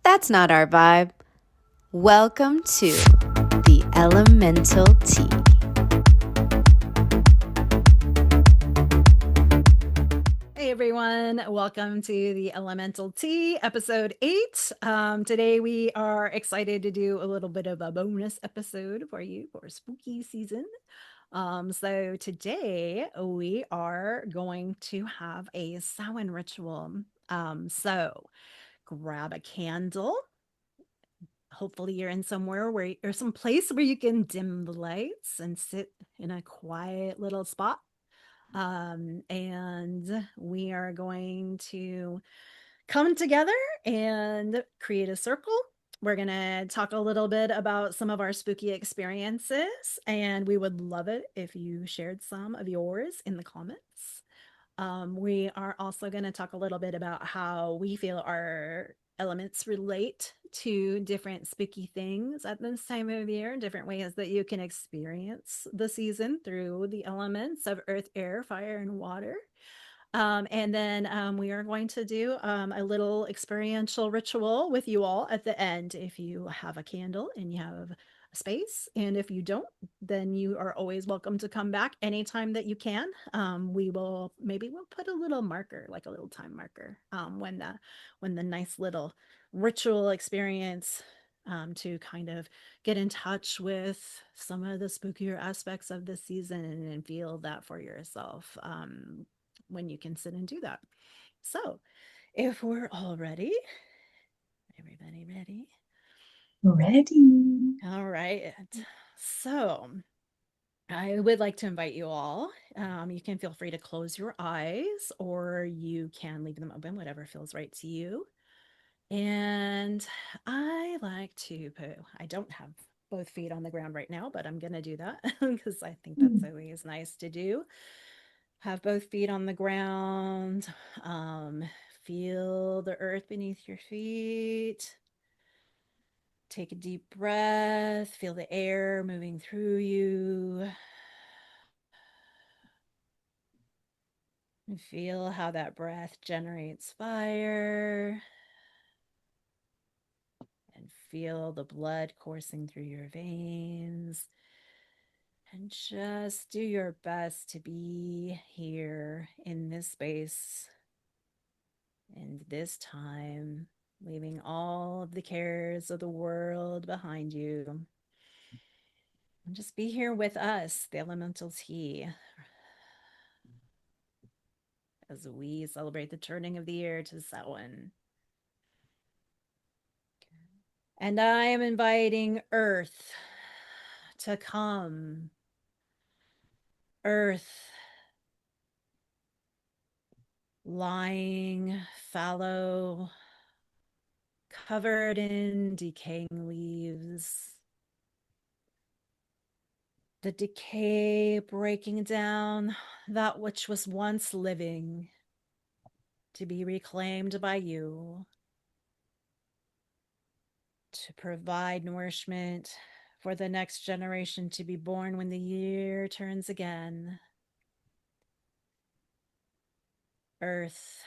That's not our vibe. Welcome to the Elemental Tea. Hey everyone, welcome to the Elemental Tea, episode 8. Today we are excited to do a little bit of a bonus episode for you for spooky season. So today we are going to have a Samhain ritual. So grab a candle. Hopefully you're in somewhere where or some place where you can dim the lights and sit in a quiet little spot. And we are going to come together and create a circle. We're going to talk a little bit about some of our spooky experiences, and we would love it if you shared some of yours in the comments. We are also going to talk a little bit about how we feel our elements relate to different spooky things at this time of year, different ways that you can experience the season through the elements of earth, air, fire, and water. And then we are going to do a little experiential ritual with you all at the end if you have a candle and you have a space. And if you don't, then you are always welcome to come back anytime that you can. We'll put a little marker, like a little time marker, when the nice little ritual experience to kind of get in touch with some of the spookier aspects of the season and feel that for yourself. When you can sit and do that. So, if we're all ready, everybody ready? Ready. All right. So, I would like to invite you all. You can feel free to close your eyes or you can leave them open, whatever feels right to you. And I like to put, I don't have both feet on the ground right now, but I'm going to do that because I think that's always nice to do. Have both feet on the ground. Feel the earth beneath your feet. Take a deep breath. Feel the air moving through you. And feel how that breath generates fire. And feel the blood coursing through your veins. And just do your best to be here in this space and this time, leaving all of the cares of the world behind you. And just be here with us, the Elemental Tea, as we celebrate the turning of the year to Samhain. And I am inviting Earth to come. Earth, lying fallow, covered in decaying leaves. The decay breaking down that which was once living to be reclaimed by you, to provide nourishment for the next generation to be born when the year turns again. Earth,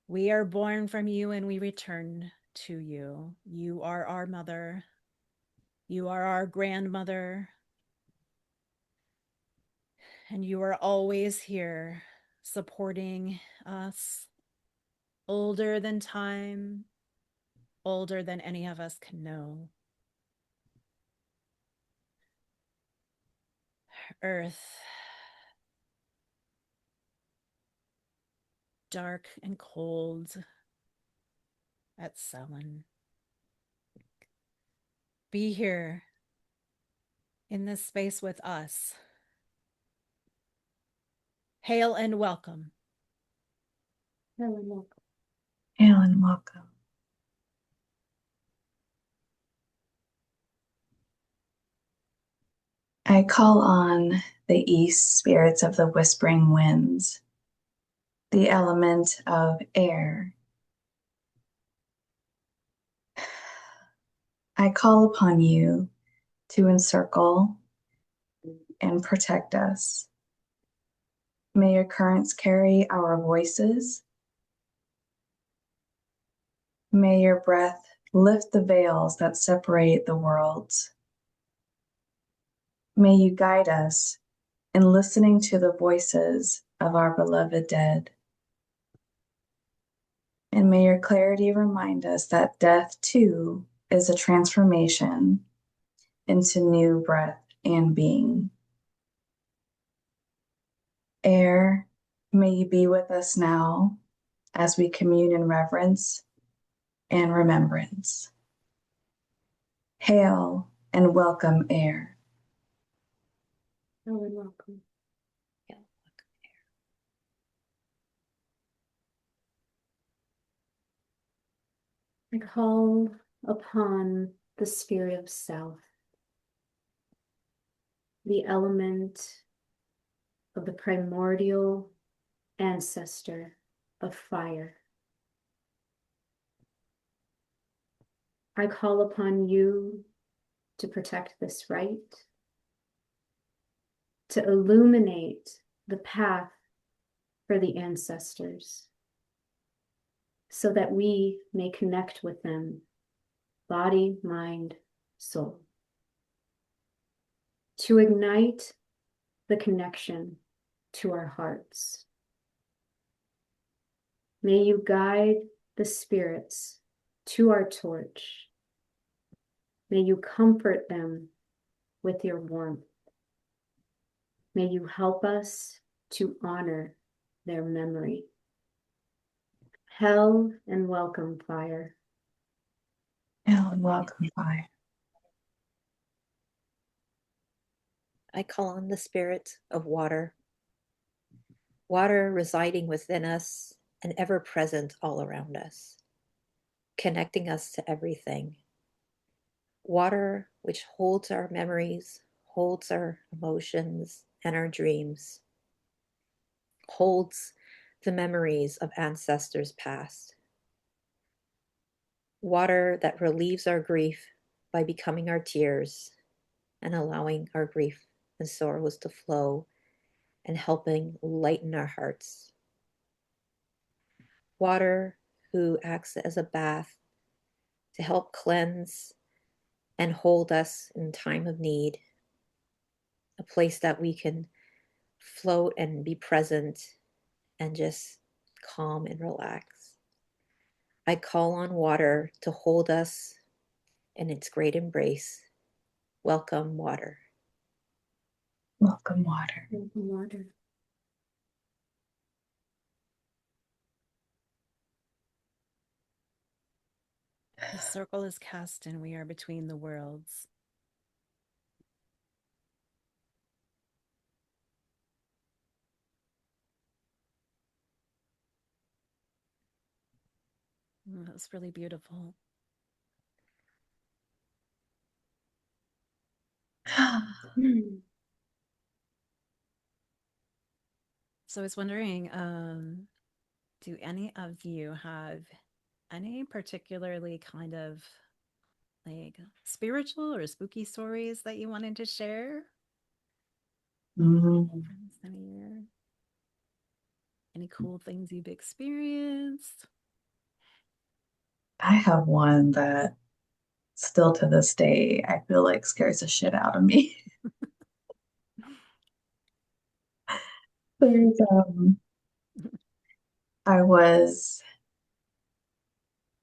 we are born from you and we return to you. You are our mother. You are our grandmother. And you are always here supporting us, older than time, older than any of us can know. Earth, dark and cold at Samhain. Be here in this space with us. Hail and welcome. Hail and welcome. Hail and welcome. I call on the east spirits of the whispering winds, the element of air. I call upon you to encircle and protect us. May your currents carry our voices May your breath lift the veils that separate the worlds. May you guide us in listening to the voices of our beloved dead. And may your clarity remind us that death, too, is a transformation into new breath and being. Air, may you be with us now as we commune in reverence and remembrance. Hail and welcome, air. Hail and welcome. Hail and welcome, air. I call upon the spirit of self, the element of the primordial ancestor of fire. I call upon you to protect this right, to illuminate the path for the ancestors, so that we may connect with them, body, mind, soul, to ignite the connection to our hearts. May you guide the spirits to our torch. May you comfort them with your warmth. May you help us to honor their memory. Hail and welcome, fire. Hail and welcome, fire. I call on the spirit of water, water residing within us and ever present all around us, connecting us to everything. Water which holds our memories, holds our emotions and our dreams, holds the memories of ancestors past. Water that relieves our grief by becoming our tears and allowing our grief and sorrows to flow and helping lighten our hearts. Water who acts as a bath to help cleanse and hold us in time of need, a place that we can float and be present and just calm and relax. I call on water to hold us in its great embrace. Welcome, water. Welcome, water. Welcome, water. The circle is cast and we are between the worlds. That's really beautiful. So I was wondering, do any of you have any particularly kind of like spiritual or spooky stories that you wanted to share? Any cool things you've experienced? I have one that still to this day, I feel like scares the shit out of me. There's, I was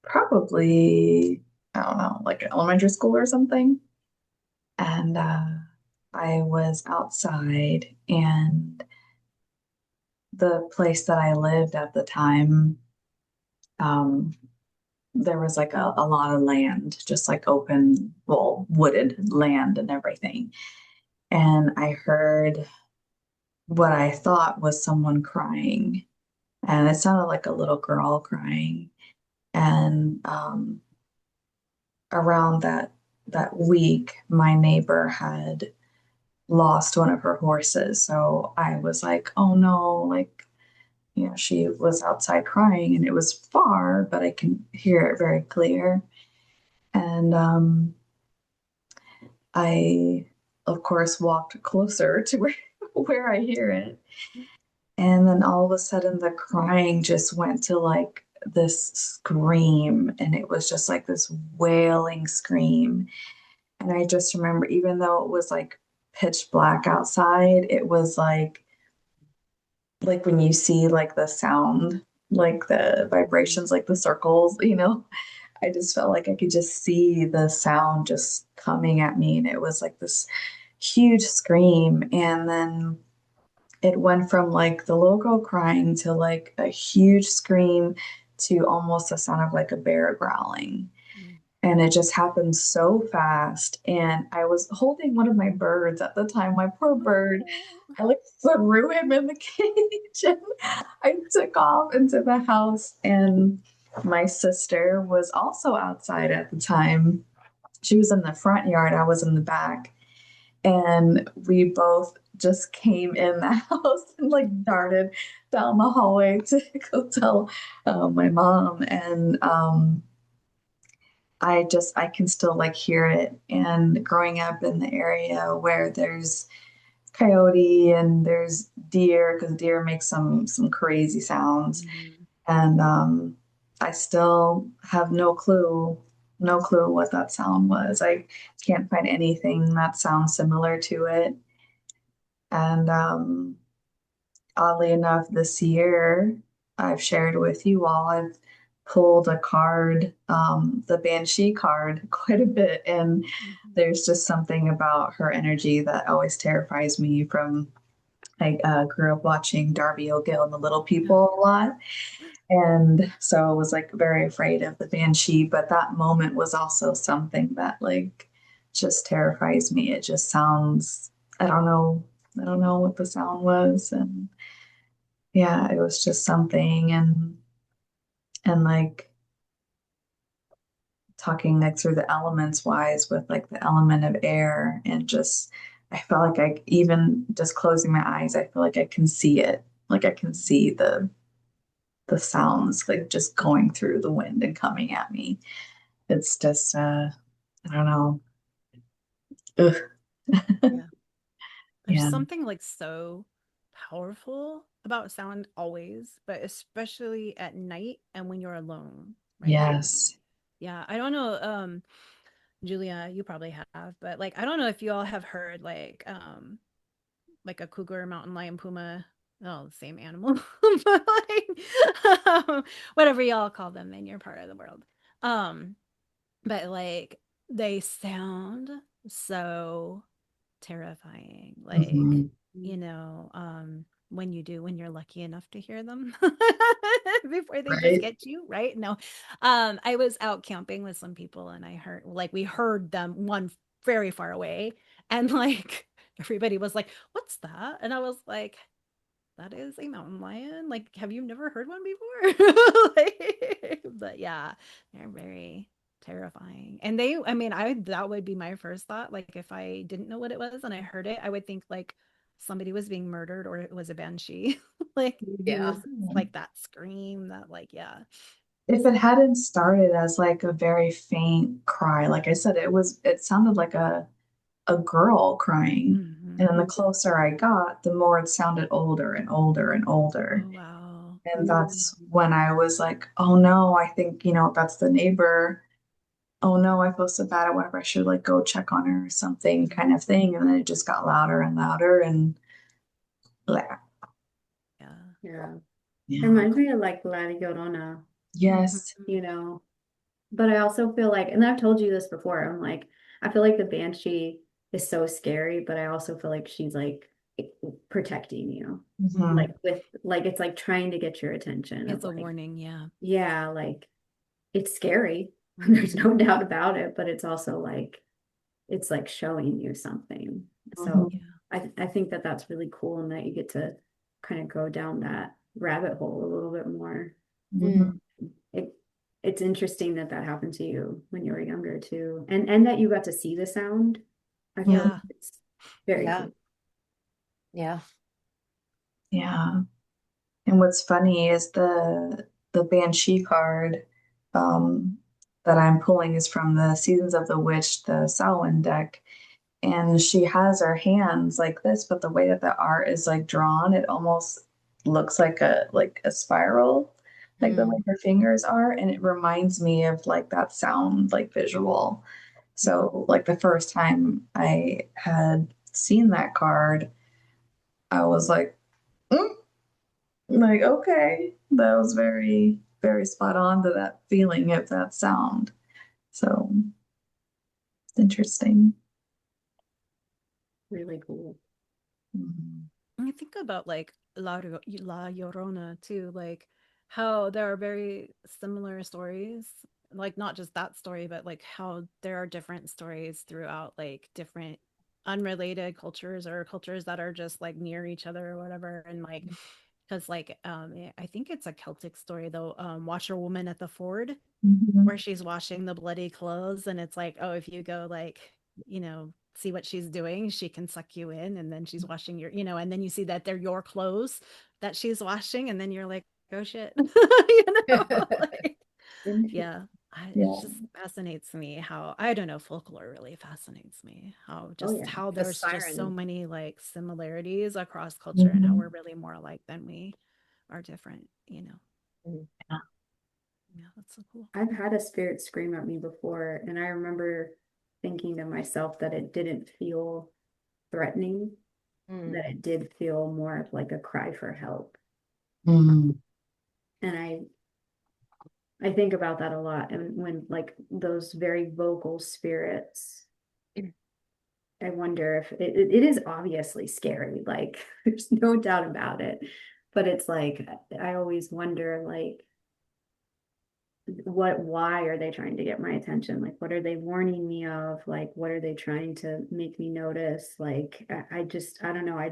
probably, I don't know, like elementary school or something. And I was outside, and the place that I lived at the time, there was like a lot of land, just like open, well, wooded land and everything. And I heard what I thought was someone crying, and it sounded like a little girl crying. And around that week, my neighbor had lost one of her horses. So I was like, oh no, like, you know, she was outside crying, and it was far, but I can hear it very clear. And I, of course, walked closer to where I hear it. And then all of a sudden, the crying just went to like this scream, and it was just like this wailing scream. And I just remember, even though it was like pitch black outside, it was like when you see like the sound, like the vibrations, like the circles, I just felt like I could just see the sound just coming at me. And it was like this huge scream. And then it went from like the logo crying to like a huge scream to almost the sound of like a bear growling. Mm. And it just happened so fast. And I was holding one of my birds at the time, my poor bird. I like threw him in the cage and I took off into the house. And my sister was also outside at the time. She was in the front yard, I was in the back. And we both just came in the house and like darted down the hallway to go tell my mom. And I can still like hear it. And growing up in the area where there's coyote and there's deer, because deer make some crazy sounds. Mhm. And I still have no clue what that sound was. I can't find anything that sounds similar to it. And oddly enough, this year I've shared with you all, I've pulled a card, the Banshee card, quite a bit. And Mhm. there's just something about her energy that always terrifies me from, I grew up watching Darby O'Gill and the Little People a lot. And so I was like very afraid of the Banshee, but that moment was also something that like just terrifies me. It just sounds, I don't know, I don't know what the sound was. And yeah, it was just something. And like talking like through the elements wise with like the element of air, and just I felt like I, even just closing my eyes, I feel like I can see it. Like I can see the sounds like just going through the wind and coming at me. It's just I don't know. Ugh. Yeah. There's Yeah. something like so powerful about sound always, but especially at night and when you're alone, right? Yes. Yeah, I don't know, Julia, you probably have, but like I don't know if you all have heard like a cougar, mountain lion, puma, oh, the same animal, but like whatever y'all call them in your part of the world. Um, but like they sound so terrifying. Like, Mhm. when you're lucky enough to hear them before they just Right. get you, right? No. I was out camping with some people and we heard them one very far away, and like everybody was like, "What's that?" And I was like, that is a mountain lion. Like, have you never heard one before? But yeah, they're very terrifying. And I mean, that would be my first thought. Like, if I didn't know what it was and I heard it, I would think like somebody was being murdered or it was a banshee. Like, Yeah. because it's like that scream that, like, yeah. If it hadn't started as like a very faint cry, like I said, it sounded like a girl crying. And then Mhm. the closer I got, the more it sounded older and older and older. Oh, wow. And that's when I was like, oh no, I think, that's the neighbor. Oh no, I feel so bad. I wonder if I should like go check on her or something kind of thing. And then it just got louder and louder and yeah. Yeah. Yeah. It Yeah. reminds me of like La Llorona, Yes. you know. But I also feel like, and I've told you this before, I'm like, I feel like the banshee is so scary, but I also feel like she's like protecting you. Mhm. Like with like it's like trying to get your attention of It's a like, warning. Yeah. yeah, like it's scary. There's Mhm. no doubt about it, but it's also like it's like showing you something. So Mhm. Yeah. I think that that's really cool and that you get to kind of go down that rabbit hole a little bit more. Mm. Mhm. It it's interesting that that happened to you when you were younger too, and that you got to see the sound. I feel like Yeah. it's very Yeah. cool. Yeah. Yeah. And what's funny is the Banshee card um, that I'm pulling is from the Seasons of the Witch, the Samhain deck. And she has her hands like this, but the way that the art is like drawn, it almost looks like a spiral. like the way Mm. her fingers are, and it reminds me of like that sound, like visual. So like the first time I had seen that card, I was "Mm," like, okay, that was very, very spot on to that feeling of that sound. So it's interesting. Really cool. Mhm. I think about like La Llorona too, like how there are very similar stories, like not just that story, but like how there are different stories throughout like different unrelated cultures or cultures that are just like near each other or whatever. And like, because like I think it's a Celtic story though, Washerwoman at the Ford, Mhm. where she's washing the bloody clothes, and it's like, oh, if you go like, see what she's doing, she can suck you in, and then she's washing and then you see that they're your clothes that she's washing, and then you're like, oh shit. Like, Interesting. yeah. It Yeah. just fascinates me how, I don't know, folklore really fascinates me, how Oh just yeah. how The there's just so siren. many like similarities across culture, and how Mhm. we're really more alike than we are different. Mm. Yeah, that's so cool. I've had a spirit scream at me before, and I remember thinking to myself that it didn't feel threatening, Mm. that it did feel more of like a cry for help. Mhm. And I think about that a lot. And when like those very vocal spirits, I wonder if it is obviously scary, like there's no doubt about it. But it's like I always wonder like why are they trying to get my attention? Like what are they warning me of? Like what are they trying to make me notice? Like I don't know.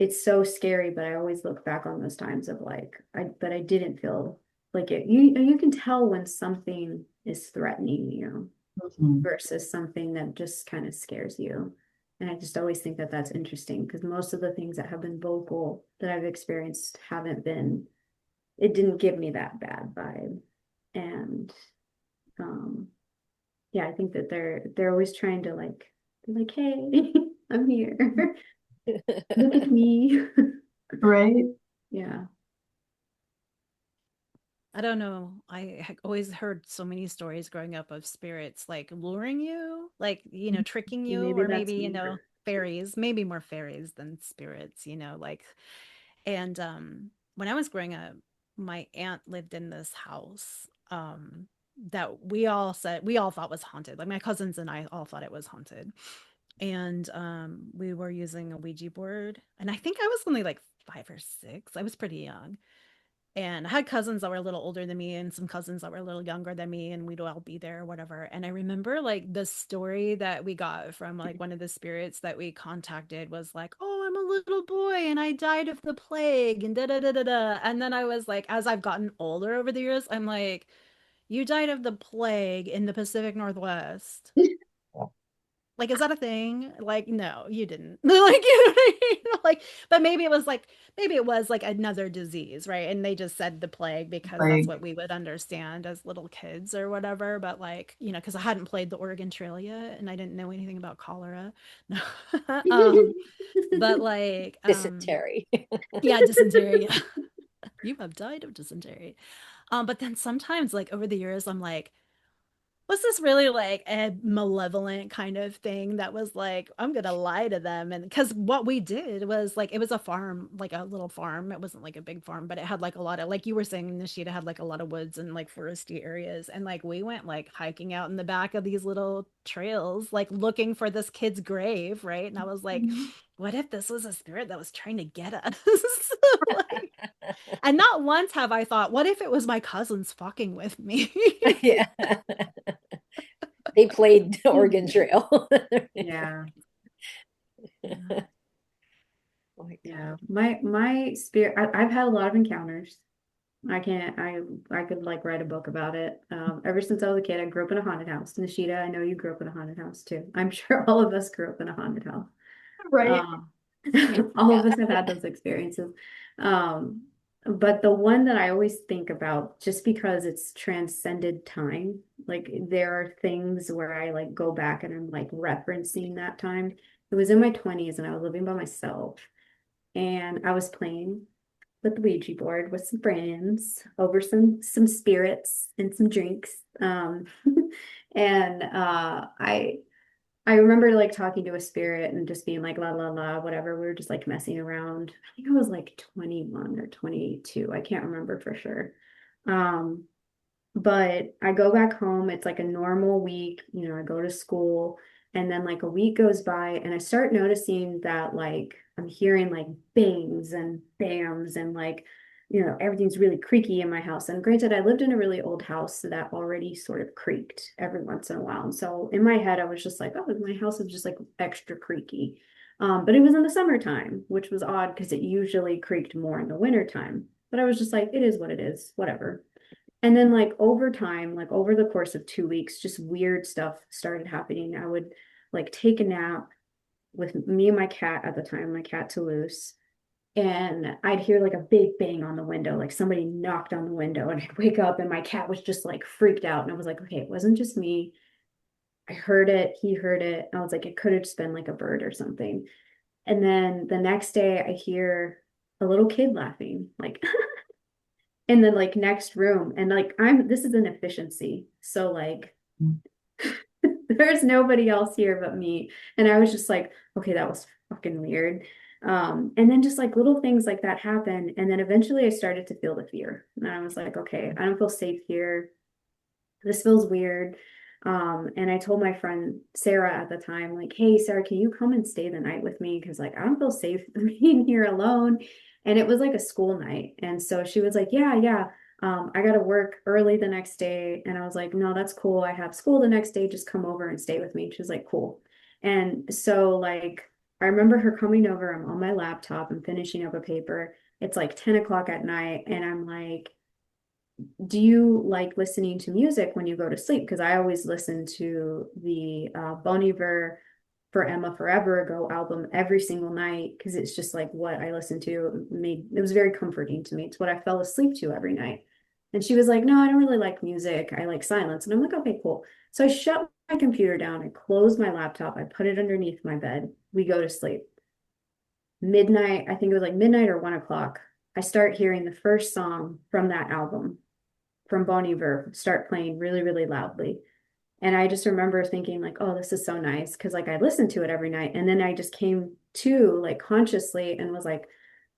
It's so scary, but I always look back on those times of like but I didn't feel like it. You can tell when something is threatening you Mhm. versus something that just kind of scares you. And I just always think that that's interesting because most of the things that have been vocal that I've experienced haven't been, it didn't give me that bad vibe. And um yeah, I think that they're always trying to like be like, hey, I'm here. Look at me. Right? Yeah. I don't know. I had always heard so many stories growing up of spirits like luring you, like, tricking you, Maybe or that's maybe, more. fairies, maybe more fairies than spirits, like, and when I was growing up, my aunt lived in this house that we all thought was haunted. Like my cousins and I all thought it was haunted. And we were using a Ouija board, and I think I was only like 5 or 6. I was pretty young, and I had cousins that were a little older than me and some cousins that were a little younger than me, and we'd all be there or whatever. And I remember like the story that we got from like one of the spirits that we contacted was like, oh, I'm a little boy and I died of the plague and da da da da da. And then I was like, as I've gotten older over the years, I'm like, you died of the plague in the Pacific Northwest. Like, is that a thing? Like, no, you didn't. Like, you know what I mean? Like, but maybe it was like another disease, right? And they just said the plague because that's Like, what we would understand as little kids or whatever. But like, because I hadn't played the Oregon Trail yet and I didn't know anything about cholera. No. But like, Dysentery. yeah, dysentery. Yeah. You have died of dysentery. But then sometimes, like over the years, I'm like, was this really like a malevolent kind of thing that was like, I'm gonna lie to them? And because what we did was like, it was a farm, like a little farm. It wasn't like a big farm, but it had like a lot of, like you were saying, Nishida had like a lot of woods and like foresty areas. And like we went like hiking out in the back of these little trails, like looking for this kid's grave, right? And I was like, what if this was a spirit that was trying to get us? Like, and not once have I thought, what if it was my cousins fucking with me? Yeah. They played Oregon Trail. Yeah. Yeah. Oh my Yeah. God. My spirit, I've had a lot of encounters. I can't, I could like write a book about it. Ever since I was a kid, I grew up in a haunted house. Nishida, I know you grew up in a haunted house too. I'm sure all of us grew up in a haunted house. right? Um, all of us have had those experiences. Um, but the one that I always think about, just because it's transcended time, like there are things where I like go back and I'm like referencing that time. It was in my 20s and I was living by myself and I was playing with the Ouija board with some friends over some spirits and some drinks. And I remember like talking to a spirit and just being like la la la whatever. We were just like messing around. I think I was like 21 or 22. I can't remember for sure. But I go back home. It's like a normal week. You know, I go to school, and then like a week goes by, and I start noticing that like I'm hearing like bangs and bams and like, you know, everything's really creaky in my house. And granted, I lived in a really old house that already sort of creaked every once in a while. And so in my head, I was just like, oh, my house is just like extra creaky. But it was in the summertime, which was odd because it usually creaked more in the wintertime. But I was just like, it is what it is, whatever. And then like over time, like over the course of 2 weeks, just weird stuff started happening. I would like take a nap with me and my cat at the time, my cat Toulouse, and I'd hear like a big bang on the window, like somebody knocked on the window, and I'd wake up and my cat was just like freaked out. And I was like, okay, it wasn't just me. I heard it, he heard it. I was like, it could have just been like a bird or something. And then the next day I hear a little kid laughing, like in the like next room. And like this is an efficiency. So like there's nobody else here but me. And I was just like, okay, that was fucking weird. And then just like little things like that happen. And then eventually I started to feel the fear. And I was like, okay, I don't feel safe here. This feels weird. And I told my friend Sarah at the time, like, hey, Sarah, can you come and stay the night with me? Because like I don't feel safe being here alone. And it was like a school night. And so she was like, yeah, yeah. I got to work early the next day. And I was like, no, that's cool. I have school the next day. Just come over and stay with me. She was like, cool. And so like I remember her coming over. I'm on my laptop. I'm finishing up a paper. It's like 10 o'clock at night. And I'm like, do you like listening to music when you go to sleep? Because I always listen to the Bon Iver For Emma Forever Ago album every single night because it's just like what I listened to. It was very comforting to me. It's what I fell asleep to every night. And she was like, no, I don't really like music. I like silence. And I'm like, okay, cool. So I shut my computer down. I closed my laptop. I put it underneath my bed. We go to sleep. Midnight, I think it was like midnight or 1 o'clock. I start hearing the first song from that album from Bon Iver start playing really, really loudly. And I just remember thinking like, oh, this is so nice. Because like I listened to it every night. And then I just came to like consciously and was like,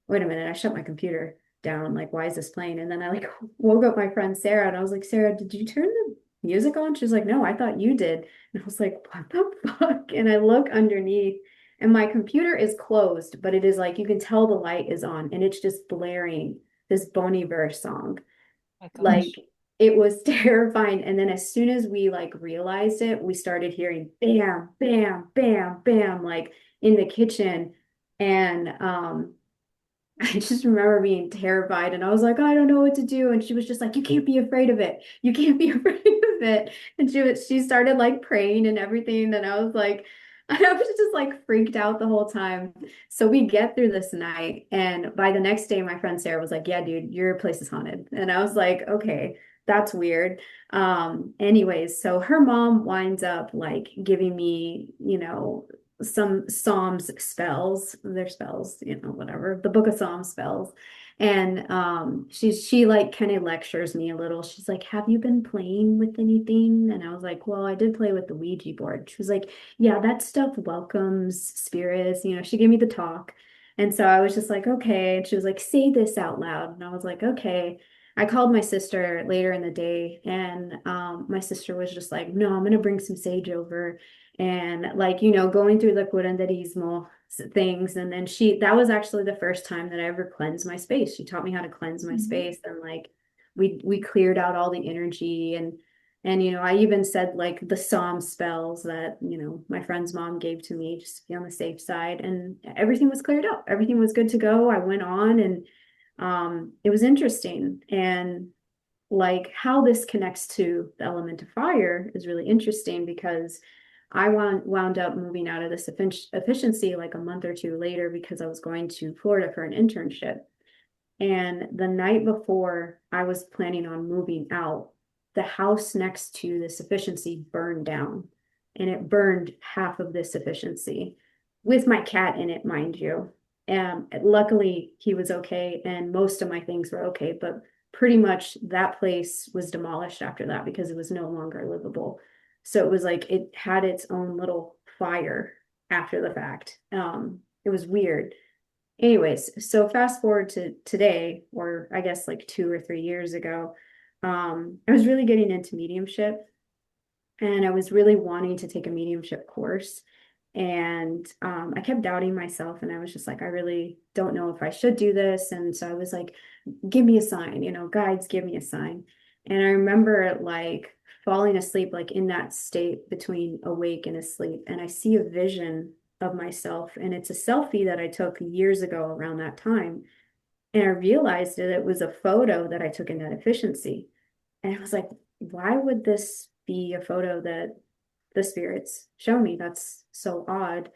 wait a minute, I shut my computer down. Like, why is this playing? And then I like woke up my friend Sarah and I was like, Sarah, did you turn the music on? She was like, no, I thought you did. And I was like, what the fuck? And I look underneath and my computer is closed, but it is like you can tell the light is on and it's just blaring this Bon Iver song. My Like gosh. it was terrifying. And then as soon as we like realized it, we started hearing bam, bam, bam, bam, like in the kitchen. And I just remember being terrified and I was like, I don't know what to do. And she was just like, you can't be afraid of it. You can't be afraid of it. And she started like praying and everything. And I was like, I was just like freaked out the whole time. So we get through this night. And by the next day, my friend Sarah was like, yeah, dude, your place is haunted. And I was like, okay, that's weird. Anyways, so her mom winds up like giving me, you know, some Psalms spells, their spells, you know, whatever, the Book of Psalms spells. And she like kind of lectures me a little. She's like, have you been playing with anything? And I was like, well, I did play with the Ouija board. She was like, yeah, that stuff welcomes spirits. You know, she gave me the talk. And so I was just like, okay. And she was like, say this out loud. And I was like, okay. I called my sister later in the day, and my sister was just like, no, I'm gonna bring some sage over and like, you know, going through the curanderismo things. And then that was actually the first time that I ever cleansed my space. She taught me how to cleanse my space, and like we cleared out all the energy. And you know, I even said like the psalm spells that, you know, my friend's mom gave to me just to be on the safe side, and everything was cleared up. Everything was good to go. I went on, and it was interesting. And like how this connects to the element of fire is really interesting because I wound up moving out of this efficiency like a month or two later because I was going to Florida for an internship. And the night before I was planning on moving out, the house next to this efficiency burned down, and it burned half of this efficiency with my cat in it, mind you. Luckily, he was okay, and most of my things were okay, but pretty much that place was demolished after that because it was no longer livable. So it was like it had its own little fire after the fact. It was weird. Anyways, so fast forward to today, or I guess like 2 or 3 years ago, I was really getting into mediumship, and I was really wanting to take a mediumship course. And I kept doubting myself, and I was just like, I really don't know if I should do this. And so I was like, give me a sign, guides, give me a sign. And I remember like falling asleep, like in that state between awake and asleep. And I see a vision of myself, and it's a selfie that I took years ago around that time. And I realized that it was a photo that I took in that efficiency. And I was like, why would this be a photo that the spirits show me? That's so odd.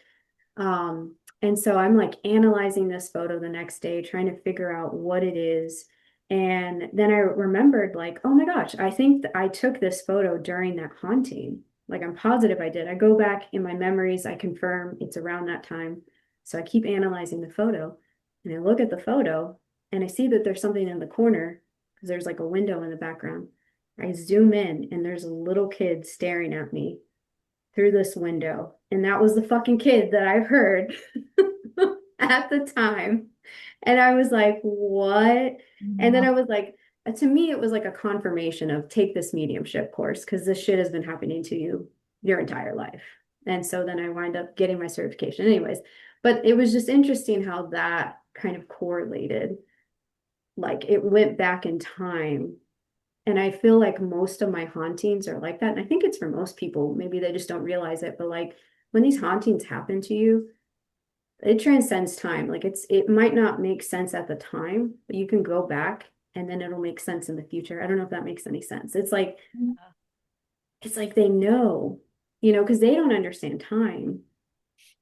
And so I'm like analyzing this photo the next day, trying to figure out what it is. And then I remembered, like, oh my gosh, I think I took this photo during that haunting. Like, I'm positive I did. I go back in my memories, I confirm it's around that time. So I keep analyzing the photo, and I look at the photo, and I see that there's something in the corner because there's like a window in the background. I zoom in, and there's a little kid staring at me through this window. And that was the fucking kid that I heard at the time. And I was like, what? And then I was like, to me, it was like a confirmation of take this mediumship course because this shit has been happening to you your entire life. And so then I wind up getting my certification anyways. But it was just interesting how that kind of correlated. Like it went back in time. And I feel like most of my hauntings are like that. And I think it's for most people. Maybe they just don't realize it. But like when these hauntings happen to you, it transcends time. Like it might not make sense at the time, but you can go back and then it'll make sense in the future. I don't know if that makes any sense. It's like they know, because they don't understand time.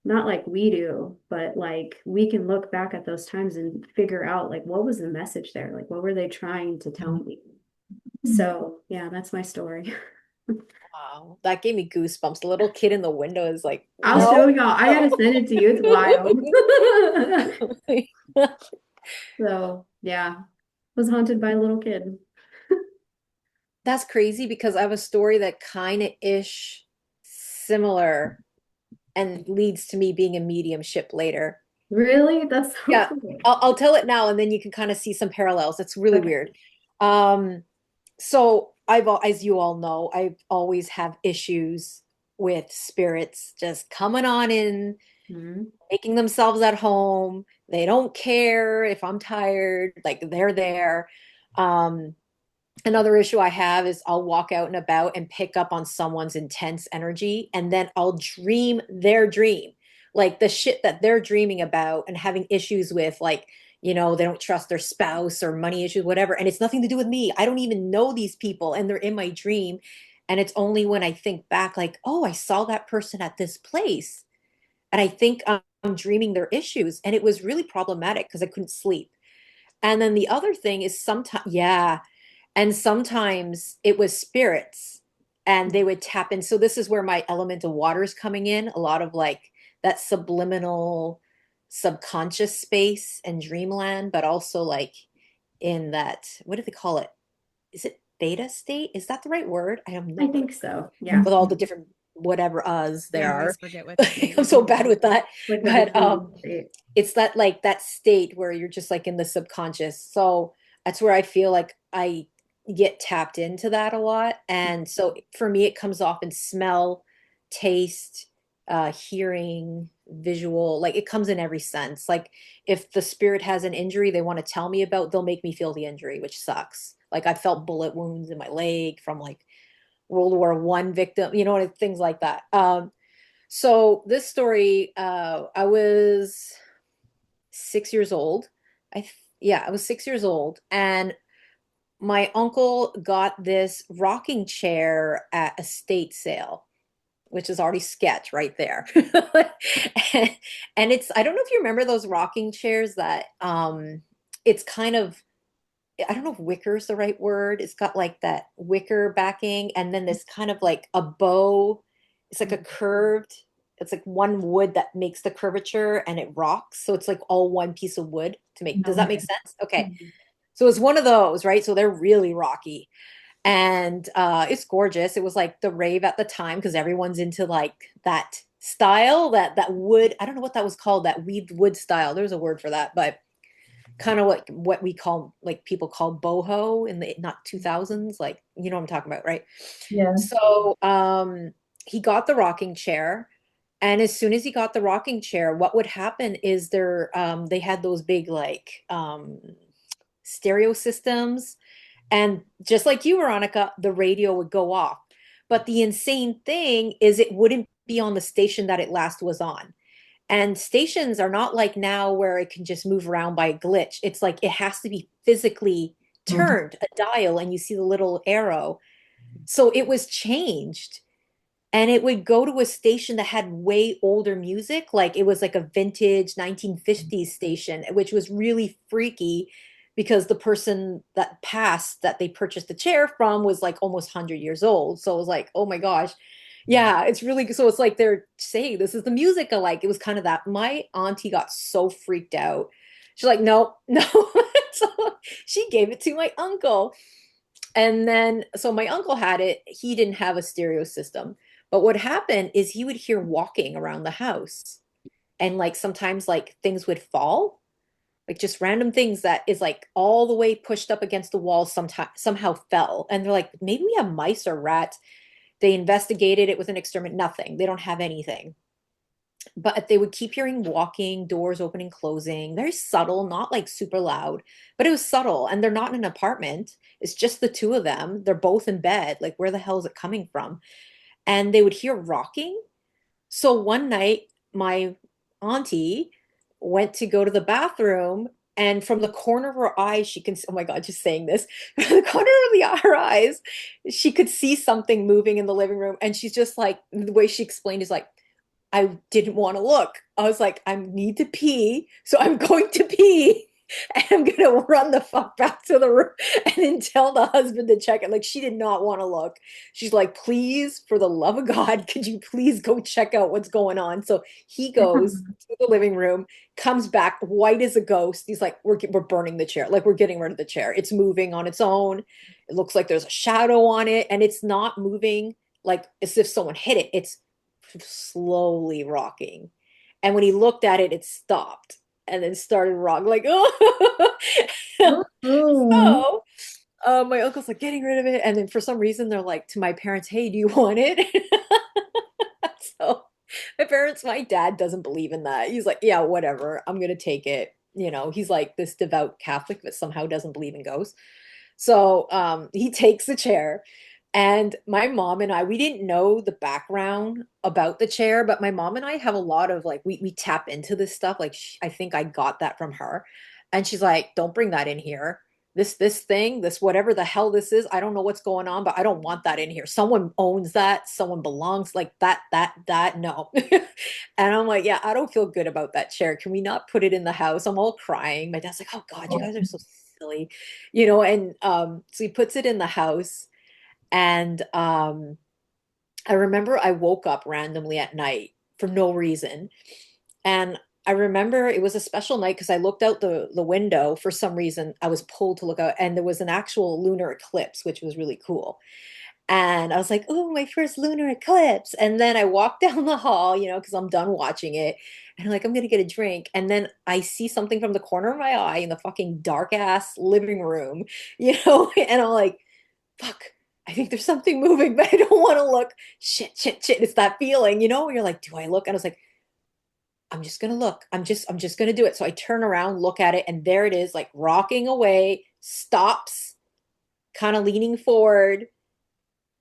Not like we do, but like we can look back at those times and figure out like what was the message there? Like what were they trying to tell me? So yeah, that's my story. Wow, that gave me goosebumps. The little kid in the window is like, I'll no. show y'all. I gotta send it to you. It's wild. So yeah, was haunted by a little kid. That's crazy because I have a story that kind of ish similar and leads to me being a mediumship later. Really? That's so Yeah, cool. I'll tell it now and then you can kind of see some parallels. It's really Okay. weird. So as you all know, I've always have issues with spirits just coming on in, Mhm. making themselves at home. They don't care if I'm tired, like they're there. Um, Another issue I have is I'll walk out and about and pick up on someone's intense energy, and then I'll dream their dream, like the shit that they're dreaming about and having issues with, like, they don't trust their spouse or money issues, whatever. And it's nothing to do with me. I don't even know these people, and they're in my dream. And it's only when I think back, like, oh, I saw that person at this place. And I think I'm dreaming their issues. And it was really problematic because I couldn't sleep. And then the other thing is sometimes, yeah. And sometimes it was spirits and they would tap in. So this is where my element of water is coming in. A lot of like that subliminal subconscious space and dreamland, but also like in that, what do they call it? Is it beta state? Is that the right word? I have I no, think so. Yeah. with all the different whatever there I are. always forget what that I'm is. so bad with that. Like the But between state. it's that like that state where you're just like in the subconscious. So that's where I feel like I get tapped into that a lot. And so for me, it comes off in smell, taste, hearing, visual, like it comes in every sense. Like if the spirit has an injury they want to tell me about, they'll make me feel the injury, which sucks. Like I felt bullet wounds in my leg from like World War I victim, things like that. So this story, I was 6 years old. Yeah, I was 6 years old, and my uncle got this rocking chair at a estate sale, which is already sketch right there. And it's, I don't know if you remember those rocking chairs that it's kind of, I don't know if wicker is the right word. It's got like that wicker backing and then this kind of like a bow. It's like a curved it's like one wood that makes the curvature and it rocks. So it's like all one piece of wood to make, does that make sense? Okay. Mhm. So it's one of those, right? So they're really rocky. And it's gorgeous. It was like the rave at the time because everyone's into like that style, that wood. I don't know what that was called, that weaved wood style. There's a word for that, but kind of what we call, like people call boho in the not 2000s, like you know what I'm talking about, right? Yeah. So he got the rocking chair, and as soon as he got the rocking chair, what would happen is they had those big like stereo systems, and just like you, Veronica, the radio would go off. But the insane thing is it wouldn't be on the station that it last was on. And stations are not like now where it can just move around by a glitch. It's like it has to be physically Mhm. turned, a dial, and you see the little arrow. So it was changed. And it would go to a station that had way older music. Like it was like a vintage 1950s station, which was really freaky because the person that passed that they purchased the chair from was like almost 100 years old. So it was like, oh my gosh. Yeah, it's really, so it's like they're saying this is the music alike. It was kind of that. My auntie got so freaked out. She's like, no, no. So she gave it to my uncle. And then, so my uncle had it. He didn't have a stereo system. But what happened is he would hear walking around the house. And like sometimes like things would fall, like just random things that is like all the way pushed up against the wall somehow fell. And they're like, maybe we have mice or rats. They investigated it with an exterminate, nothing. They don't have anything. But they would keep hearing walking, doors opening, closing, very subtle, not like super loud, but it was subtle. And they're not in an apartment. It's just the two of them. They're both in bed. Like, where the hell is it coming from? And they would hear rocking. So one night, my auntie went to go to the bathroom, and from the corner of her eyes, she can, oh my God, just saying this, from the corner of her eyes, she could see something moving in the living room. And she's just like, the way she explained is like, I didn't want to look. I was like, I need to pee, so I'm going to pee. And I'm gonna run the fuck back to the room and then tell the husband to check it. Like, she did not want to look. She's like, please, for the love of God, could you please go check out what's going on? So he goes to the living room, comes back white as a ghost. He's like, we're burning the chair. Like, we're getting rid of the chair. It's moving on its own. It looks like there's a shadow on it, and it's not moving like as if someone hit it. It's slowly rocking. And when he looked at it, it stopped and then started rocking like, oh. Oh. So my uncle's like getting rid of it. And then for some reason, they're like to my parents, hey, do you want it? So my dad doesn't believe in that. He's like, yeah, whatever. I'm going to take it. You know, he's like this devout Catholic, but somehow doesn't believe in ghosts. So he takes the chair. And my mom and I, we didn't know the background about the chair, but my mom and I have a lot of like, we tap into this stuff. Like, I think I got that from her. And she's like, don't bring that in here. This thing, this whatever the hell this is, I don't know what's going on, but I don't want that in here. Someone owns that. Someone belongs like that. No. And I'm like, yeah, I don't feel good about that chair. Can we not put it in the house? I'm all crying. My dad's like, oh God, you guys are so silly, you know? And so he puts it in the house. And I remember I woke up randomly at night for no reason. And I remember it was a special night because I looked out the window for some reason. I was pulled to look out, and there was an actual lunar eclipse, which was really cool. And I was like, oh, my first lunar eclipse. And then I walked down the hall, you know, because I'm done watching it. And I'm like, I'm going to get a drink. And then I see something from the corner of my eye in the fucking dark ass living room, you know, and I'm like, fuck, I think there's something moving, but I don't want to look. Shit. It's that feeling, you know, where you're like, do I look? And I was like, I'm just gonna look. I'm just gonna do it. So I turn around, look at it, and there it is, like rocking away, stops, kind of leaning forward,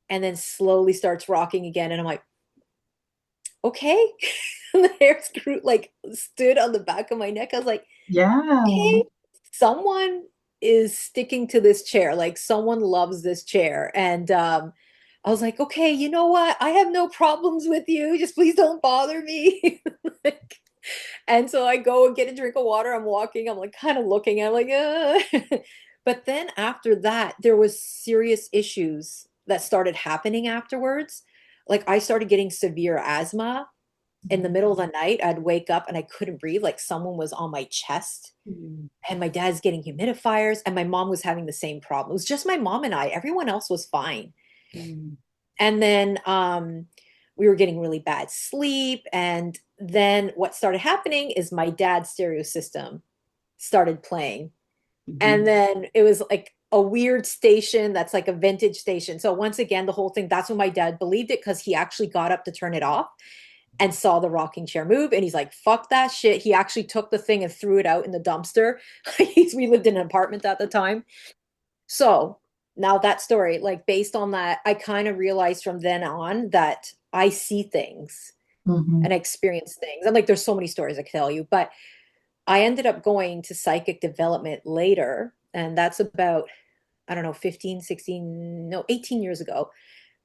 and then slowly starts rocking again. And I'm like, okay. And the hairs grew like stood on the back of my neck. I was like, Yeah. okay, someone is sticking to this chair. Like someone loves this chair. And I was like, okay, you know what? I have no problems with you. Just please don't bother me. Like, and so I go and get a drink of water. I'm walking. I'm like kind of looking. I'm like, but then after that, there was serious issues that started happening afterwards. Like I started getting severe asthma. in the middle of the night, I'd wake up and I couldn't breathe, like someone was on my chest. Mm. And my dad's getting humidifiers, and my mom was having the same problem. It was just my mom and I. Everyone else was fine. Mm. And then we were getting really bad sleep. And then what started happening is my dad's stereo system started playing. And Mhm. then it was like a weird station that's like a vintage station. So once again, the whole thing, that's when my dad believed it, because he actually got up to turn it off and saw the rocking chair move. And he's like, fuck that shit. He actually took the thing and threw it out in the dumpster. We lived in an apartment at the time. So now that story, like based on that, I kind of realized from then on that I see things Mhm. and experience things. And like, there's so many stories I could tell you, but I ended up going to psychic development later. And that's about, I don't know, 15, 16, no, 18 years ago,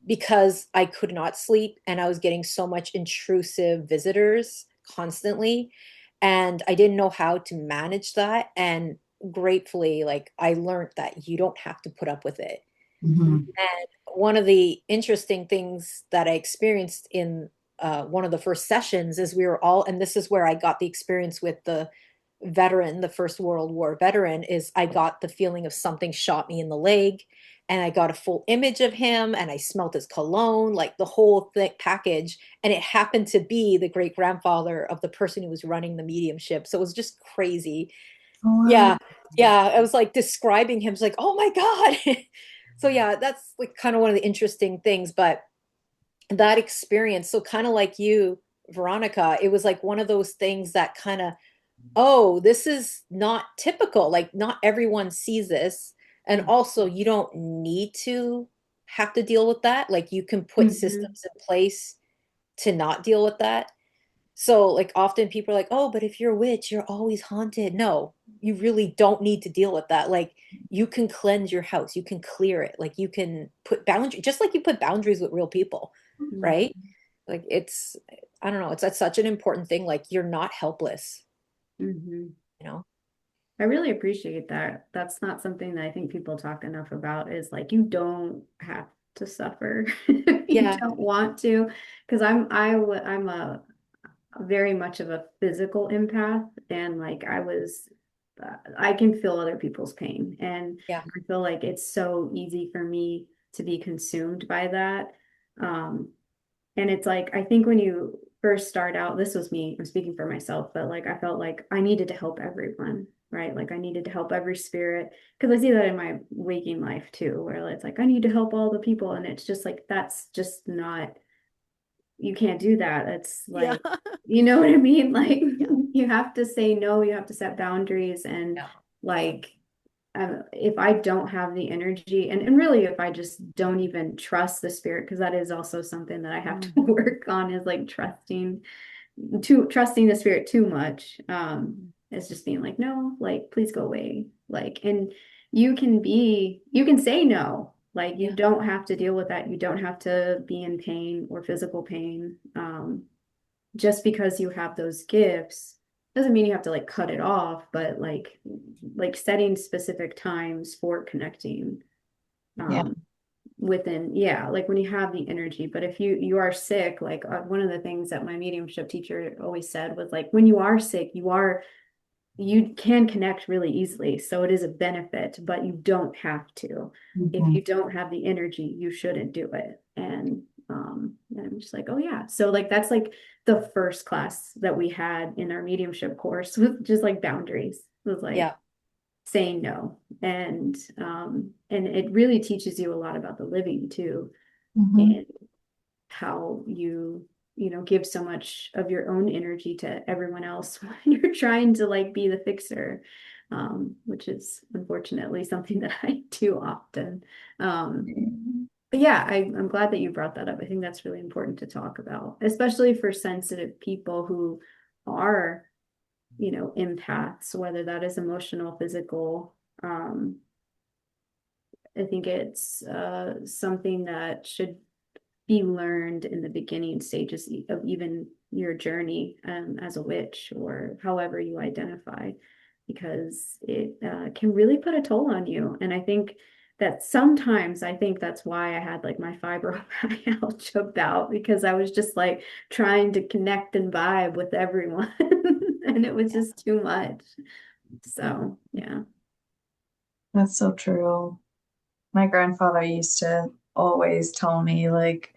because I could not sleep and I was getting so much intrusive visitors constantly. And I didn't know how to manage that. And gratefully, like I learned that you don't have to put up with it. Mhm. And one of the interesting things that I experienced in one of the first sessions is we were all, and this is where I got the experience with the veteran, the First World War veteran, is I got the feeling of something shot me in the leg, and I got a full image of him, and I smelled his cologne, like the whole thick package. And it happened to be the great grandfather of the person who was running the mediumship. So it was just crazy. Oh, wow. Yeah. Yeah. I was like describing him. It's like, oh my God. So yeah, that's like kind of one of the interesting things. But that experience, so kind of like you, Veronica, it was like one of those things that kind of, oh, this is not typical. Like, not everyone sees this. And also, you don't need to have to deal with that. Like, you can put Mhm. systems in place to not deal with that. So, like, often people are like, oh, but if you're a witch, you're always haunted. No, you really don't need to deal with that. Like, you can cleanse your house, you can clear it. Like, you can put boundaries, just like you put boundaries with real people, Mhm. right? Like, I don't know, it's such an important thing. Like, you're not helpless, Mhm. you know? I really appreciate that. That's not something that I think people talk enough about, is like you don't have to suffer if you Yeah. don't want to. Because I'm a very much of a physical empath, and like I can feel other people's pain, and Yeah. I feel like it's so easy for me to be consumed by that. Um, and it's like, I think when you first start out, this was me, I'm speaking for myself, but like I felt like I needed to help everyone, right? Like I needed to help every spirit, because I see that in my waking life too, where it's like I need to help all the people. And it's just like, that's just not, you can't do that. It's Yeah. like, you know what I mean? Like Yeah. you have to say no, you have to set boundaries, and Yeah. like if I don't have the energy, and really if I just don't even trust the spirit, because that is also something that I have to work on, is like trusting the spirit too much. It's just being like, no, like please go away. Like, and you can say no. Like you Yeah. don't have to deal with that. You don't have to be in pain or physical pain. Just because you have those gifts doesn't mean you have to like cut it off, but like setting specific times for connecting Yeah. um within, yeah, like when you have the energy. But if you are sick, like one of the things that my mediumship teacher always said was like, when you are sick, you can connect really easily, so it is a benefit, but you don't have to. If Mhm. you don't have the energy, you shouldn't do it. And I'm just like, oh yeah, so like that's like the first class that we had in our mediumship course, was just like boundaries. It was like Yeah. saying no. And it really teaches you a lot about the living too, Mhm. and how you know, give so much of your own energy to everyone else when you're trying to like be the fixer, which is unfortunately something that I do often. But yeah, I'm glad that you brought that up. I think that's really important to talk about, especially for sensitive people who are, you know, empaths, whether that is emotional, physical. I think it's something that should be learned in the beginning stages of even your journey as a witch, or however you identify, because it can really put a toll on you. And I think that sometimes I think that's why I had like my fibromyalgia bout, because I was just like trying to connect and vibe with everyone and it was just too much. So, yeah. That's so true. My grandfather used to always tell me, like,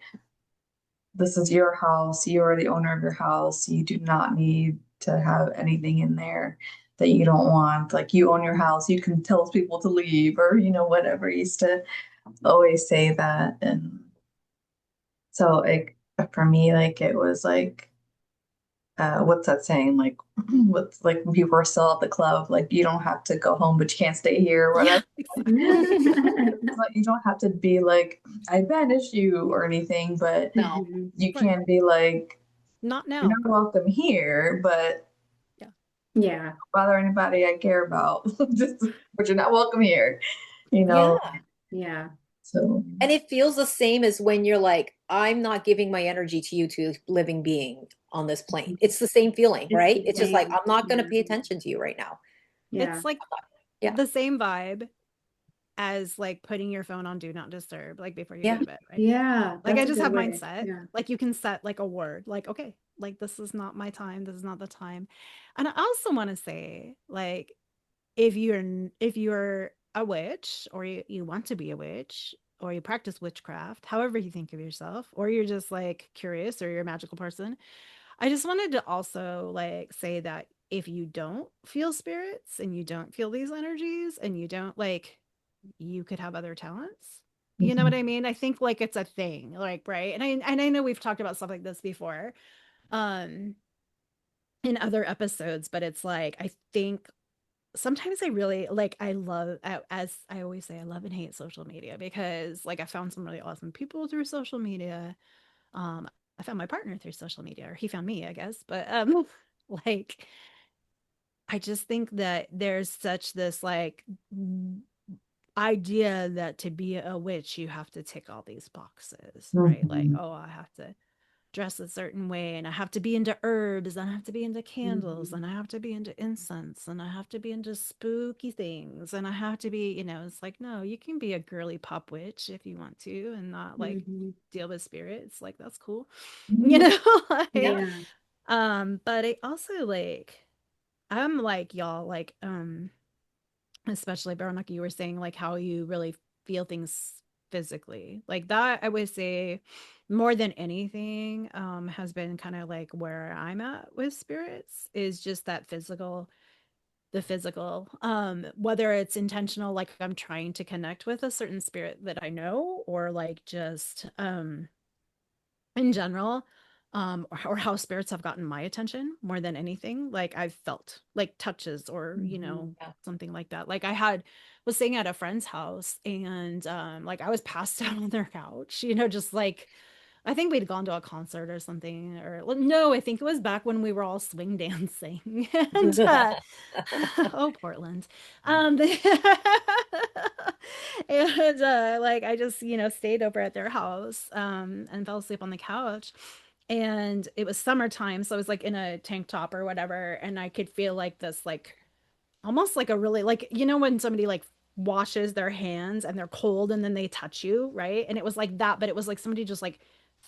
this is your house. You are the owner of your house. You do not need to have anything in there that you don't want. Like, you own your house. You can tell people to leave or, whatever. He used to always say that. And so, like, for me, like, it was like, what's that saying? Like, what's like when people are still at the club, like, you don't have to go home, but you can't stay here or Yeah, whatever. exactly. But you don't have to be like, I banish you or anything, but No. Mhm. you Right. can be like, Not you're now. not welcome here, but Yeah. Yeah. don't bother anybody I care about. Just, but you're not welcome here, you know. Yeah. Yeah. So And it feels the same as when you're like, I'm not giving my energy to you, to a living being on this plane. It's the same feeling, It's right? the It's just like, same. I'm not going to Yeah. pay attention to you right now. Yeah. It's like Yeah. the same vibe as like putting your phone on do not disturb, like before you go Yeah. to bed, right? Yeah. Like I That's a just good have mine way. set. Yeah. Like you can set like a word, like, okay, like this is not my time. This is not the time. And I also want to say, like, if you're a witch or you want to be a witch or you practice witchcraft, however you think of yourself, or you're just like curious or you're a magical person, I just wanted to also like say that if you don't feel spirits and you don't feel these energies and you don't like, you could have other talents. You know what mhm. I mean? I think like it's a thing, like, right? And I know we've talked about stuff like this before, um, in other episodes, but it's like I think sometimes I really like I love as I always say, I love and hate social media because like I found some really awesome people through social media. Um, I found my partner through social media, or he found me, I guess. But like I just think that there's such this like idea that to be a witch you have to tick all these boxes, right? Like, Mhm. oh, I have to dress a certain way and I have to be into herbs and I have to be into candles Mhm. and I have to be into incense and I have to be into spooky things and I have to be, it's like, no, you can be a girly pop witch if you want to and not like Mhm. deal with spirits. Like that's cool. You Mhm. know, like Yeah. but it also like I'm like y'all like especially Veronica, you were saying like how you really feel things physically. Like that, I would say more than anything, has been kind of like where I'm at with spirits is just that the physical, whether it's intentional, like I'm trying to connect with a certain spirit that I know, or like just in general, or how spirits have gotten my attention more than anything. Like I've felt like touches or, Mhm. Yeah. something like that. Like was staying at a friend's house and like I was passed out on their couch, just like I think we'd gone to a concert or something, or well, no, I think it was back when we were all swing dancing. And oh, Portland. Um and like I just, stayed over at their house and fell asleep on the couch. And it was summertime, so I was like in a tank top or whatever, and I could feel like this like almost like a really like when somebody like washes their hands and they're cold and then they touch you, right? And it was like that, but it was like somebody just like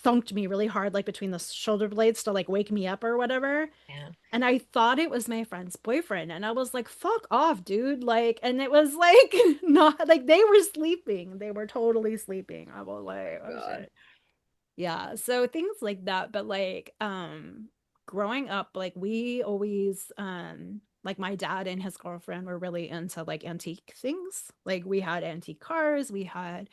thunked me really hard like between the shoulder blades to like wake me up or whatever. Yeah. And I thought it was my friend's boyfriend. And I was like, fuck off, dude. Like, and it was like, not like they were sleeping. They were totally sleeping. I was like, oh God. shit. Yeah. So things like that. But like, growing up, like we always, like my dad and his girlfriend were really into like antique things. Like we had antique cars, we had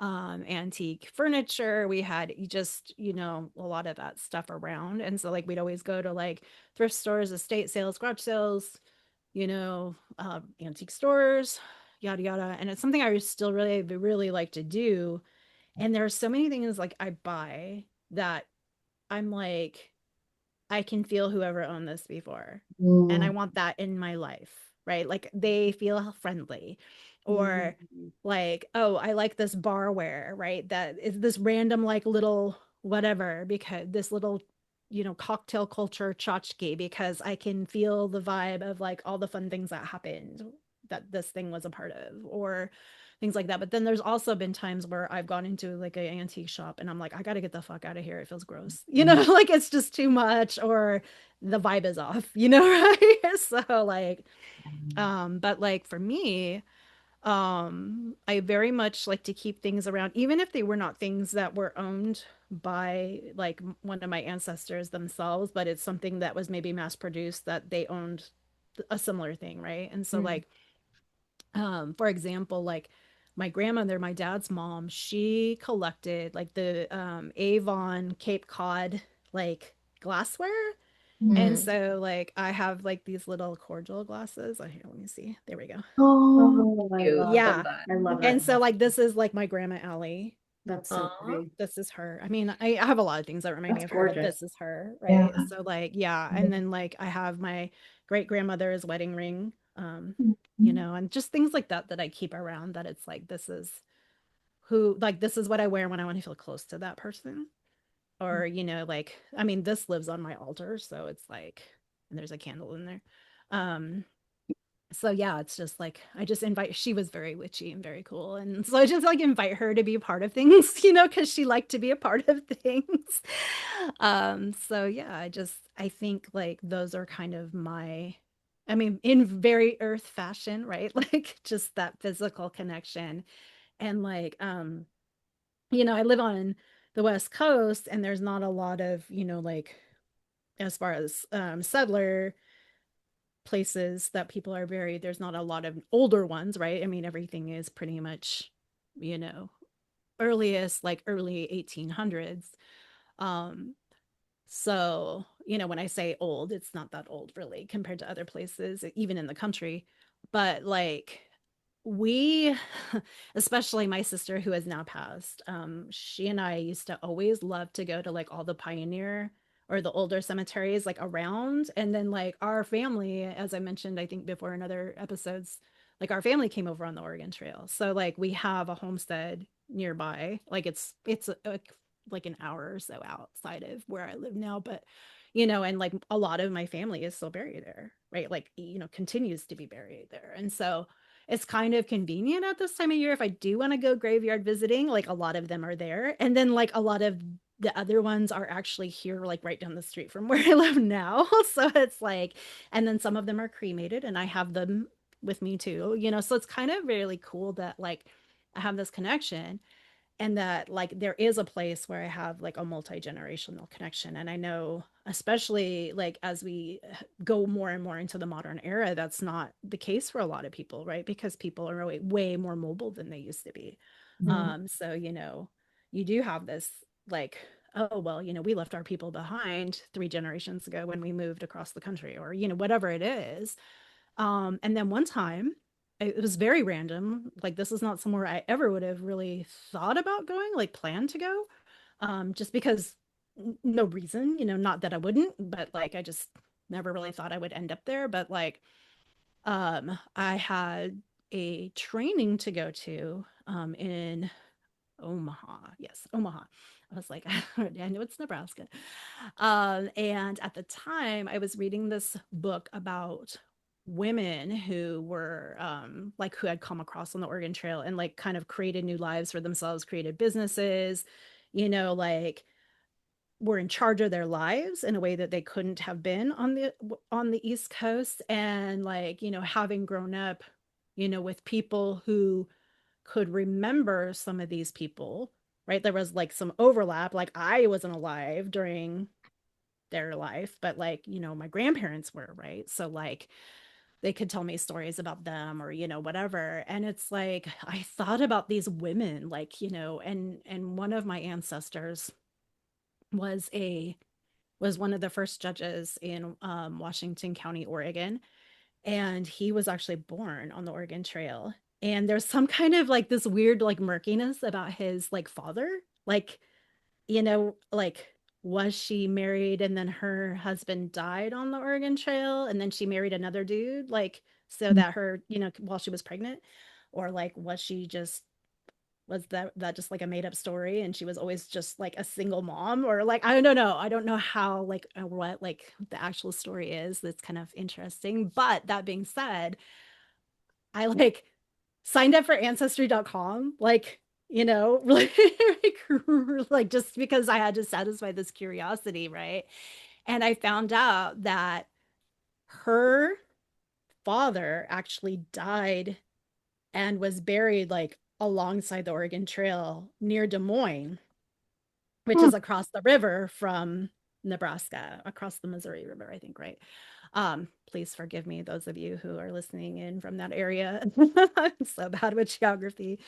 antique furniture, we had just a lot of that stuff around. And so like we'd always go to like thrift stores, estate sales, garage sales, antique stores, yada yada. And it's something I still really like to do. And there are so many things like I buy that I'm like, I can feel whoever owned this before. And I Mm. want that in my life, right? Like they feel friendly. Or Mhm. like, oh, I like this barware, right? That is this random, like little whatever, because this little, cocktail culture tchotchke, because I can feel the vibe of like all the fun things that happened that this thing was a part of, or things like that. But then there's also been times where I've gone into like an antique shop and I'm like, I got to get the fuck out of here. It feels gross, like it's just too much, or the vibe is off, right? So like, but like for me, I very much like to keep things around, even if they were not things that were owned by like one of my ancestors themselves, but it's something that was maybe mass produced that they owned a similar thing, right? And so like, for example, like my grandmother, my dad's mom, she collected like the Avon Cape Cod like glassware. And so like I have like these little cordial glasses. Oh, here, let me see. There we go. Oh, Oh, I Cute. love Yeah. that. I love And it. so like this is like my grandma Allie. That's so Aw. pretty. This is her. I mean, I have a lot of things that remind me That's of her, but gorgeous. this is her, yeah. right? So like, yeah. And then like I have my great grandmother's wedding ring, and just things like that that I keep around, that it's like this is this is what I wear when I want to feel close to that person. Or, like, I mean, this lives on my altar, so it's like, and there's a candle in there. So yeah, it's just like I just invite, she was very witchy and very cool. And so I just like invite her to be a part of things, because she liked to be a part of things. So yeah, I think like those are kind of I mean, in very earth fashion, right? Like just that physical connection. And like, I live on the West Coast, and there's not a lot of, like as far as settler places that people are buried, there's not a lot of older ones, right? I mean, everything is pretty much, you know, earliest, like early 1800s. Um, so, when I say old, it's not that old really compared to other places, even in the country. But like we, especially my sister who has now passed, she and I used to always love to go to like all the pioneer or the older cemeteries like around. And then like our family, as I mentioned, I think before in other episodes, like our family came over on the Oregon Trail. So like we have a homestead nearby. Like it's like an hour or so outside of where I live now, but and like a lot of my family is still buried there, right? Like, continues to be buried there. And so it's kind of convenient at this time of year if I do want to go graveyard visiting, like a lot of them are there. And then like a lot of the other ones are actually here, like right down the street from where I live now. So it's like, and then some of them are cremated and I have them with me too, so it's kind of really cool that like I have this connection, and that like there is a place where I have like a multi-generational connection. And I know, especially like as we go more and more into the modern era, that's not the case for a lot of people, right? Because people are way more mobile than they used to be. So you do have this like, oh well, we left our people behind 3 generations ago when we moved across the country, or whatever it is. And then one time, it was very random. Like this is not somewhere I ever would have really thought about going, like planned to go. Just because no reason, not that I wouldn't, but like I just never really thought I would end up there. But like I had a training to go to in Omaha. Yes, Omaha. I was like, I know it's Nebraska. And at the time, I was reading this book about women who were like who had come across on the Oregon Trail and like kind of created new lives for themselves, created businesses, like were in charge of their lives in a way that they couldn't have been on the East Coast. And like, having grown up, with people who could remember some of these people, right? There was like some overlap. Like I wasn't alive during their life, but like, my grandparents were, right? So like they could tell me stories about them or, whatever. And it's like, I thought about these women, like, and one of my ancestors was one of the first judges in Washington County, Oregon, and he was actually born on the Oregon Trail. And there's some kind of like this weird like murkiness about his like father. Like, like was she married and then her husband died on the Oregon Trail and then she married another dude, like so that her, while she was pregnant? Or like was that just like a made up story and she was always just like a single mom? Or like I don't know. I don't know how like what like the actual story is. That's kind of interesting. But that being said, I like signed up for ancestry.com, like, you know, like, like just because I had to satisfy this curiosity, right? And I found out that her father actually died and was buried like alongside the Oregon Trail near Des Moines, which Hmm. is across the river from Nebraska, across the Missouri River, I think, right? Please forgive me, those of you who are listening in from that area. I'm so bad with geography.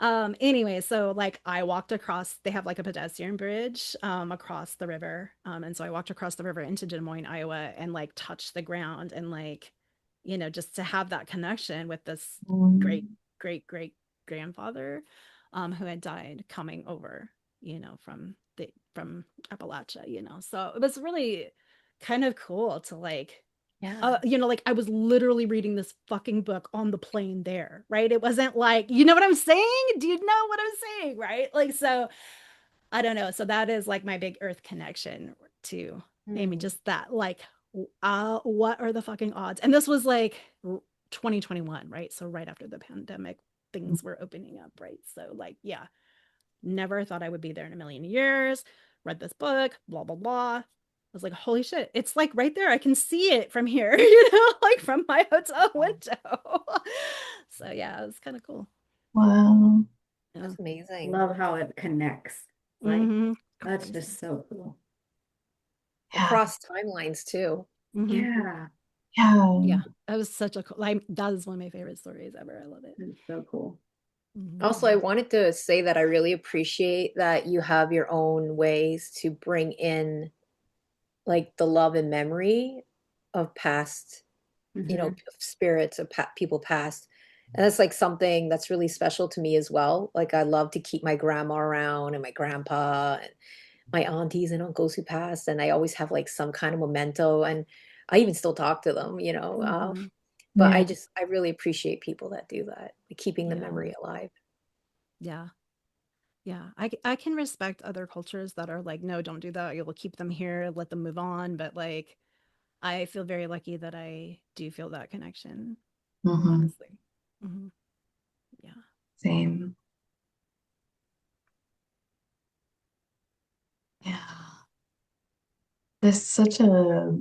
Anyway, so like I walked across, they have like a pedestrian bridge across the river. And so I walked across the river into Des Moines, Iowa, and like touched the ground and like, you know, just to have that connection with this great, Mm. great grandfather who had died coming over, you know, from Appalachia, you know. So it was really kind of cool to like Yeah. you know, like I was literally reading this fucking book on the plane there, right? It wasn't like, you know what I'm saying? Do you know what I'm saying? Right? Like, so I don't know. So that is like my big earth connection to Amy, Mm. just that, like, what are the fucking odds? And this was like 2021, right? So right after the pandemic, things were opening up, right? So, like, yeah, never thought I would be there in a million years. Read this book, blah, blah, blah. I was like, holy shit, it's like right there. I can see it from here, you know, like from my hotel window. So yeah, it was kind of cool. Wow. Yeah. That's amazing. Love how it connects. Like, Mm-hmm. that's just so cool. Yeah. Across timelines too. Mm-hmm. Yeah, Yeah. Yeah. That was such a cool, like, that is one of my favorite stories ever. I love it. it's so cool. Mm-hmm. Also, I wanted to say that I really appreciate that you have your own ways to bring in like the love and memory of past, you know, Mhm. spirits of people past. And that's like something that's really special to me as well. Like I love to keep my grandma around and my grandpa and my aunties and uncles who passed, and I always have like some kind of memento, and I even still talk to them, you know. Mm-hmm. But Yeah. I really appreciate people that do that, like keeping the Yeah. memory alive. Yeah. Yeah. I can respect other cultures that are like, no, don't do that. You'll keep them here, let them move on. But like, I feel very lucky that I do feel that connection, Hmm. honestly. Hmm. Yeah. Same. Yeah. There's such a,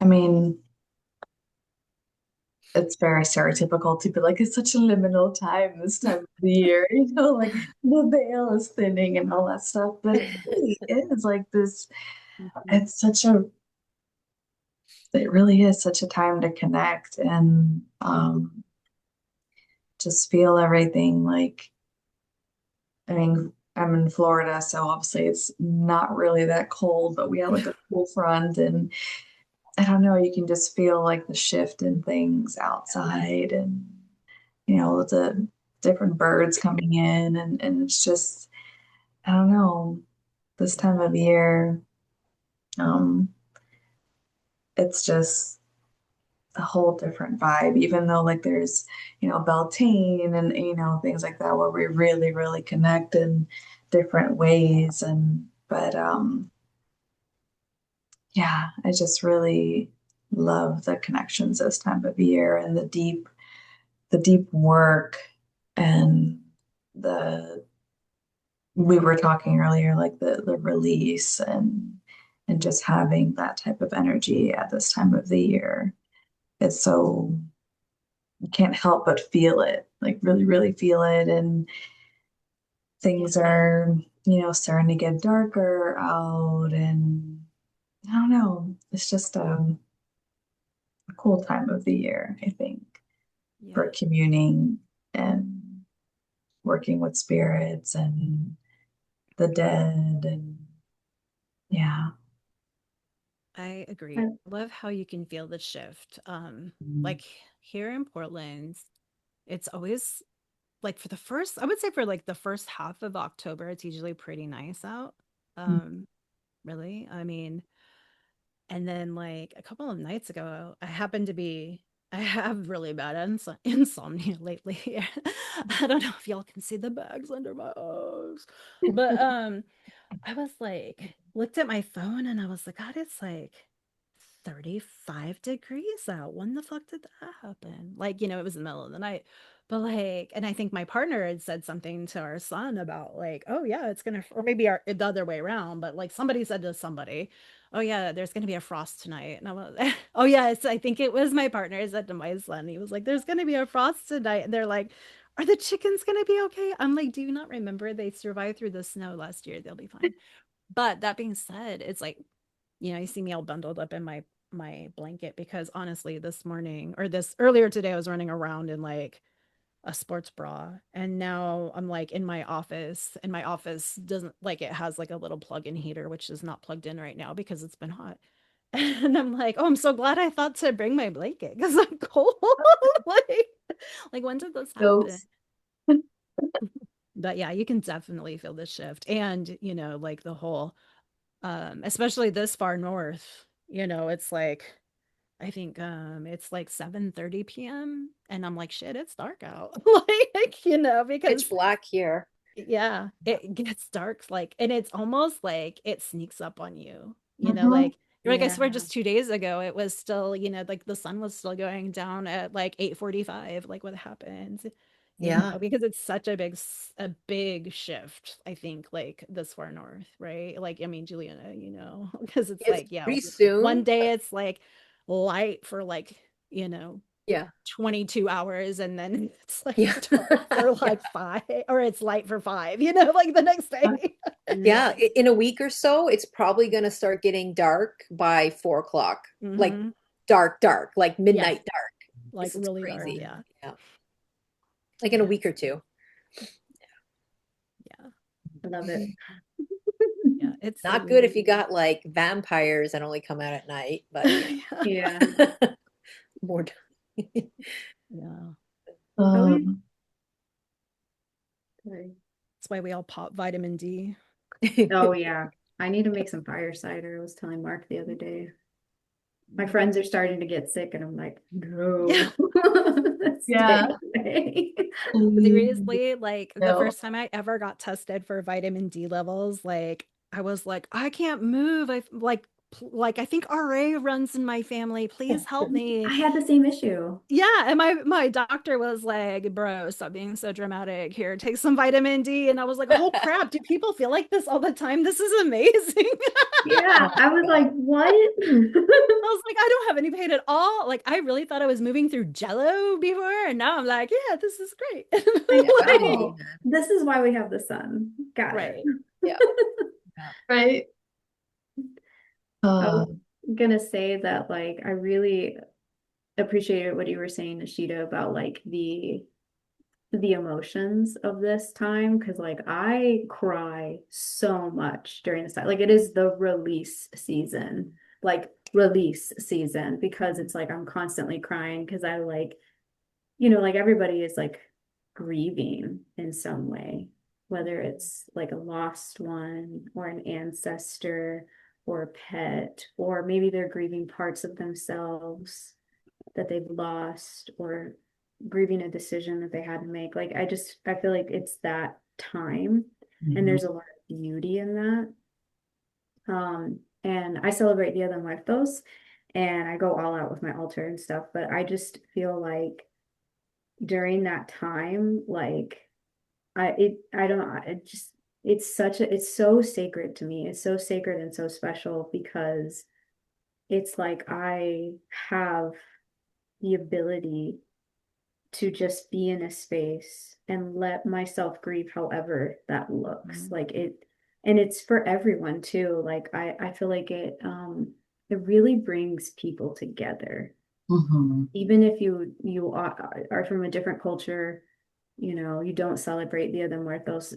I mean, it's very stereotypical to be like, it's such a liminal time this time of the year, you know, like the veil is thinning and all that stuff. But it really is like this, Mhm. it's such a, it really is such a time to connect and just feel everything. Like, I mean, I'm in Florida, so obviously it's not really that cold, but we have like a cool front, and I don't know, you can just feel like the shift in things outside and you know, the different birds coming in and it's just I don't know, this time of year, um, it's just a whole different vibe, even though like there's, you know, Beltane and you know, things like that where we really, really connect in different ways and but yeah, I just really love the connections this time of year and the deep work and the we were talking earlier like the release and just having that type of energy at this time of the year. It's so you can't help but feel it, like really, really feel it. And things are, you know, starting to get darker out and I don't know. It's just a cool time of the year, I think, Yeah. for communing and working with spirits and the dead and yeah. I agree. I- I love how you can feel the shift. Mm. Like here in Portland, it's always like for the first, I would say for like the first half of October, it's usually pretty nice out. Um, really. I mean, and then like a couple of nights ago, I have really bad insomnia lately. I don't know if y'all can see the bags under my eyes, but I was like, looked at my phone and I was like, God, it's like 35 degrees out. When the fuck did that happen? Like, you know, it was in the middle of the night. But like, and I think my partner had said something to our son about like, oh yeah, it's gonna, or maybe the other way around, but like somebody said to somebody, oh yeah, there's gonna be a frost tonight. And I was, oh yeah, I think it was my partner said to my son, he was like, there's gonna be a frost tonight. And they're like, are the chickens gonna be okay? I'm like, do you not remember they survived through the snow last year? They'll be fine. But that being said, it's like, you know, you see me all bundled up in my blanket because honestly, this morning or this earlier today, I was running around in like a sports bra, and now I'm like in my office, and my office doesn't like, it has like a little plug-in heater which is not plugged in right now because it's been hot. And I'm like, oh, I'm so glad I thought to bring my blanket because I'm cold. like, like when did this happen? Jokes. But yeah, you can definitely feel the shift, and you know, like the whole especially this far north, you know, it's like I think it's like 7:30 p.m. and I'm like, shit, it's dark out. Like, you know, Pitch because black here. yeah, it gets dark like, and it's almost like it sneaks up on you, you know, Mhm. like you're like, I swear Yeah. just 2 days ago it was still, you know, like the sun was still going down at like 8:45. Like what happens? You Yeah. know, because it's such a big shift, I think, like this far north, right? Like, I mean, Juliana, you know, because it's It's like, yeah, pretty one soon. day it's like light for like, you know, Yeah. 22 hours, and then it's like Yeah. dark for Yeah. like 5, or it's light for 5, you know, like the next day. Yeah. In a week or so, it's probably going to start getting dark by 4 o'clock. Like Hmm. dark, dark, like Yes, midnight dark. like It's really dark. crazy. Yeah. Yeah. Like in a Yeah. week or two. Yeah. I love it. Yeah. It's Not good if you got like vampires that only come out at night, but you yeah. Yeah. know, more. Yeah. Um, Sorry. That's why we all pop vitamin D. Oh yeah. I need to make some fire cider. I was telling Mark the other day. My friends are starting to get sick, and I'm like, Yeah. no. yeah. Stay away. Seriously, like the No. first time I ever got tested for vitamin D levels, like I was like, I can't move. Like I think RA runs in my family. Please help me. I had the same issue. Yeah, and my doctor was like, "Bro, stop being so dramatic. Here, take some vitamin D." And I was like, "Oh crap, do people feel like this all the time? This is amazing." Yeah, Oh I my was God. like, what? I was like, I don't have any pain at all. Like, I really thought I was moving through jello before, and now I'm like, yeah, this is great. I Yeah, know. vitamin D, man. This is why we have the sun. Got it. Right. Yeah. Yeah. Right. I Uh, was gonna say that like I really appreciated what you were saying, Ashita, about like the emotions of this time, because like I cry so much during this time. Like it is the release season, like release season, because it's like I'm constantly crying because I like, you know, like everybody is like grieving in some way, whether it's like a lost one or an ancestor or a pet, or maybe they're grieving parts of themselves that they've lost, or grieving a decision that they had to make. Like I feel like it's that time, and mhm. there's a lot of beauty in that. And I celebrate Dia de Muertos, and I go all out with my altar and stuff, but I just feel like during that time, like I don't know, it just it's so sacred to me. It's so sacred and so special because it's like I have the ability to just be in a space and let myself grieve however that looks. Mhm. Like it, and it's for everyone too. Like I feel like it really brings people together. Mhm. Even if you are from a different culture, you know, you don't celebrate Dia de Muertos,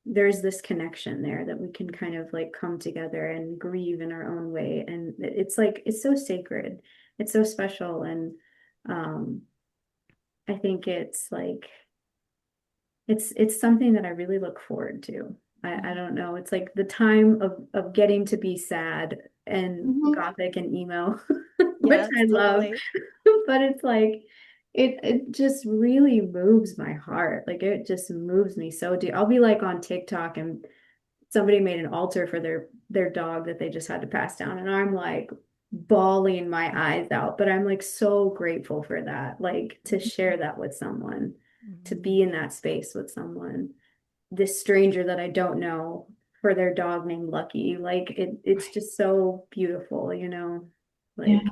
there's this connection there that we can kind of like come together and grieve in our own way. And it's like it's so sacred. It's so special. And um I think it's like it's something that I really look forward to. I don't know. It's like the time of getting to be sad and Mhm. gothic and emo, which Yes, I love. totally. But it's like it just really moves my heart. Like it just moves me so deep. I'll be like on TikTok and somebody made an altar for their dog that they just had to pass down, and I'm like bawling my eyes out, but I'm like so grateful for that, like to share that with someone, to Mhm. be in that space with someone, this stranger that I don't know, for their dog named Lucky. Like it's Right. just so beautiful, you know, Yeah. like,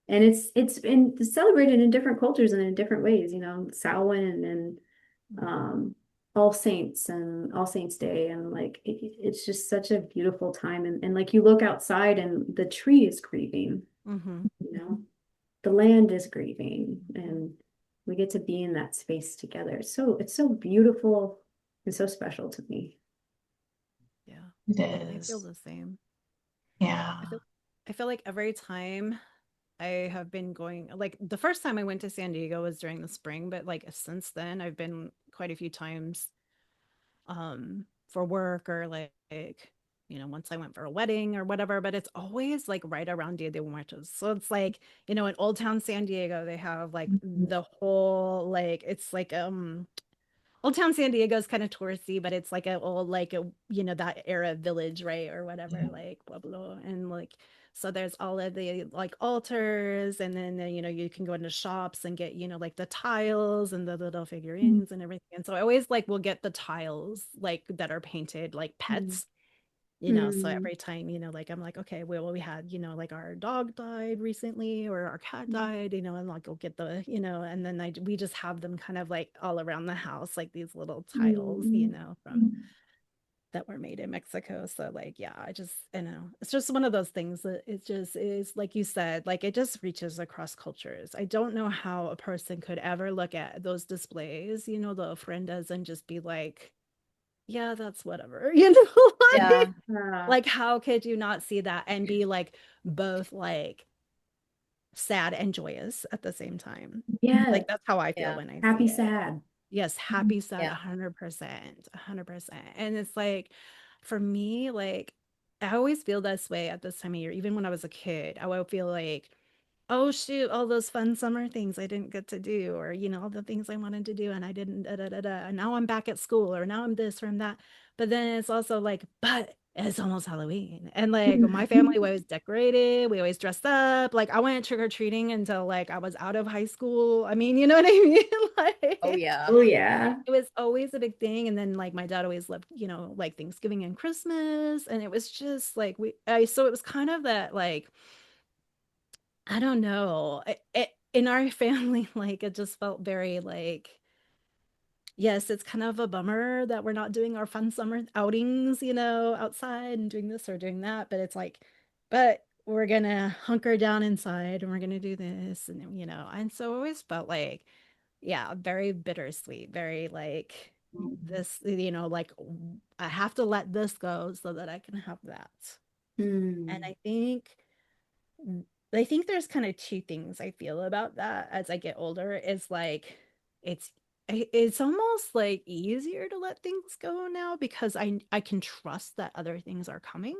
and it's been celebrated in different cultures and in different ways, you know, Samhain and um All Saints and All Saints Day, and like it's just such a beautiful time, and like you look outside and the tree is grieving, Mm-hmm. you know, the land is grieving, and we get to be in that space together. It's so beautiful and so special to me. Yeah. It I feel is. the same. Yeah. I feel I feel like every time I have been going, like the first time I went to San Diego was during the spring, but like since then I've been quite a few times for work or like you know, once I went for a wedding or whatever, but it's always like right around Dia de Muertos. So it's like, you know, in Old Town San Diego, they have like Mhm. the whole like it's like Old Town San Diego is kind of touristy, but it's like a old, like a, you know, that era village, right? Or whatever, Yeah. like Pueblo. And like, so there's all of the like altars, and then, you know, you can go into shops and get, you know, like the tiles and the little figurines and everything. And so I always like will get the tiles like that are painted like Mm. pets, you know. So Mm. every time, you know, like I'm like, okay, well, we had, you know, like our dog died recently or our cat died, you know, and like go get the, you know, and then we just have them kind of like all around the house, like these little tiles, you Mm. know, from that were made in Mexico. So like, yeah, I just, you know, it's just one of those things that it just is, like you said, like it just reaches across cultures. I don't know how a person could ever look at those displays, you know, the ofrendas, and just be like, yeah, that's whatever, you know, Yeah. like how could you not see that and be like both like sad and joyous at the same time? Yeah, Like that's how I feel Yeah. when I see happy, it. sad. Yes, happy, sad, Yeah. 100%, 100%. And it's like, for me, like, I always feel this way at this time of year. Even when I was a kid, I would feel like, oh shoot, all those fun summer things I didn't get to do, or you know, all the things I wanted to do and I didn't, da, da, da, da. And now I'm back at school, or now I'm this or I'm that. But then it's also like, but it's almost Halloween. And like my family was decorated, we always dressed up. Like I went trick-or-treating until like I was out of high school. I mean, you know what I mean? Oh Like yeah. Oh yeah. it was always a big thing. And then like my dad always loved, you know, like Thanksgiving and Christmas. And it was just like so it was kind of that like, I don't know. In our family, like it just felt very like, yes, it's kind of a bummer that we're not doing our fun summer outings, you know, outside and doing this or doing that. But it's like, but we're gonna hunker down inside and we're gonna do this, and you know, and so it always felt like, yeah, very bittersweet, very like this, you know, like I have to let this go so that I can have that. And Mm. I think there's kind of two things I feel about that as I get older. Is like it's it's almost like easier to let things go now because I can trust that other things are coming.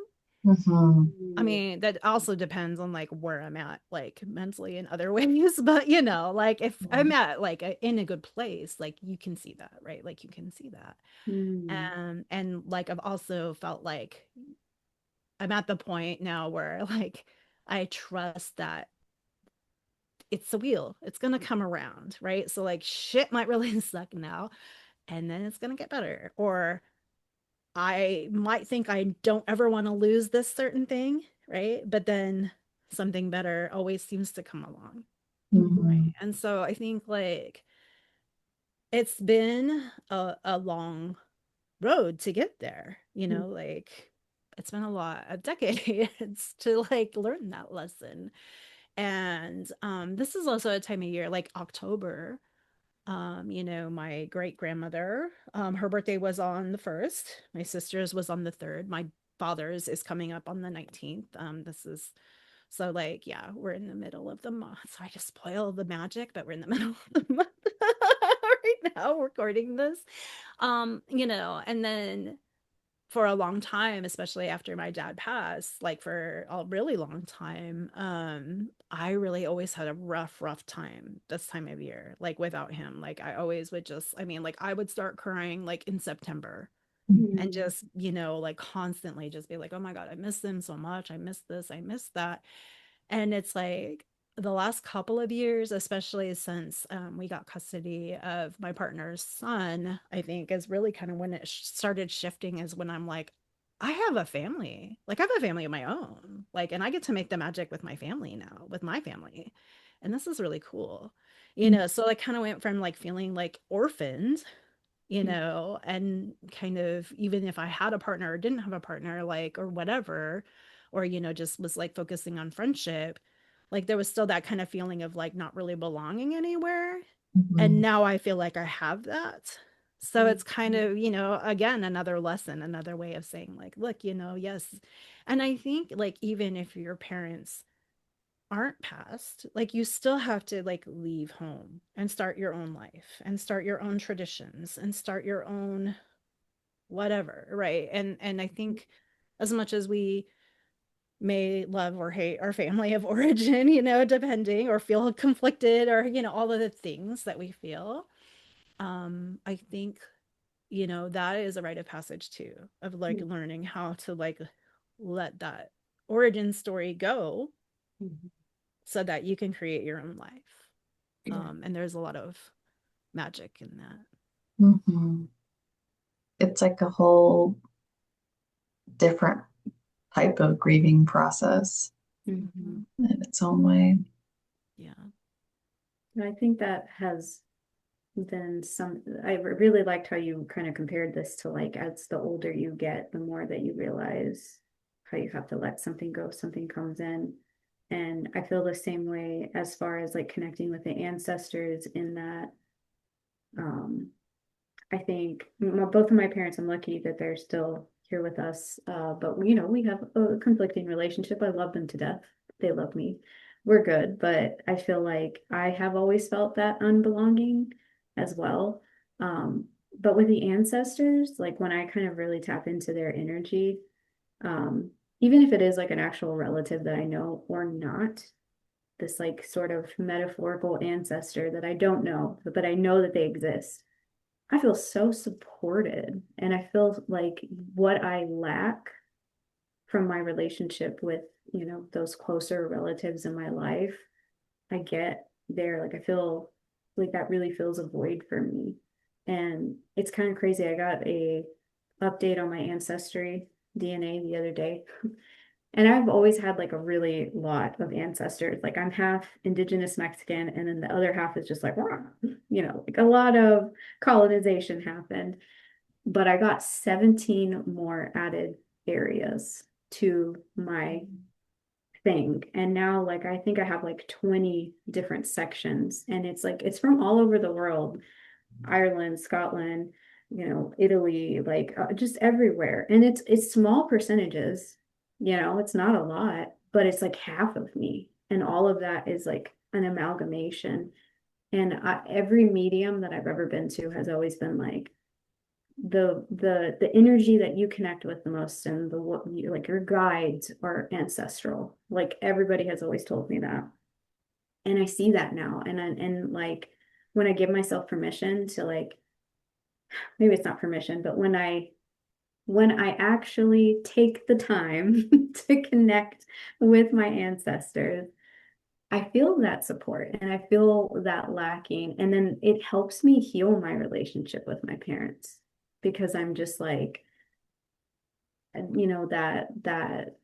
Mhm. I mean, that also depends on like where I'm at, like mentally in other ways. But you know, like if I'm at like in a good place, like you can see that, right? Like you can see that. Mm. And like I've also felt like I'm at the point now where like I trust that it's the wheel. It's gonna come around, right? So like shit might really suck now, and then it's gonna get better. Or I might think I don't ever want to lose this certain thing, right? But then something better always seems to come along, right? Mhm. And so I think like it's been a long road to get there, you know, like it's been a lot of decades to like learn that lesson. And this is also a time of year like October. You know, my great grandmother, her birthday was on the 1st. My sister's was on the 3rd. My father's is coming up on the 19th. This is so like, yeah, we're in the middle of the month. So I just spoil the magic, but we're in the middle of the month right now recording this. You know, and then for a long time, especially after my dad passed, like for a really long time, I really always had a rough time this time of year, like without him. Like I always would just, I mean, like I would start crying like in September, and just, you know, like constantly just be like, oh my God, I miss them so much. I miss this, I miss that. And it's like the last couple of years, especially since we got custody of my partner's son, I think is really kind of when it started shifting, is when I'm like, I have a family. Like I have a family of my own. Like, and I get to make the magic with my family now, with my family. And this is really cool. You know, so I kind of went from like feeling like orphaned, you know, and kind of, even if I had a partner or didn't have a partner, like, or whatever, or, you know, just was like focusing on friendship, like there was still that kind of feeling of like not really belonging anywhere. And now I feel like I have that. So it's kind of, you know, again, another lesson, another way of saying like, look, you know, yes. And I think like, even if your parents aren't passed, like you still have to like leave home and start your own life and start your own traditions and start your own whatever, right? And I think as much as we may love or hate our family of origin, you know, depending, or feel conflicted, or, you know, all of the things that we feel, I think, you know, that is a rite of passage too, of like learning how to like let that origin story go so that you can create your own life. And there's a lot of magic in that. It's like a whole different type of grieving process in its own way. Yeah. And I think that has been I really liked how you kind of compared this to like, as the older you get, the more that you realize how you have to let something go, something comes in. And I feel the same way as far as like connecting with the ancestors, in that I think both of my parents, I'm lucky that they're still here with us. But you know, we have a conflicting relationship. I love them to death. They love me. We're good. But I feel like I have always felt that unbelonging as well. But with the ancestors, like when I kind of really tap into their energy, um, even if it is like an actual relative that I know or not, this like sort of metaphorical ancestor that I don't know, but I know that they exist. I feel so supported, and I feel like what I lack from my relationship with, you know, those closer relatives in my life, I get there. Like I feel like that really fills a void for me. And it's kind of crazy. I got a update on my ancestry DNA the other day. And I've always had like a really lot of ancestors. Like I'm half indigenous Mexican, and then the other half is just like, "Rah," you know, like a lot of colonization happened. But I got 17 more added areas to my thing. And now, like, I think I have like 20 different sections, and it's like, it's from all over the world, Ireland, Scotland, you know, Italy, like just everywhere. And it's small percentages, you know, it's not a lot, but it's like half of me. And all of that is like an amalgamation. And every medium that I've ever been to has always been like the energy that you connect with the most, and the what you like, your guides are ancestral. Like everybody has always told me that. And I see that now. And like when I give myself permission to like, maybe it's not permission, but when I actually take the time to connect with my ancestors, I feel that support and I feel that lacking. And then it helps me heal my relationship with my parents, because I'm just like, you know, that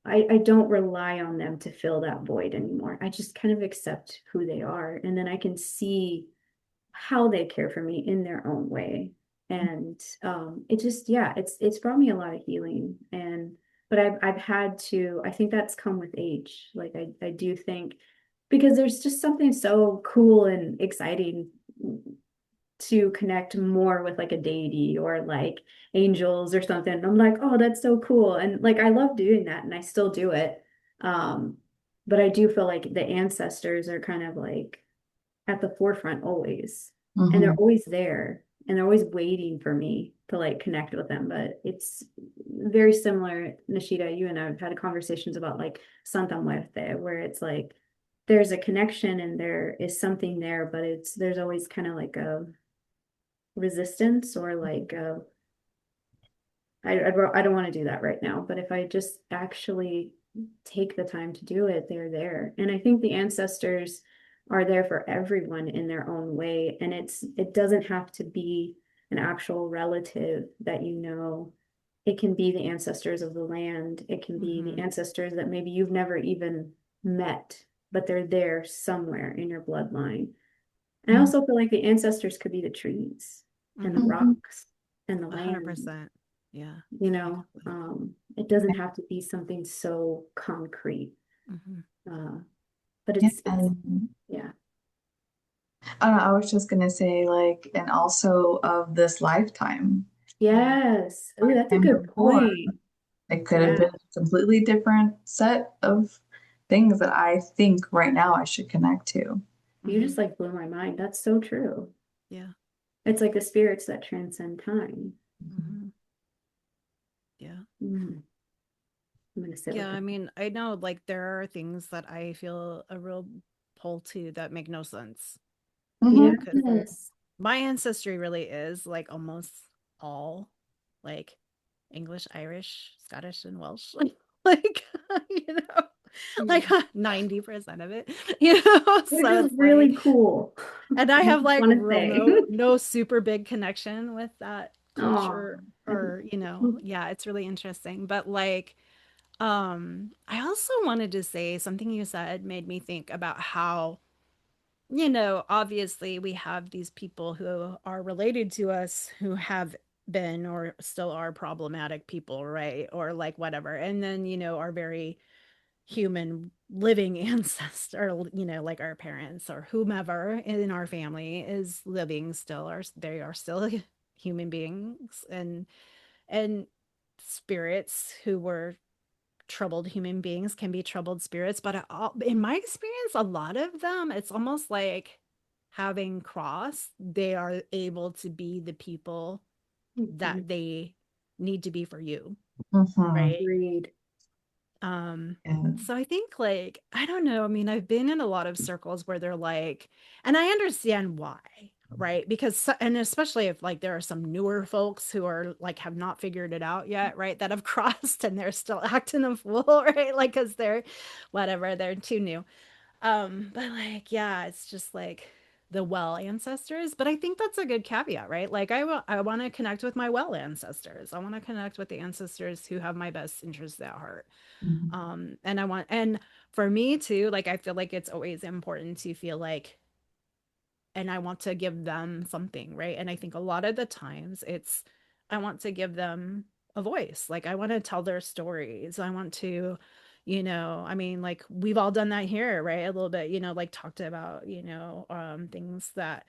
I don't rely on them to fill that void anymore. I just kind of accept who they are. And then I can see how they care for me in their own way. And it just, yeah, it's brought me a lot of healing. And but I've had to, I think that's come with age. Like I do think, because there's just something so cool and exciting to connect more with like a deity or like angels or something. I'm like, oh, that's so cool. And like I love doing that, and I still do it. Um, but I do feel like the ancestors are kind of like at the forefront always. And they're always there, and they're always waiting for me to like connect with them. But it's very similar, Nishida, you and I have had conversations about like Santa Muerte, where it's like there's a connection and there is something there, but there's always kind of like a resistance or like I don't want to do that right now, but if I just actually take the time to do it, they're there. And I think the ancestors are there for everyone in their own way. And it doesn't have to be an actual relative that you know. It can be the ancestors of the land. It can be the ancestors that maybe you've never even met, but they're there somewhere in your bloodline. And I also feel like the ancestors could be the trees and the rocks and the land. 100%. Yeah. You know, it doesn't have to be something so concrete. But it's yeah. I was just gonna say, like, and also of this lifetime. Yes. Ooh, that's a And good before, point. it could have been a completely different set of things that I think right now I should connect to. You just like blew my mind. That's so true. Yeah. It's like the spirits that transcend time. Yeah. I'm gonna sit with Yeah, it. I mean, I know like there are things that I feel a real pull to that make no sense. Yes. My ancestry really is like almost all like English, Irish, Scottish, and Welsh. Like, you know, like 90% of it, you know, Which so is it's really like, cool. and I I have just like want to real say. no super big connection with that Oh, culture or, you know, yeah, it's really interesting. But like, I also wanted to say something you said made me think about how, you know, obviously we have these people who are related to us who have been or still are problematic people, right? Or like whatever. And then, you know, our very human living ancestor, you know, like our parents or whomever in our family is living still, or they are still human beings and spirits who were troubled human beings can be troubled spirits, but in my experience, a lot of them, it's almost like having crossed, they are able to be the people that they need to be for you, right? Agreed. So I think like, I don't know. I mean, I've been in a lot of circles where they're like, and I understand why, right? Because, and especially if like there are some newer folks who are like, have not figured it out yet, right? That have crossed and they're still acting a fool, right? Like, cause they're whatever, they're too new. But like, yeah, it's just like the well ancestors. But I think that's a good caveat, right? Like I want to connect with my well ancestors. I want to connect with the ancestors who have my best interests at heart. And I want, and for me too, like I feel like it's always important to feel like, and I want to give them something, right? And I think a lot of the times it's, I want to give them a voice. Like I want to tell their stories. I want to, you know, I mean, like we've all done that here, right? A little bit, you know, like talked about, you know, things that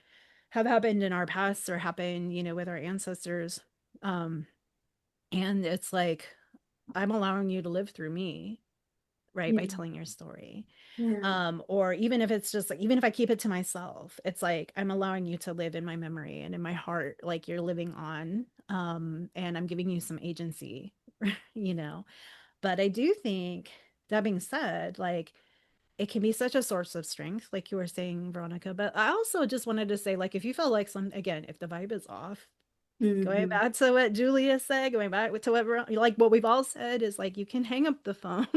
have happened in our past or happened, you know, with our ancestors. Um, and it's like, I'm allowing you to live through me, right? By Yeah. telling your story. Yeah. Or even if it's just like, even if I keep it to myself, it's like I'm allowing you to live in my memory and in my heart, like you're living on. And I'm giving you some agency, you know. But I do think, that being said, like it can be such a source of strength, like you were saying, Veronica. But I also just wanted to say, like, if you feel like again, if the vibe is off, going back to what Julia said, going back to what like what we've all said is like you can hang up the phone.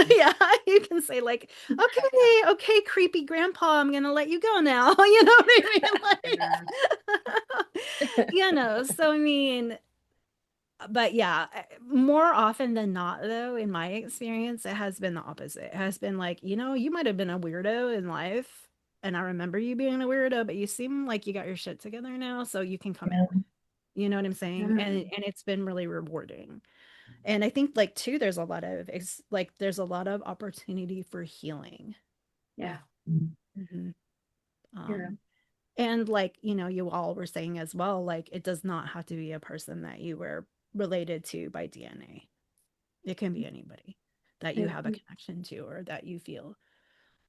Yeah, you can say like, okay, creepy grandpa, I'm gonna let you go now. You know what I mean? Like, you know, so I mean, but yeah, more often than not, though, in my experience, it has been the opposite. It has been like, you know, you might have been a weirdo in life, and I remember you being a weirdo, but you seem like you got your shit together now, so you can come in. You know what I'm saying? And it's been really rewarding. And I think like too, there's a lot of there's a lot of opportunity for healing. Yeah. Mhm. Yeah. And like, you know, you all were saying as well, like it does not have to be a person that you were related to by DNA. It can be anybody that you have a connection to or that you feel,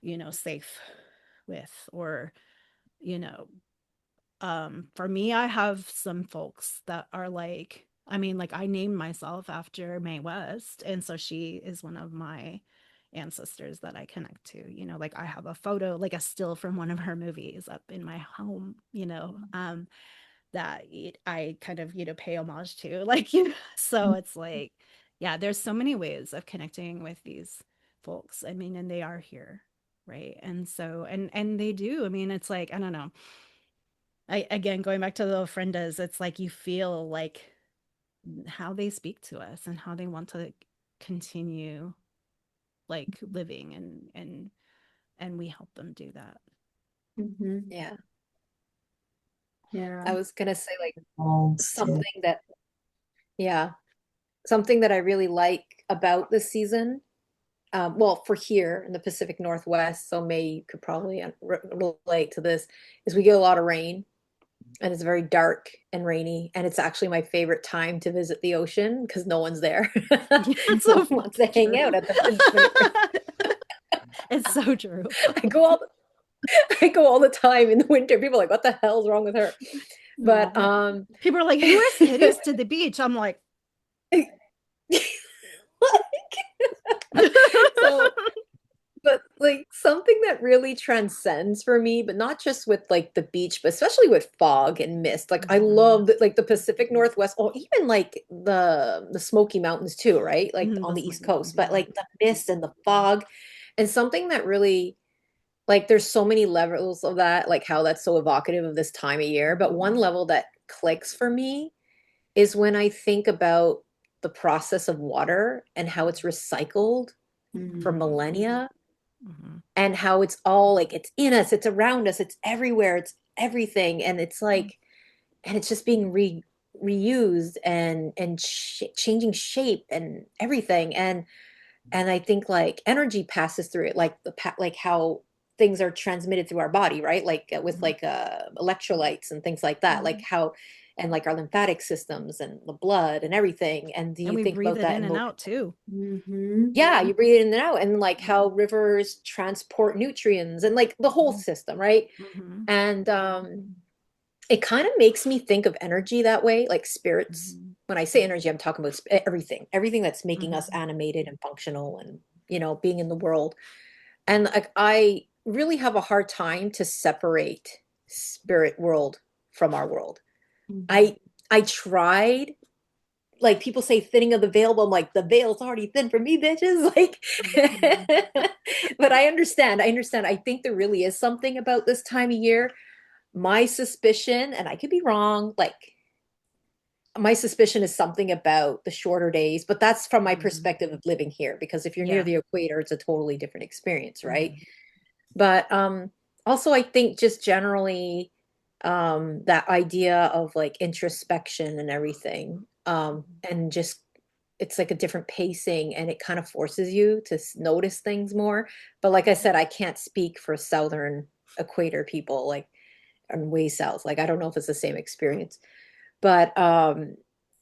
you know, safe with, or, you know, for me, I have some folks that are like, I mean, like I named myself after Mae West, and so she is one of my ancestors that I connect to. You know, like I have a photo, like a still from one of her movies up in my home, you know, I kind of, pay homage to, like, so it's like, yeah, there's so many ways of connecting with these folks. I mean, and they are here, right? And so, and they do. I mean, it's like, I don't know. Again, going back to the ofrendas, it's like you feel like how they speak to us and how they want to continue like living, and we help them do that. Mhm. Yeah. Yeah. I was gonna say like Molds too. something that, yeah, something that I really like about this season. Well, for here in the Pacific Northwest, so May, you could probably relate to this, is we get a lot of rain and it's very dark and rainy. And it's actually my favorite time to visit the ocean because no one's there. It's No so one wants to hang out true. at the beach when it rains. It's so true. I go all I go all the time in the winter. People are like, what the hell's wrong with her? But No. People are like, who is Titties to the beach? I'm like, so, but like something that really transcends for me, but not just with like the beach, but especially with fog and mist. Like I love like the Pacific Northwest, or even like the Smoky Mountains too, right? Like on the the East Smoky Coast, Mountains, but like the mist and the fog, and something that really, like, there's so many levels of that, like how that's so evocative of this time of year. But one level that clicks for me is when I think about the process of water and how it's recycled for Mhm. millennia, Mhm. and how it's all like it's in us, it's around us, it's everywhere, it's everything, and it's like, and it's just being reused and changing shape and everything. And I think like energy passes through it, like like how things are transmitted through our body, right? Like with like electrolytes and things like that, like how, and like our lymphatic systems and the blood and everything. And do And you we think breathe about it that in and emotion? out too. Mhm. Yeah, you breathe it in and out, and like how rivers transport nutrients and like the whole system, right? Mhm. And it kind of makes me think of energy that way, like spirits. Mhm. When I say energy, I'm talking about everything that's making us Mhm. animated and functional and, being in the world. And like I really have a hard time to separate spirit world from our world. Mhm. I tried, like people say thinning of the veil, but I'm like, the veil's already thin for me, bitches. Like, Mhm. but I understand. I think there really is something about this time of year. My suspicion, and I could be wrong, like my suspicion is something about the shorter days, but that's from my Mhm. perspective of living here, because if you're near Yeah. the equator, it's a totally different experience, right? Mhm. But also I think just generally that idea of like introspection and everything, and just it's like a different pacing, and it kind of forces you to notice things more. But like I said, I can't speak for southern equator people, like I'm way south. Like I don't know if it's the same experience. But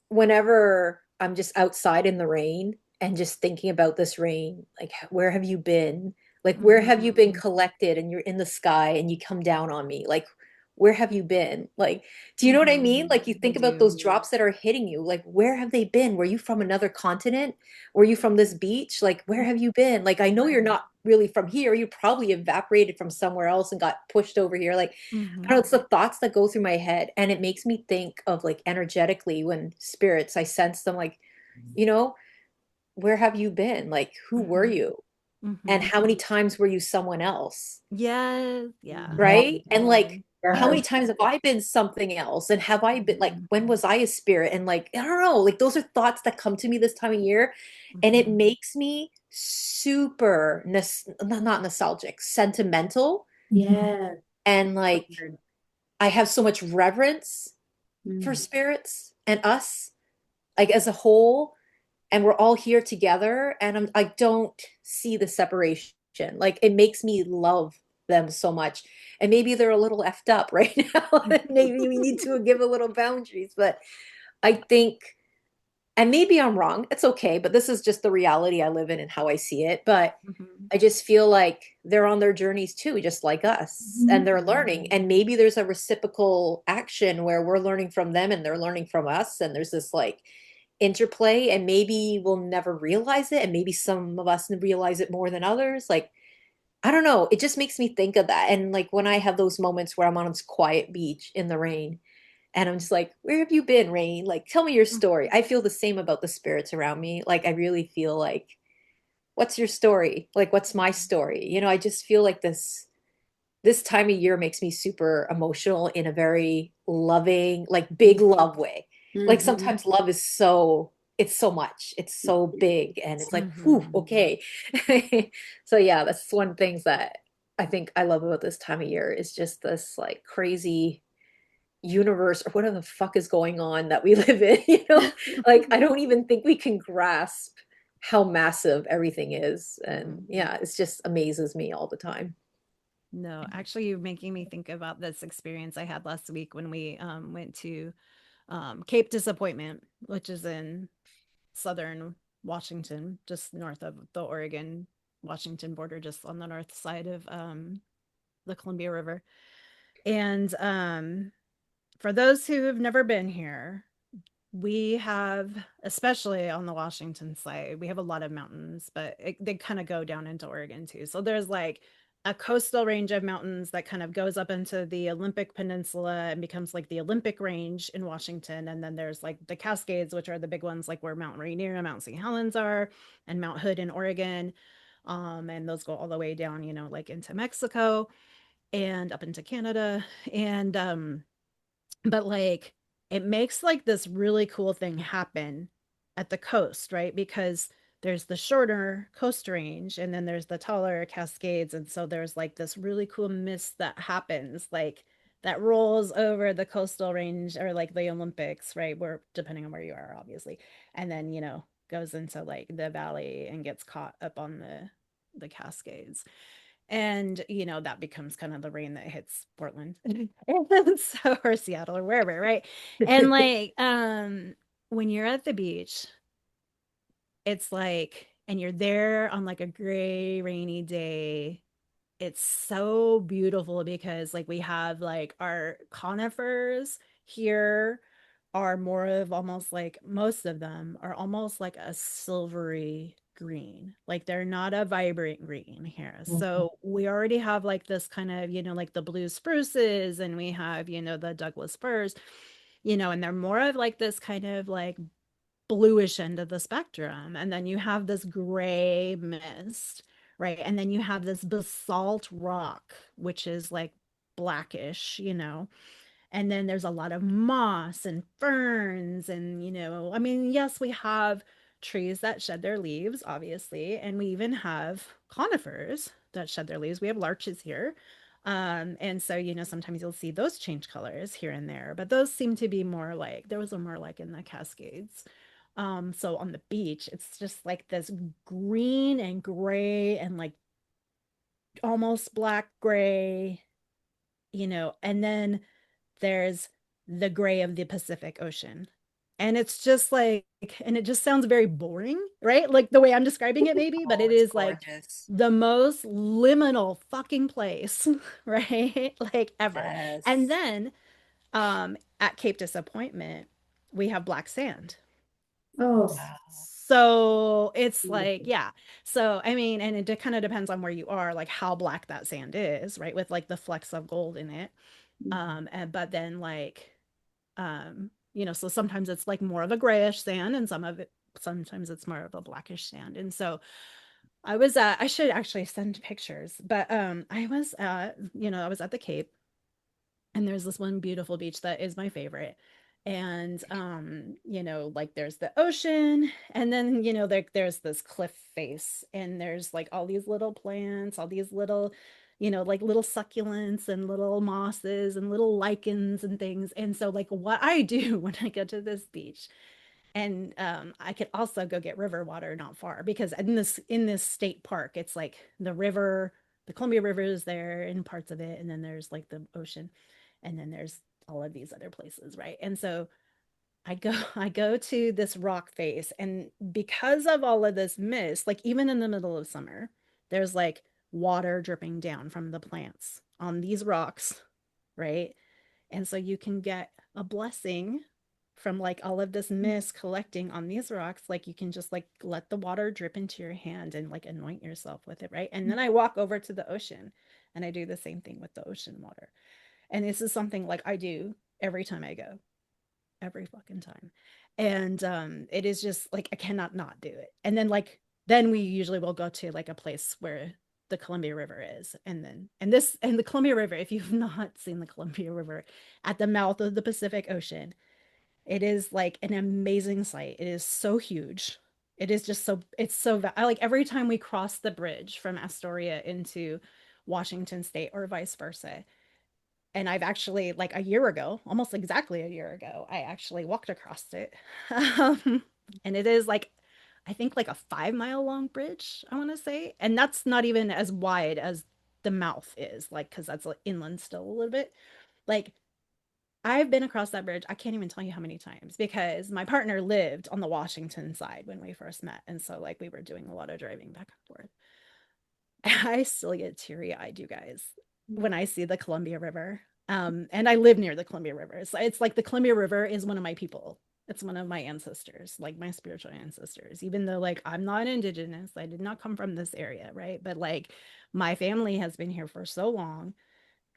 whenever I'm just outside in the rain and just thinking about this rain, like where have you been? Like where have you been Mhm. collected and you're in the sky and you come down on me? Like where have you been? Like, do you know what I mean? Mhm. Like you I think about those do. drops that are hitting you. Like where have they been? Were you from another continent? Were you from this beach? Like where have you been? Like I know you're not really from here. You probably evaporated from somewhere else and got pushed over here. Like I don't Mhm. know, it's the thoughts that go through my head, and it makes me think of like energetically when spirits, I sense them like, you know, where have you been? Like, who were Mhm. you? And Mhm. how many times were you someone else? Yes. Yeah. Yeah. Right? And like, how many Yes. times have I been something else? And have I been like, Mhm. when was I a spirit? And like, I don't know, like those are thoughts that come to me this time of year. And it Mhm. makes me super, not nostalgic, sentimental. Yeah. And like, Word. I have so much reverence for Mm. spirits and us, like as a whole, and we're all here together, and I don't see the separation. Like it makes me love them so much. And maybe they're a little effed up right now, and maybe we need to give a little boundaries. But I think, and maybe I'm wrong, it's okay, but this is just the reality I live in and how I see it. But Mhm. I just feel like they're on their journeys too, just like us, and they're learning. And maybe there's a reciprocal action where we're learning from them and they're learning from us. And there's this like interplay, and maybe we'll never realize it. And maybe some of us realize it more than others. Like, I don't know. It just makes me think of that. And like when I have those moments where I'm on this quiet beach in the rain And I'm just like, where have you been, Rain? Like, tell me your story. I feel the same about the spirits around me. Like, I really feel like, what's your story? Like, what's my story? You know, I just feel like this time of year makes me super emotional in a very loving, like big love way. Like Mhm. sometimes love is so, it's so much, it's so big, and it's like, whew, Mhm. okay. So yeah, that's one of the things that I think I love about this time of year is just this like crazy universe or whatever the fuck is going on that we live in, you know? Like I don't even think we can grasp how massive everything is. And yeah, it's just amazes me all the time. No, actually, you're making me think about this experience I had last week when we went to Cape Disappointment, which is in southern Washington, just north of the Oregon Washington border, just on the north side of the Columbia River. And for those who have never been here, we have, especially on the Washington side, we have a lot of mountains, but they kind of go down into Oregon too. So there's like a coastal range of mountains that kind of goes up into the Olympic Peninsula and becomes like the Olympic Range in Washington. And then there's like the Cascades, which are the big ones, like where Mount Rainier and Mount St. Helens are, and Mount Hood in Oregon. And those go all the way down, you know, like into Mexico and up into Canada. And but like it makes like this really cool thing happen at the coast, right? Because there's the shorter coast range and then there's the taller Cascades. And so there's like this really cool mist that happens, like that rolls over the coastal range or like the Olympics, right? Where depending on where you are, obviously. And then, you know, goes into like the valley and gets caught up on the Cascades. And you know that becomes kind of the rain that hits Portland and so or Seattle or wherever, right? And like when you're at the beach, it's like, and you're there on like a gray rainy day, it's so beautiful because like we have like our conifers here are more of almost like most of them are almost like a silvery green. Like they're not a vibrant green here. Mhm. So we already have like this kind of, you know, like the blue spruces and we have, you know, the Douglas firs, you know, and they're more of like this kind of like bluish end of the spectrum. And then you have this gray mist, right? And then you have this basalt rock, which is like blackish, you know. And then there's a lot of moss and ferns. And, you know, I mean, yes, we have trees that shed their leaves, obviously. And we even have conifers that shed their leaves. We have larches here. And so, you know, sometimes you'll see those change colors here and there, but those seem to be more like, those are more like in the Cascades. So on the beach, it's just like this green and gray and like almost black gray, you know, and then there's the gray of the Pacific Ocean. And it's just like, and it just sounds very boring, right? Like the way I'm describing it, maybe, but Oh, it it's is like gorgeous. the most liminal fucking place, right? Like ever. And Yes. then at Cape Disappointment, we have black sand. Oh, Wow. So it's like, beautiful. yeah. So, I mean, and it kind of depends on where you are, like how black that sand is, right? With like the flecks of gold in it. And but then like, you know, so sometimes it's like more of a grayish sand and sometimes it's more of a blackish sand. And so I should actually send pictures, but I was at, you know, I was at the Cape and there's this one beautiful beach that is my favorite. And you know, like there's the ocean and then, you know, there's this cliff face and there's like all these little plants, all these little, you know, like little succulents and little mosses and little lichens and things. And so like what I do when I go to this beach, and I could also go get river water not far because in this state park, it's like the river, the Columbia River is there in parts of it, and then there's like the ocean, and then there's all of these other places, right? And so I go to this rock face, and because of all of this mist, like even in the middle of summer, there's like water dripping down from the plants on these rocks, right? And so you can get a blessing from like all of this mist collecting on these rocks. Like you can just like let the water drip into your hand and like anoint yourself with it, right? And then I walk over to the ocean and I do the same thing with the ocean water. And this is something like I do every time I go, every fucking time. And it is just like I cannot not do it. And then then we usually will go to like a place where the Columbia River is. And the Columbia River, if you've not seen the Columbia River at the mouth of the Pacific Ocean, it is like an amazing sight. It is so huge. It is just I like every time we cross the bridge from Astoria into Washington State or vice versa. And I've actually, like a year ago, almost exactly a year ago, I actually walked across it. And it is like, I think like a 5 mile long bridge, I want to say. And that's not even as wide as the mouth is, like, because that's like inland still a little bit. Like, I've been across that bridge. I can't even tell you how many times because my partner lived on the Washington side when we first met. And so, like, we were doing a lot of driving back and forth. I still get teary-eyed, you guys, when I see the Columbia River. And I live near the Columbia River. So it's like the Columbia River is one of my people. It's one of my ancestors, like my spiritual ancestors, even though like I'm not indigenous, I did not come from this area, right? But like my family has been here for so long,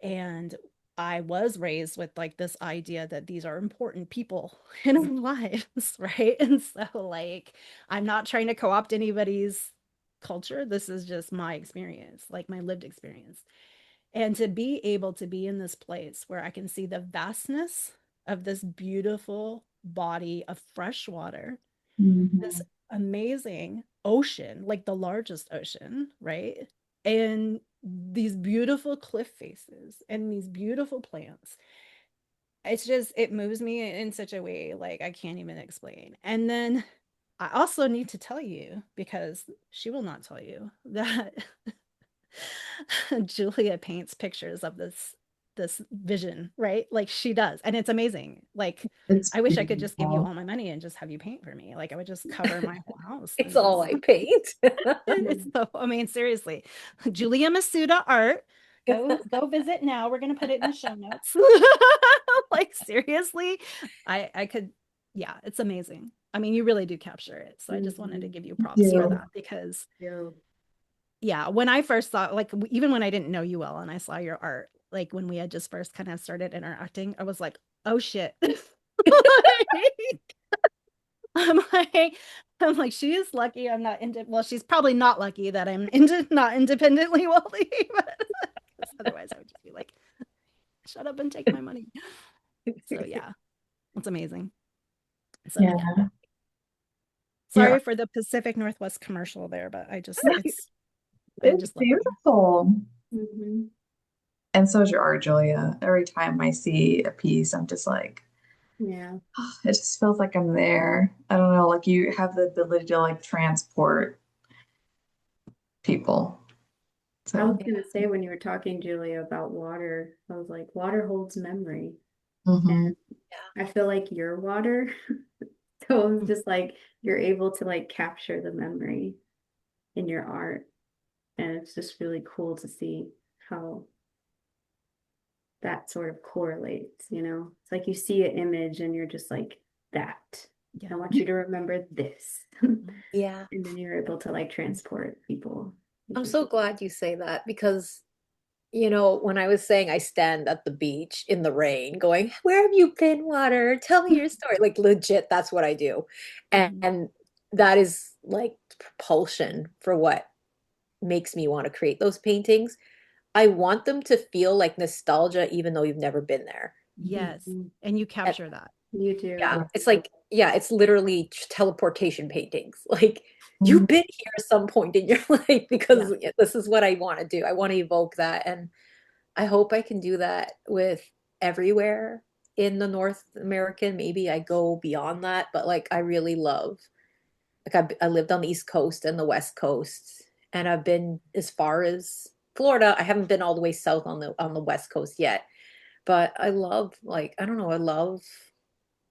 and I was raised with like this idea that these are important people in our lives, right? And so like I'm not trying to co-opt anybody's culture. This is just my experience, like my lived experience. And to be able to be in this place where I can see the vastness of this beautiful body of fresh water, this Mhm. amazing ocean, like the largest ocean, right? And these beautiful cliff faces and these beautiful plants. It's just, it moves me in such a way like I can't even explain. And then I also need to tell you, because she will not tell you, that Julia paints pictures of this vision, right? Like she does. And it's amazing. Like It's I wish I could just give you beautiful. all my money and just have you paint for me. Like I would just cover my whole house It's and all just I paint. it's so, I mean, seriously. Julia Masuda art. Go visit now. We're gonna put it in the show notes. Like seriously, I could, yeah, it's amazing. I mean, you really do capture it. So I just wanted to give you props for Yeah. that because Yeah. yeah, when I first saw, like, even when I didn't know you well and I saw your art, like when we had just first kind of started interacting, I was like, oh shit. I'm like, I'm like, she is lucky I'm not into, well, she's probably not lucky that I'm not independently wealthy, but 'cause otherwise I would just be like, shut up and take my money. So yeah, it's amazing. So Yeah. yeah, Your sorry for the Pacific Northwest commercial there, but I just, I it's just love you. beautiful. Mm-hmm. And so is your art, Julia. Every time I see a piece, I'm just like, Yeah. oh, it just feels like I'm there. I don't know, like you have the ability to like transport people. I was So, gonna say when you were talking, Julia, about water, I was like, water holds memory. mhm. And I feel like you're water. So it was just like you're able to like capture the memory in your art. And it's just really cool to see how that sort of correlates, you know? It's like you see an image and you're just like, that. Yeah. I want you to remember this. Yeah. And then you're able to like transport people, which I'm is so glad you say that because, you know, when I was saying I stand at the beach in the rain going, where have you been, water? Tell me your story. Like legit, that's what I do. Mhm. And that is like propulsion for what makes me want to create those paintings. I want them to feel like nostalgia even though you've never been there. Yes. Mhm. And you And capture that. You do. yeah, it's like, yeah, it's literally teleportation paintings. Like Mhm. you've been here at some point in your life Yeah. because this is what I want to do. I want to evoke that. And I hope I can do that with everywhere in the North American. Maybe I go beyond that, but like I really love, like I lived on the East Coast and the West Coast, and I've been as far as Florida. I haven't been all the way south on the West Coast yet, but I love like I don't know, I love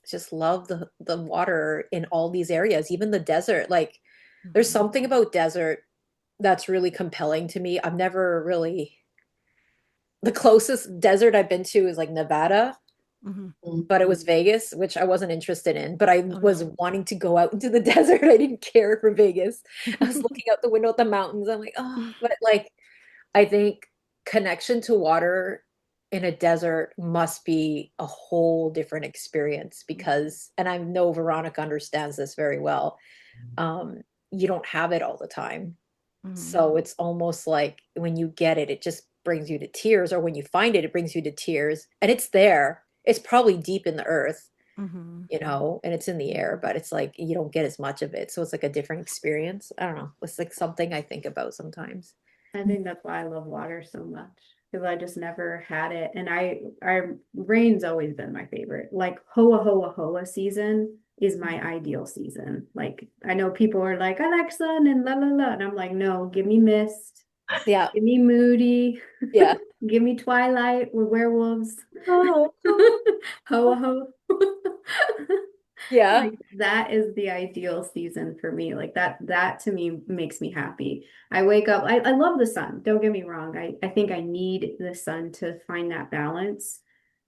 just love the water in all these areas, even the desert. Like there's Mhm. something about desert that's really compelling to me. I've never really the closest desert I've been to is like Nevada, Mhm. but it was Vegas, which I wasn't interested in. But I Oh was no. wanting to go out into the desert. I didn't care for Vegas. I was looking out the window at the mountains. I'm like, oh, but like I think connection to water in a desert must be a whole different experience because, and I know Veronica understands this very well, you don't have it all the time. So it's almost like when you get it, it just brings you to tears, or when you find it, it brings you to tears. And it's there. It's probably deep in the earth, Mm-hmm. you know, and it's in the air, but it's like you don't get as much of it. So it's like a different experience. I don't know. It's like something I think about sometimes. I think that's why I love water so much, because I just never had it. And rain's always been my favorite. Like hoa hoa hoa season is my ideal season. Like I know people are like, I like sun and la la la. And I'm like, no, give me mist, Yeah. give me moody, Yeah. give me twilight with werewolves. Oh, Hoa hoa. Yeah. Like that is the ideal season for me. Like that to me makes me happy. I wake up, I love the sun. Don't get me wrong. I think I need the sun to find that balance.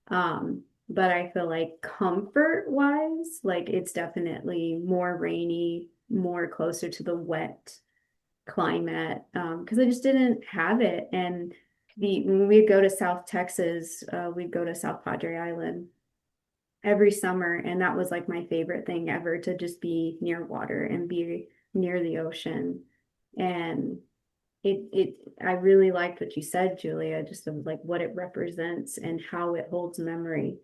But I feel like comfort wise, like it's definitely more rainy, more closer to the wet climate. Because I just didn't have it. And when we go to South Texas, we'd go to South Padre Island every summer, and that was like my favorite thing ever, to just be near water and be near the ocean. And it I really liked what you said, Julia, just of like what it represents and how it holds memory,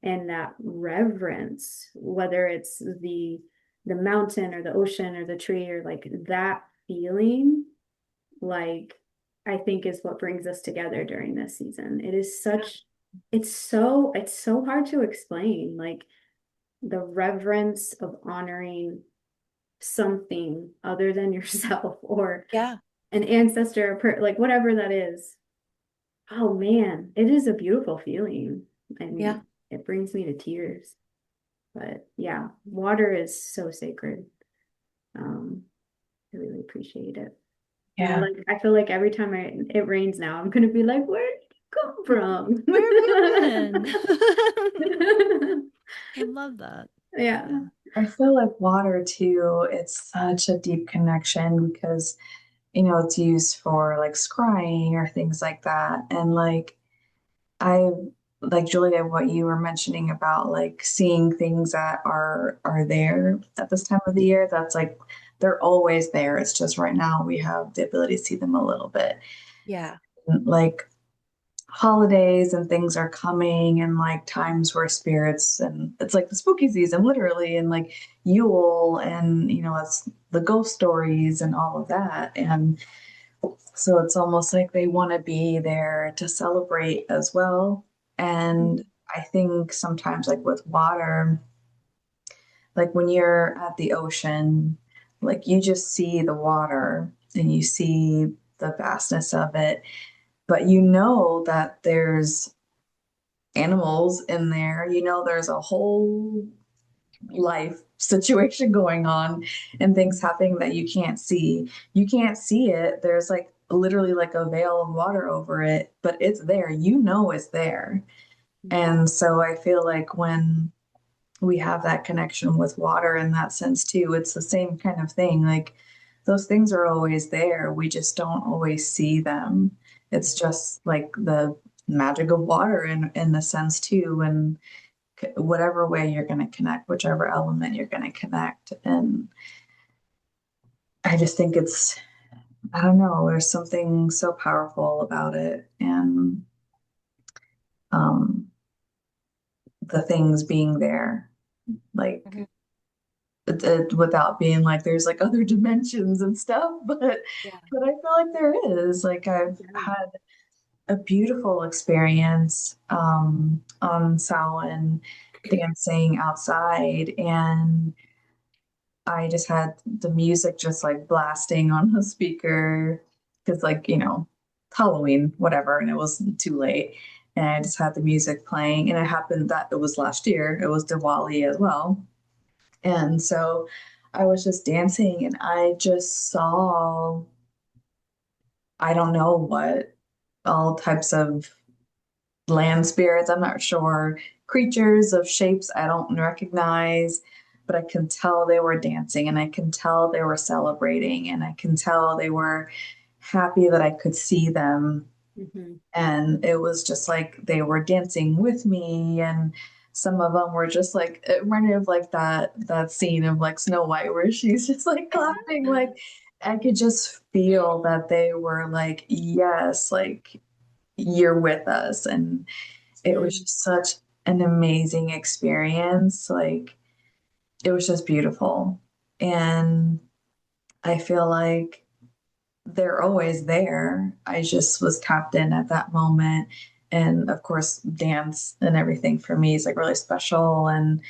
and that reverence, whether it's the mountain or the ocean or the tree, or like that feeling, like I think is what brings us together during this season. It is such, it's so hard to explain, like the reverence of honoring something other than yourself, or Yeah. an ancestor, like whatever that is. Oh man, it is a beautiful feeling, Yeah. and it brings me to tears. But yeah, water is so sacred. Um, I really appreciate it. And yeah. I feel like every time it rains now, I'm gonna be like, where did it come from? Where have you been? I love that. Yeah. I feel like water too, it's such a deep connection because, it's used for like scrying or things like that. And I like Julia, what you were mentioning about like seeing things that are there at this time of the year, that's like they're always there. It's just right now we have the ability to see them a little bit. Yeah. Like holidays and things are coming, and like times where spirits, and it's like the spooky season literally, and like Yule, and it's the ghost stories and all of that. And so it's almost like they want to be there to celebrate as well. And I think sometimes, like with water, like when you're at the ocean, like you just see the water and you see the vastness of it, but you know that there's animals in there, there's a whole life situation going on and things happening that you can't see. You can't see it. There's like literally like a veil of water over it, but it's there. It's there. And so I feel like when we have that connection with water in that sense too, it's the same kind of thing. Like those things are always there. We just don't always see them. It's just like the magic of water in the sense too. And whatever way you're going to connect, whichever element you're going to connect. And I just think I don't know, there's something so powerful about it. And um, the things being there, like Mhm. without being like there's like other dimensions and stuff, Yeah. but I feel like there is. Like I've had a beautiful experience on Samhain dancing outside, and I just had the music just like blasting on the speaker because, like, Halloween, whatever, and it was too late. And I just had the music playing, and it happened that it was last year, it was Diwali as well. And so I was just dancing, and I just saw, I don't know what, all types of land spirits, I'm not sure, creatures of shapes I don't recognize, but I can tell they were dancing, and I can tell they were celebrating, and I can tell they were happy that I could see them. Mhm. And it was just like they were dancing with me, and some of them were just like it reminded me of like that scene of like Snow White where she's just like clapping. Like I could just feel that they were like, yes, like you're with us. And it was Mm. just such an amazing experience. Like it was just beautiful. And I feel like they're always there. I just was tapped in at that moment. And of course, dance and everything for me is like really special. And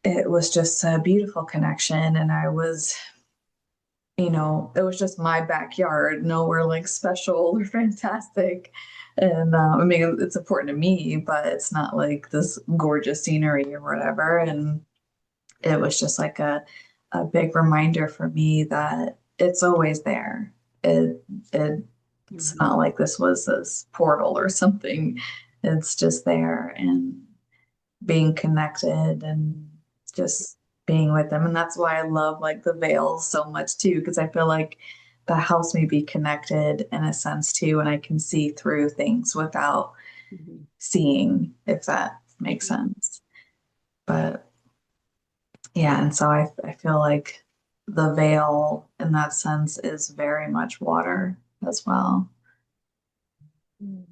it was just a beautiful connection. And I was, it was just my backyard, nowhere like special or fantastic. And I mean, it's important to me, but it's not like this gorgeous scenery or whatever. And it was just like a big reminder for me that it's always there. It's Mhm. not like this was this portal or something. It's just there and being connected and just being with them. And that's why I love like the veils so much too, because I feel like that helps me be connected in a sense too. And I can see through things without Mhm. seeing, if that makes Mhm. sense. But yeah, and so I feel like the veil in that sense is very much water as well. Mm.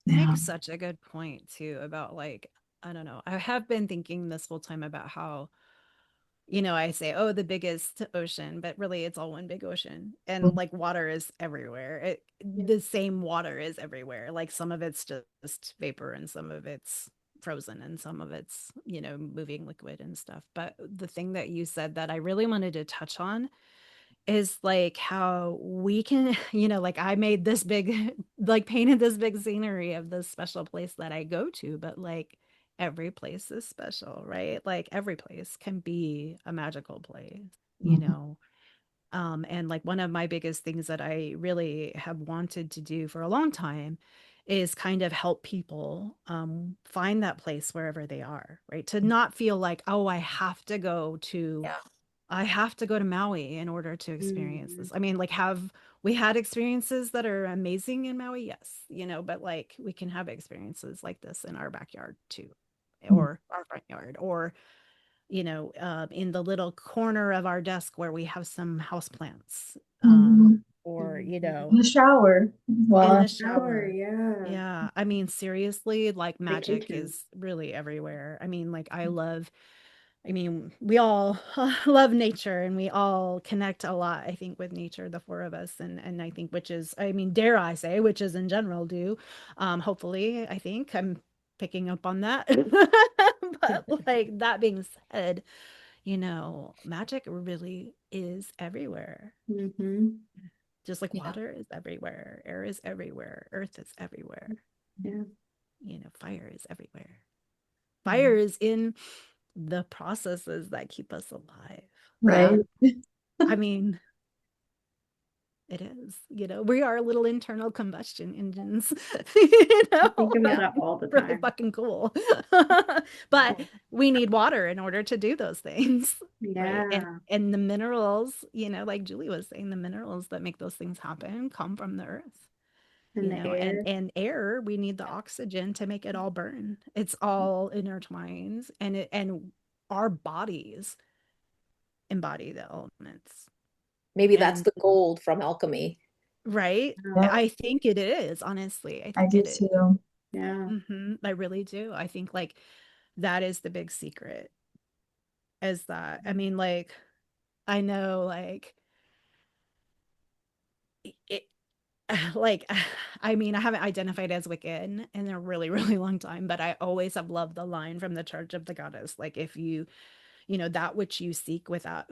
You Yeah. make such a good point too about like, I don't know. I have been thinking this whole time about how, I say, oh, the biggest ocean, but really it's all one big ocean. And like water is everywhere. Yeah. The same water is everywhere. Like some of it's just vapor and some of it's frozen and some of it's, moving liquid and stuff. But the thing that you said that I really wanted to touch on is like how we can, like I made this big, like painted this big scenery of this special place that I go to, but like every place is special, right? Like every place can be a magical place, you Mhm. know. And like one of my biggest things that I really have wanted to do for a long time is kind of help people find that place wherever they are, right? To not feel like, oh, Yeah. I have to go to Maui in order to experience Mhm. this. I mean, like, have we had experiences that are amazing in Maui? Yes, but like we can have experiences like this in our backyard too, or our front yard, or in the little corner of our desk where we have some house plants, Mhm. or Mhm. In the shower. in Well, the Shower, shower. yeah. Yeah, I mean, seriously, like magic Vacation. is really everywhere. I mean, like I mean, we all love nature and we all connect a lot, I think, with nature, the four of us. And I think witches, I mean, dare I say, witches in general do. Hopefully, I think I'm picking up on that. But like that being said, magic really is everywhere. Mhm. Just like yeah. water is everywhere, air is everywhere, earth is everywhere, Yeah. fire is everywhere. Fire Mhm. is in the processes that keep us alive. Right. Yeah. I mean, it is, we are little internal combustion engines, I think about and it all the really time. fucking cool. But we need water in order to do those things, right? And Yeah. and the minerals, like Julie was saying, the minerals that make those things happen come from the earth, And the and air. air, we need the oxygen to make it all burn. It's all intertwined, and our bodies embody the elements. Maybe that's And the gold from alchemy. right? Yeah, I think it is, honestly. I I think do it is. too. Yeah. I really do. I think like that is the big secret, is that, I mean, like, I know, like, it, like, I mean, I haven't identified as Wiccan in a really, really long time, but I always have loved the line from the Church of the Goddess. Like, if you that which you seek without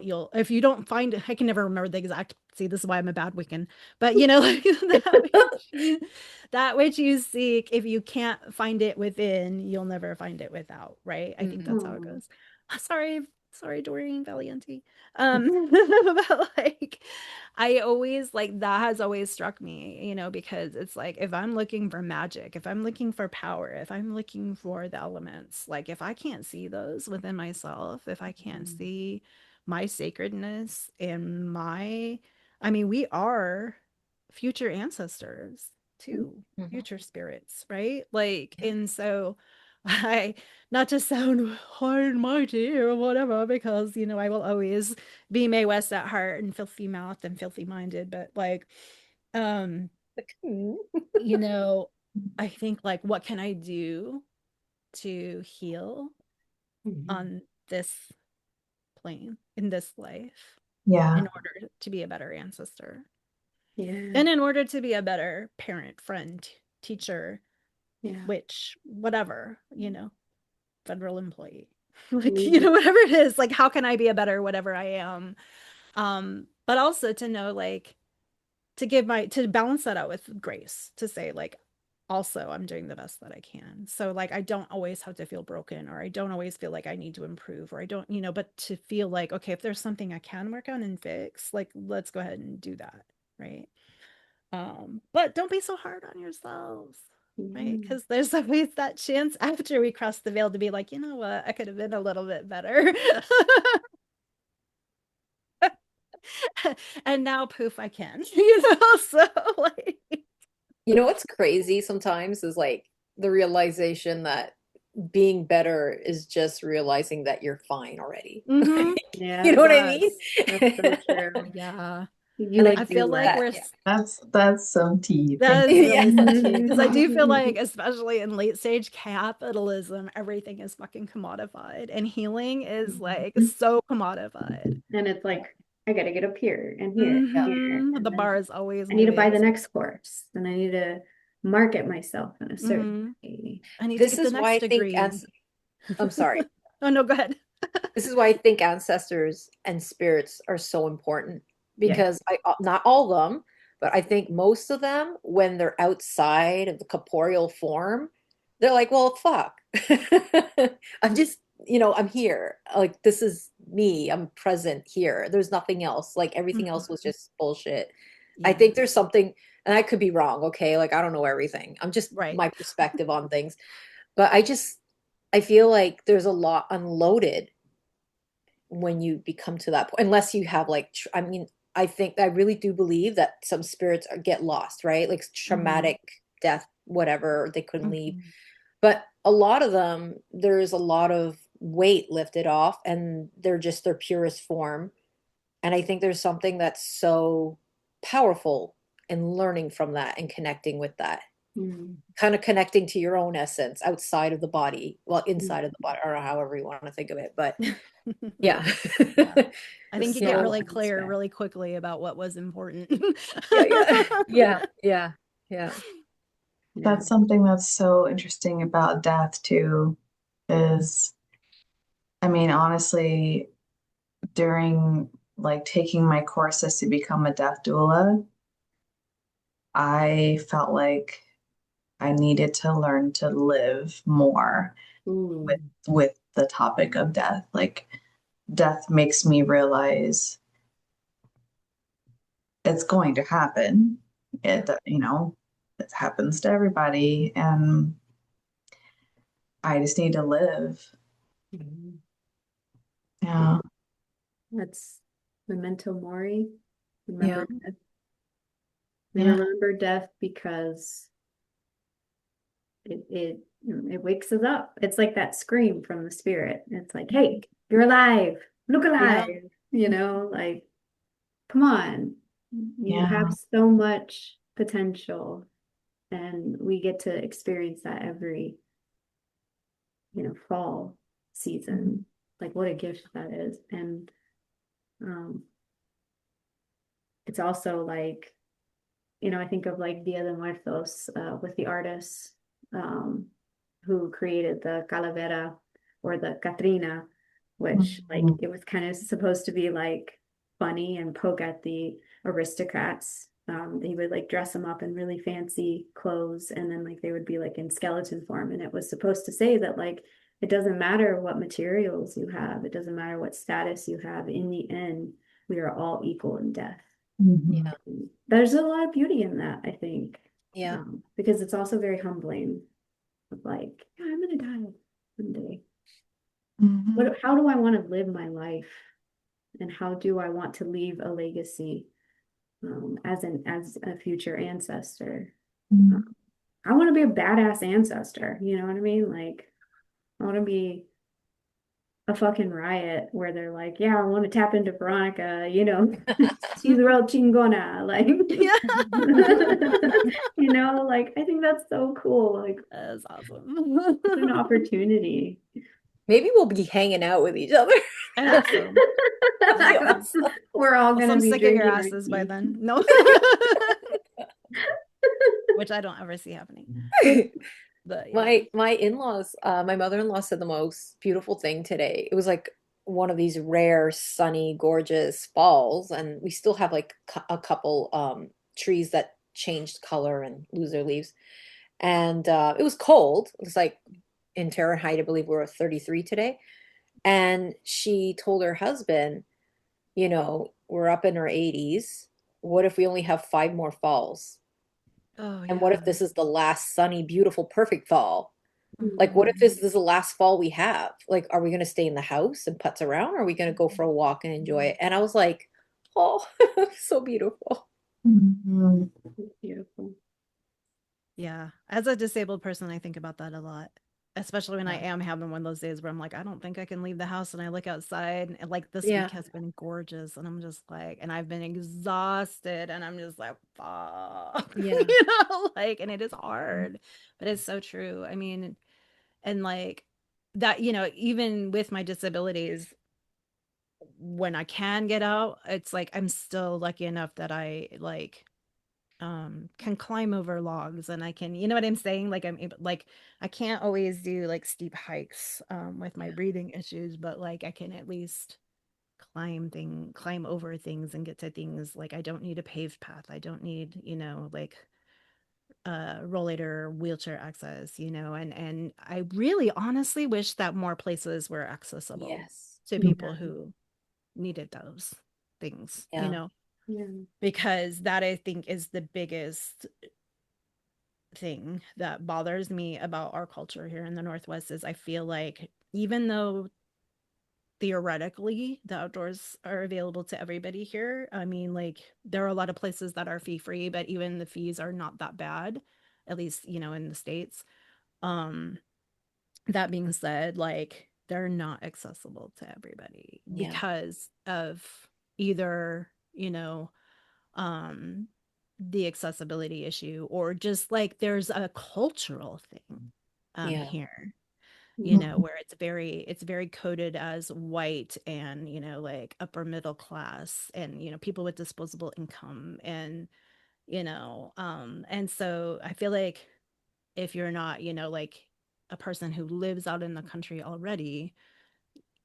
you'll, if you don't find it, I can never remember the exact, see, this is why I'm a bad Wiccan, but like that which you seek, if you can't find it within, you'll never find it without, right? I think Mhm. that's how it Oh. goes. Sorry, Doreen Valianti. But like I always, like, that has always struck me, because it's like, if I'm looking for magic, if I'm looking for power, if I'm looking for the elements, like if I can't see those within myself, if I can't see my sacredness and I mean, we are future ancestors too, Mhm. future spirits, right? Like, and so I, not to sound high and mighty or whatever, because, you know, I will always be Mae West at heart and filthy mouthed and filthy minded, but like, Like, mm. you know, I think like, what can I do to heal on this plane in this life Yeah. in order to be a better ancestor Yeah. and in order to be a better parent, friend, teacher, Yeah. witch, whatever, you know, federal employee, like, you know, whatever it is, like, how can I be a better whatever I am? But also to know, like, to balance that out with grace, to say, like, also I'm doing the best that I can. So like, I don't always have to feel broken, or I don't always feel like I need to improve, or I don't, you know, but to feel like, okay, if there's something I can work on and fix, like, let's go ahead and do that. Right. But don't be so hard on yourselves. Right. Because there's always that chance after we cross the veil to be like, you know what, I could have been a little bit better. And now poof, I can, you know, so like, You know what's crazy sometimes is like the realization that being better is just realizing that you're fine already. mhm, Yeah. You know what I mean? That's so true. yeah. You And I like feel do like that. we're yeah. That's some tea. that Thank is you. Yeah. really some tea, because I do feel like, especially in late stage capitalism, everything is fucking commodified, and healing is like so commodified. And it's like, I gotta get up here and here and here. Mhm. And The then bar is always I need to buy the moving. next course. And I need to market myself in a certain way. I need to This get the is why next I think degree. I'm sorry. Oh no, go ahead. This is why I think ancestors and spirits are so important Yeah. because not all of them, but I think most of them, when they're outside of the corporeal form, they're like, well, fuck. I'm just, I'm here. Like, this is me. I'm present here. There's nothing else. Like, everything else was just bullshit. I Yeah. think there's something, and I could be wrong, okay? Like, I don't know everything. I'm just Right. my perspective on things. But I feel like there's a lot unloaded when you become to that point, unless you have like, I mean, I really do believe that some spirits get lost, right? Like traumatic death, whatever, they couldn't leave. Mhm. But a lot of them, there's a lot of weight lifted off and they're just their purest form. And I think there's something that's so powerful in learning from that and connecting with that, Mm. kind of connecting to your own essence outside of the body, well, inside of the body, or however you want to think of it. But yeah. Yeah. I think you get So, really clear really quickly about what was important. yeah, yeah, yeah, yeah, yeah. That's something that's so interesting about death too, is I mean, honestly, during like taking my courses to become a death doula, I felt like I needed to learn to live more Ooh. with the topic of death. Like death makes me realize it's going to happen. It it happens to everybody, and I just need to live. Mhm. Yeah. That's memento mori. Yeah. Remember death. Yeah. Remember death because it wakes us up. It's like that scream from the spirit. It's like, hey, you're alive. Look Yeah. alive. You know, like, come on. You Yeah. have so much potential, and we get to experience that every, fall season. Like, what a gift that is. And um, it's also like, I think of like Dia de Muertos with the artists who created the Calavera or the Catrina, which like Mhm. it was kind of supposed to be like funny and poke at the aristocrats. They would like dress them up in really fancy clothes, and then like they would be like in skeleton form, and it was supposed to say that like it doesn't matter what materials you have, it doesn't matter what status you have. In the end, we are all equal in death. Mhm. Yeah. There's a lot of beauty in that, I think. Yeah. Because it's also very humbling of like, yeah, I'm gonna die one day. Mhm. How do I want to live my life? And how do I want to leave a legacy? as a future ancestor. Mhm. I want to be a badass ancestor. You know what I mean? Like, I want to be a fucking riot where they're like, yeah, I want to tap into Veronica, she's real chingona, like, Yeah. like, I think that's so cool. Like, That's awesome. what an opportunity. Maybe we'll be hanging out with each other. I hope so. That'd be awesome. We're all Also, gonna I'm be sick of your drinking our asses by tea. then. No. Which I don't ever see happening. But yeah. My in-laws, my mother-in-law said the most beautiful thing today. It was like one of these rare, sunny, gorgeous falls, and we still have like a couple trees that changed color and lose their leaves. And it was cold. It was like in Fahrenheit, I believe we were 33 today. And she told her husband, we're up in our 80s. What if we only have 5 more falls? Oh And what yeah. if this is the last sunny, beautiful, perfect fall? Like, what if Mhm. this is the last fall we have? Like, are we going to stay in the house and putz around? Or are we going to go for a walk and enjoy it? And I was like, oh, so beautiful. Mhm. Beautiful. Yeah. As a disabled person, I think about that a lot. Especially when I Yeah. am having one of those days where I'm like, I don't think I can leave the house. And I look outside and like this Yeah. week has been gorgeous. And I'm just like, and I've been exhausted and I'm just like, fuck. Yeah. Like, and it is hard, but it's so true. I mean, and like that, even with my disabilities, when I can get out, it's like I'm still lucky enough that I like can climb over logs and I can, you know what I'm saying? Like I'm able, like I can't always do like steep hikes with my breathing issues, but like I can at least climb over things and get to things. Like I don't need a paved path. I don't need, like rollator wheelchair access, and I really honestly wish that more places were accessible Yes. to people who needed those things, Yeah. Yeah. because that I think is the biggest thing that bothers me about our culture here in the Northwest is I feel like even though theoretically the outdoors are available to everybody here, I mean, like there are a lot of places that are fee free, but even the fees are not that bad, at least, in the States. Um, that being said, like they're not accessible to everybody Yeah. because of either, um the accessibility issue or just like there's a cultural thing Yeah. here, Mhm. where it's very coded as white and like upper middle class and people with disposable income and and so I feel like if you're not like a person who lives out in the country already,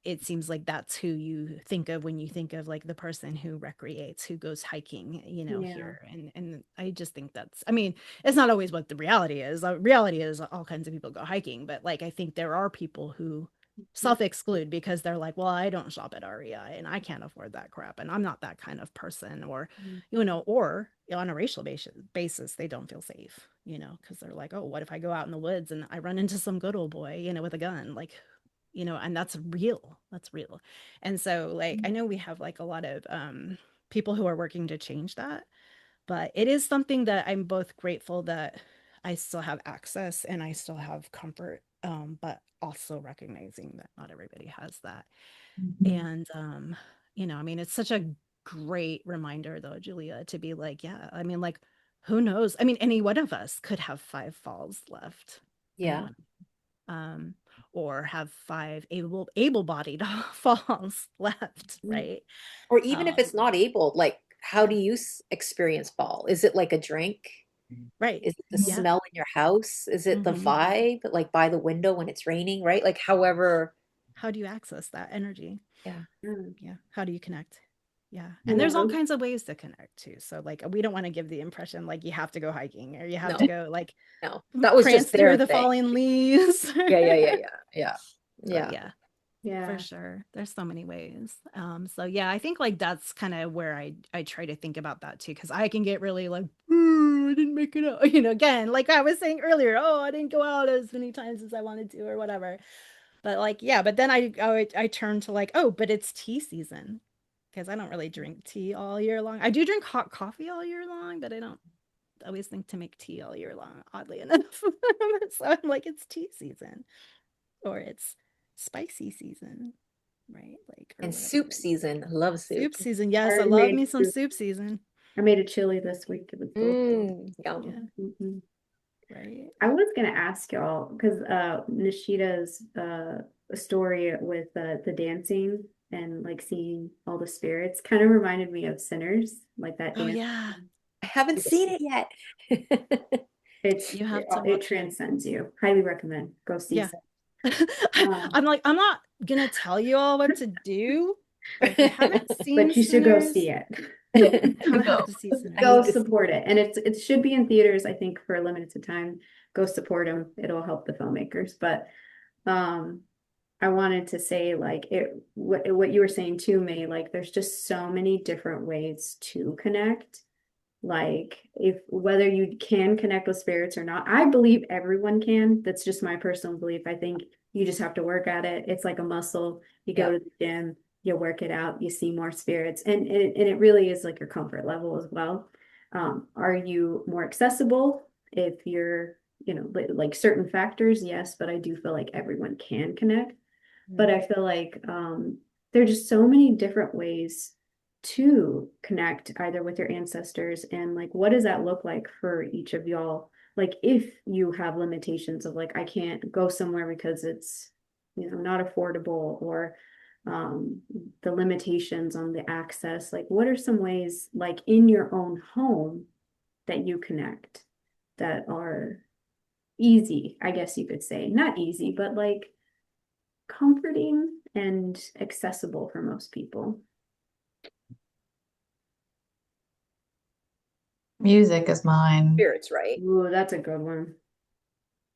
it seems like that's who you think of when you think of like the person who recreates, who goes hiking, Yeah. here. And I just think that's, I mean, it's not always what the reality is. Reality is all kinds of people go hiking, but like I think there are people who self-exclude because they're like, well, I don't shop at REI and I can't afford that crap and I'm not that kind of person, or or on a racial basis they don't feel safe, because they're like, oh, what if I go out in the woods and I run into some good old boy, with a gun, like, and that's real. And so like I know we have like a lot of people who are working to change that, but it is something that I'm both grateful that I still have access and I still have comfort, but also recognizing that not everybody has that. Mhm. And I mean, it's such a great reminder though, Julia, to be like, yeah, I mean, like, who knows? I mean, any one of us could have 5 falls left. Yeah. Anyone. um, or have 5 able-bodied falls left, right? Or even if Um, it's not able, like, how do you experience fall? Is it like a drink? right. Is it the Yeah. smell in your house? Is it the Hmm. vibe, like by the window when it's raining, right? Like, however, How do you access that energy? yeah. Mm. Yeah. How do you connect? Yeah. And there's all Yeah. kinds of ways to connect too. So like we don't want to give the impression like you have to go hiking or you have to No, go like no. That was prance just through their the thing. falling leaves. Yeah, yeah, yeah, yeah, yeah, But yeah. yeah, for Yeah. sure. There's so many ways. So yeah, I think like that's kind of where I try to think about that too, because I can get really like, "Ooh, I didn't make it up," again, like I was saying earlier, oh, I didn't go out as many times as I wanted to or whatever. But like, yeah, but then I turn to like, oh, but it's tea season. because I don't really drink tea all year long. I do drink hot coffee all year long, but I don't always think to make tea all year long, oddly enough. So I'm like, it's tea season or it's spicy season, right? Like, or And whatever soup it is. season. I love Soup soup. season. Yes, I already love made me some soup. soup season. I made a chili this week. It was delicious. Yum. Yeah, Mhm. right. I was gonna ask y'all because Nishida's story with the dancing and like seeing all the spirits kind of reminded me of Sinners, like that Oh dance. yeah, I haven't seen it yet. It's you have to it watch it. transcends you. Highly recommend. Go see Yeah. some. I'm like, I'm not gonna tell you all what to do, but if you haven't seen But you should go Sinners, see it. you kind of Go. have to see Sinners. I Go need to see support it. And it should be in theaters, I think, for a limited time. Go support them. It'll help the filmmakers. But um I wanted to say like what you were saying too, May, like there's just so many different ways to connect. Like if whether you can connect with spirits or not, I believe everyone can. That's just my personal belief. I think you just have to work at it. It's like a muscle. You go Yeah. to the gym, you work it out, you see more spirits. And it really is like your comfort level as well. Are you more accessible if you're, like certain factors? Yes, but I do feel like everyone can connect. But I feel like there are just so many different ways to connect either with your ancestors and like what does that look like for each of y'all? Like if you have limitations of like I can't go somewhere because it's not affordable or the limitations on the access, like what are some ways like in your own home that you connect that are easy, I guess you could say. Not easy, but like comforting and accessible for most people. Music is mine. Spirits, right? Ooh, that's a good one.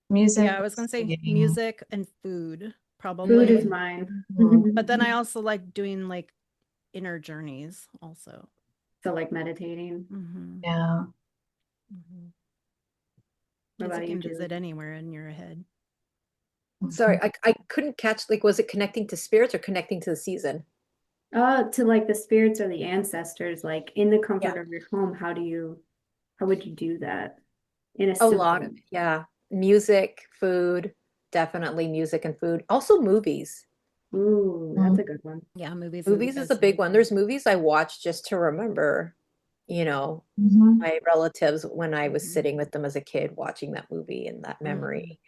Music, Yeah, I was gonna say singing. music and food, Food probably. is mine. Mhm. But then I also like doing like inner journeys also. So like meditating. Mm-hmm. Yeah. Mm-hmm. What Because about you you, can visit Julie? anywhere in your head. Sorry, I couldn't catch, like, was it connecting to spirits or connecting to the season? To like the spirits or the ancestors, like in the Yeah. comfort of your home, how would you do that in a A lot of, simple? yeah. Music, food, definitely music and food. Also movies. Ooh, that's a good one. Yeah, movies Movies is a big one. There's movies I watch just to remember, Mhm. my relatives when I was Mhm. sitting with them as a kid watching that movie and that Mhm. memory.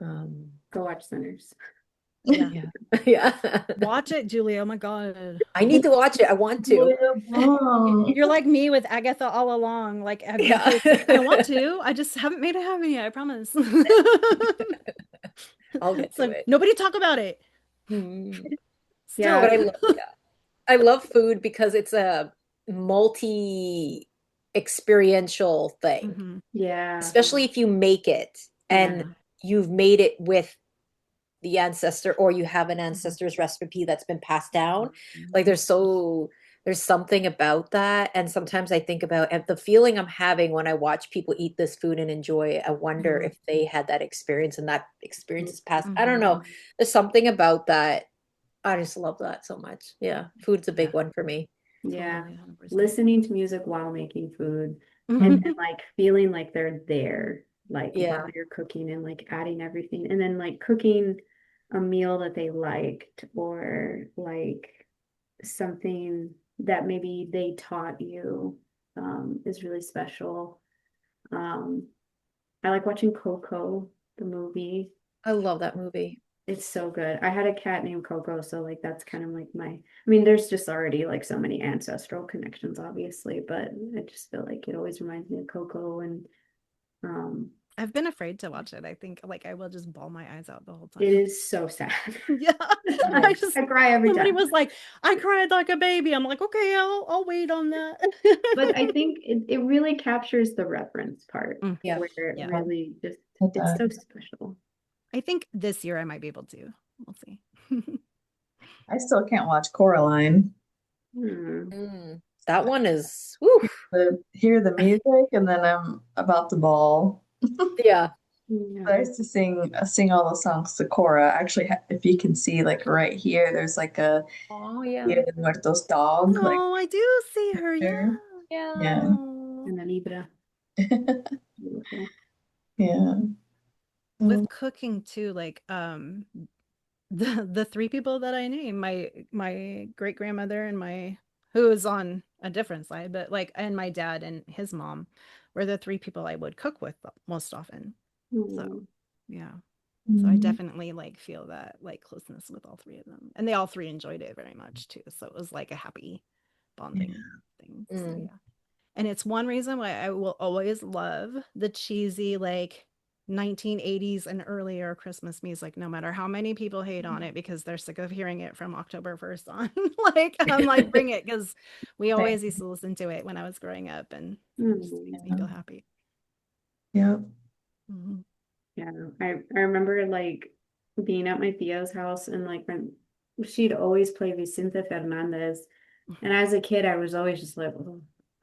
Um, Go watch Sinners. Yeah. yeah. Yeah. Watch it, Julie. Oh my God. I need to watch it. I want to. You're like me with Agatha all along. Like I've been Yeah. I want to. I just haven't made it happen yet, I promise. I'll get to So it. nobody talk about it. Yeah. But Still. I love food because it's a multi experiential thing, Mhm. Yeah. especially if you make it and Yeah. you've made it with the ancestor or you have an Mhm. ancestor's recipe that's been passed down. Mhm. Like there's something about that. And sometimes I think about and the feeling I'm having when I watch people eat this food and enjoy it. I wonder Mhm. if they had that experience and that experience is passed. I don't Mhm. know. There's something about that. I just love that so much. Yeah. Food's a Yeah, big one for me. Yeah. totally 100%. Listening to music while making food and Mhm. then like feeling like they're there, like Yeah. while you're cooking and like adding everything and then like cooking a meal that they liked or like something that maybe they taught you is really special. Um, I like watching Coco, the movie. I love that movie. It's so good. I had a cat named Coco, so like that's kind of like I mean, there's just already like so many ancestral connections, obviously, but I just feel like it always reminds me of Coco and um I've been afraid to watch it. I think like I will just bawl my eyes out the whole it time. is so sad. Yeah. I cry every Somebody time. was like, I cried like a baby. I'm like, okay, I'll wait on that. But I think it really captures the reverence part Yeah. where it Yeah. really just It it's so does. special. I think this year I might be able to. We'll see. I still can't watch Coraline. Hmm. That one is whew. Hear the music and then I'm about to bawl. Yeah. I used to sing all the songs to Cora. Actually, if you can see, like right here, there's like a Oh yeah. Dia de Muertos dog, like Oh, I do see her. Yeah. there. Yeah. Yeah. Oh. And the Libra. Beautiful. Yeah. With cooking too, like the three people that I named, my great grandmother and my who is on a different side, but like and my dad and his mom were the three people I would cook with most often. So Aw. yeah. So I Mhm. definitely like feel that like closeness with all three of them. And they all three enjoyed it very much too. So it was like a happy bonding thing. So Mm. yeah. And it's one reason why I will always love the cheesy like 1980s and earlier Christmas music, no matter how many people hate on it because they're sick of hearing it from October 1st on. Like I'm like, bring it because we always used to listen to it when I was growing up and it just makes me Yeah. feel happy. Yep. Mhm. Yeah, I remember like being at my Thea's house and like when she'd always play Vicente Fernandez. And as a kid, I was always just like,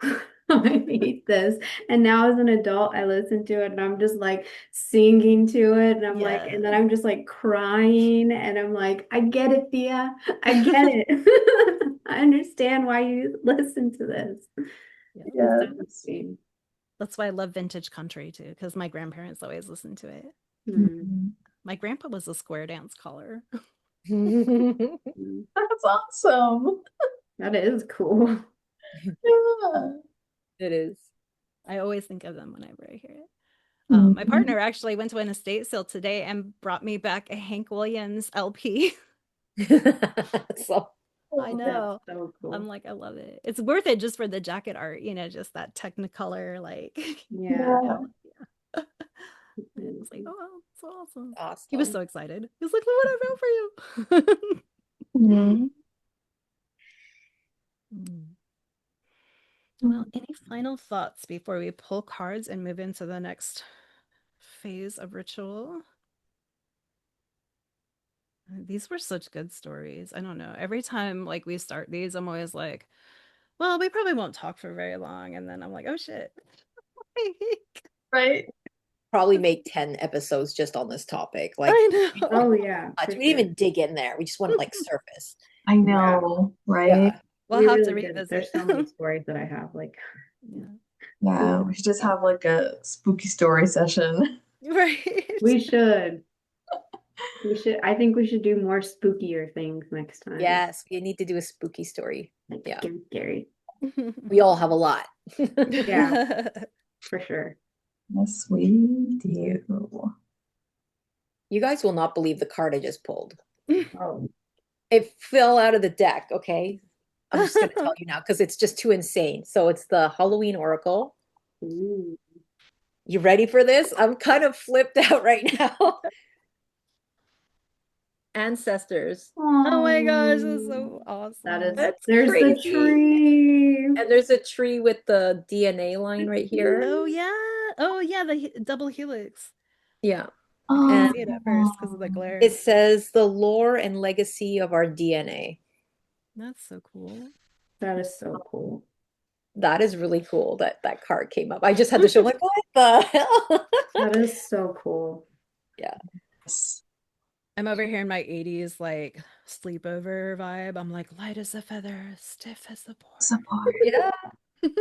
oh, I hate this. And now as an adult, I listen to it and I'm just like singing to it. And I'm like, and then Yes. I'm just like crying. And I'm like, I get it, Thea. I get it. I understand why you listen to this. Yeah. It's Yeah. so sweet. That's why I love vintage country too, because my grandparents always listened to it. Hmm. Mhm. My grandpa was a square dance caller. Hmm. That's awesome. That is cool. Yeah. It is. I always think of them whenever I hear it. My Mhm. partner actually went to an estate sale today and brought me back a Hank Williams LP. So I know. That's so I'm cool. like, I love it. It's worth it just for the jacket art, just that Technicolor, like, Yeah. I was like, Amazing. oh, wow, so awesome. He was awesome. so excited. He was like, look what I wrote for you. Mhm. Mm. Well, any final thoughts before we pull cards and move into the next phase of ritual? These were such good stories. I don't know. Every time like we start these, I'm always like, well, we probably won't talk for very long. And then I'm like, oh shit. Right. Probably make 10 episodes just on this topic. Like I we know. Oh yeah, we for didn't sure. even dig in there. We just went like surface. I Yeah. know, right? Yeah. We'll We have to really did. revisit. There's so many stories that I have. Like, Yeah. Yeah, we should just have like a spooky story session. Right. we should. We should. I think we should do more spookier things next time. Yes, we need to do a spooky story. Like Yeah. scary, scary. We all have a lot. Yeah, for sure. Yes, we do. You guys will not believe the card I just pulled. Oh, It fell out of the deck, okay? I'm just going to tell you now because it's just too insane. So it's the Halloween Oracle. ooh. You ready for this? I'm kind of flipped out right now. Ancestors. Oh my gosh, that's Oh, so that is. awesome. That's There's the crazy. tree. And there's a tree with the DNA line right here. Oh yeah. Oh yeah, the double helix. Yeah. I couldn't And see it at first because of the glare. it says the lore and legacy of our DNA. That's so cool. That is so cool. That is really cool that that card came up. I just had to show like, what the hell? That is so cool. Yeah. Yes. I'm over here in my 80s like sleepover vibe. I'm like light as a feather, stiff as a Support. Yeah. board.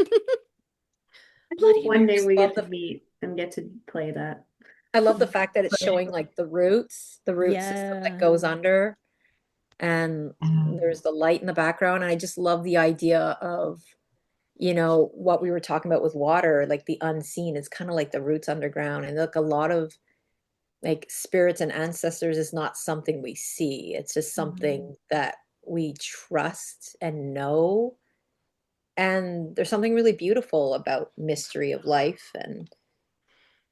I Bloody hope one day Just we love get to meet and get to play that. I love the fact that it's Right. showing like the root system that Yeah. goes under, and there's the light in the background. And I just love the idea of, what we were talking about with water, like the unseen. It's kind of like the roots underground. And like a lot of like spirits and ancestors is not something we see. It's just something that we trust and know. And there's something really beautiful about mystery of life. And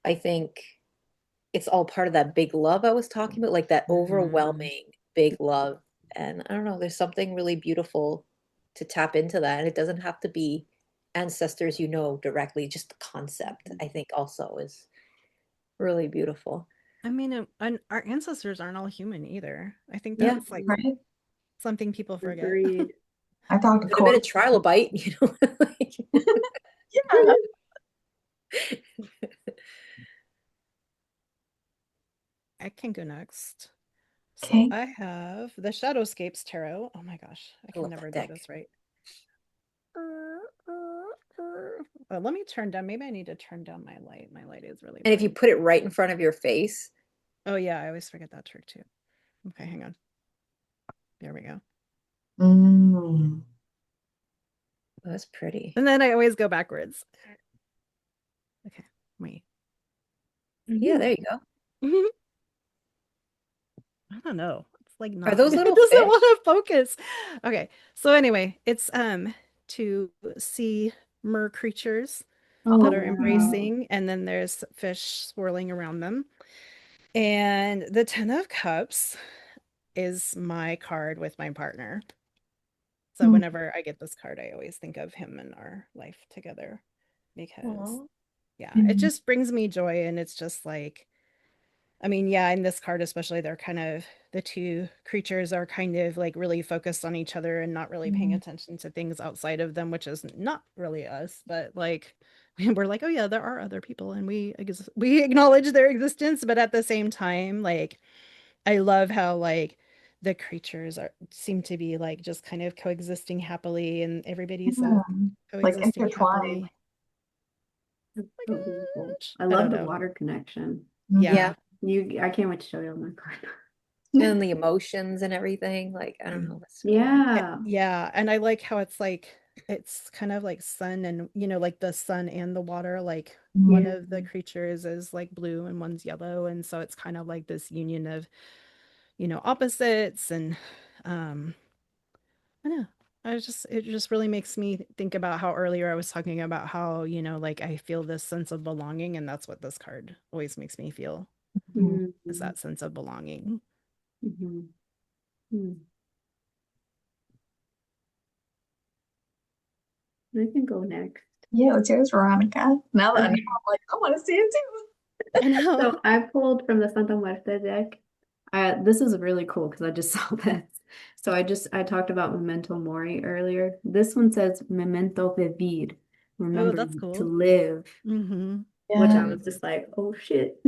I think it's all part of that big love I was talking about, like that overwhelming big love. And I don't know, there's something really beautiful to tap into that. And it doesn't have to be ancestors directly, just the concept, I think also is really beautiful. I mean, and our ancestors aren't all human either. I think Yeah. that's like Right? something people forget. Agreed. I talked to Could have been Cora. a trilobite, like, Yeah. can go next. So Okay. I have the Shadowscapes Tarot. Oh my gosh, I can love never that do deck. this right. Let me turn down. Maybe I need to turn down my light. My light is really And if you bright. put it right in front of your face, Oh yeah, I always forget that trick too. Okay, hang on. There we go. Mm. oh, that's pretty. And then I always go backwards. Okay, wait. Yeah, there you go. I don't know. It's like Are not. those It little doesn't fish? want to focus. Okay, so anyway, it's to see mer creatures Oh, that are Oh, wow. embracing, and then there's fish swirling around them. And the Ten of Cups is my card with my partner. So mm. whenever I get this card, I always think of him and our life together because, Aw. yeah, it Mhm. just brings me joy. And it's just like, I mean, yeah, in this card especially, they're kind of the two creatures are kind of like really focused on each other and not really paying Mm. attention to things outside of them, which is not really us, but like we're like, oh yeah, there are other people and we acknowledge their existence, but at the same time, like I love how like the creatures are seem to be like just kind of coexisting happily and everybody's Yeah. Like coexisting intertwined. happily. That's Oh so my beautiful. gosh. I I don't love the know. water connection. Yeah. Yeah. I can't wait to show you on my card. And the emotions and everything. Like, I don't know. That's cool. Yeah. Yeah, and I like how it's kind of like sun and like the sun and the water, like one Yeah. of the creatures is like blue and one's yellow, and so it's kind of like this union of opposites. And um I don't know, it just really makes me think about how earlier I was talking about how like I feel this sense of belonging, and that's what this card always makes me feel, Mhm. is that sense of belonging. Mhm. Mm. I can go next. Yeah, it's yours, Veronica. Now that I'm Okay. like, I want to see it too. I know. So I pulled from the Santa Muerte deck. This is really cool because I just saw this. So I talked about Memento Mori earlier. This one says Memento Vivir, Oh, remember that's to cool. live, Mm-hmm. which I Yeah. was just like, oh shit,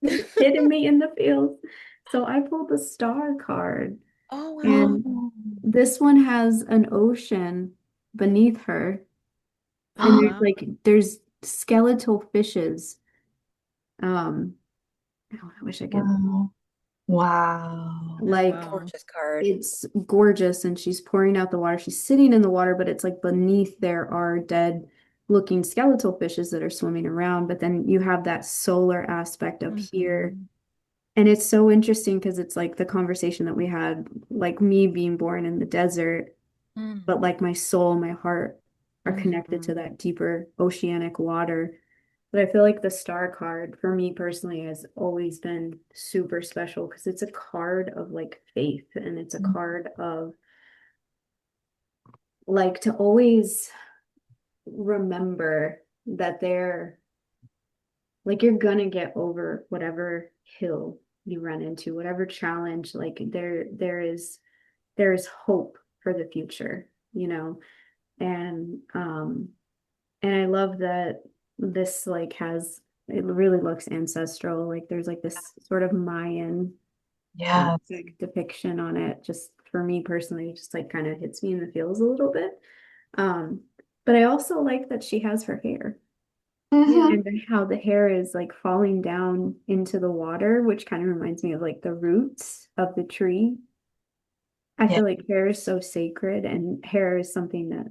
hitting me in the feels. So I pulled the star card, Oh, wow. and this one has an ocean beneath her, Oh and there's wow. like there's skeletal fishes. Um, oh, I wish I could Wow. Wow. Oh like wow. Gorgeous card. it's gorgeous, and she's pouring out the water. She's sitting in the water, but it's like beneath there are dead looking skeletal fishes that are swimming around. But then you have that solar aspect up here. Mhm. And it's so interesting because it's like the conversation that we had, like me being born in the desert, Mm. but like my soul, my heart are connected to Mhm. that deeper oceanic water. But I feel like the star card for me personally has always been super special because it's a card of like faith, and it's a card of like to always remember that they're like you're gonna get over whatever hill you run into, whatever challenge, like there is hope for the future, and and I love that this like has it really looks ancestral. Like there's like this sort of Mayan Yeah. like, depiction on it. Just for me personally, it just like kind of hits me in the feels a little bit. Um, but I also like that she has her hair Yeah. Mhm. and then how the hair is like falling down into the water, which kind of reminds me of like the roots of the tree. I Yeah. feel like hair is so sacred, and hair is something that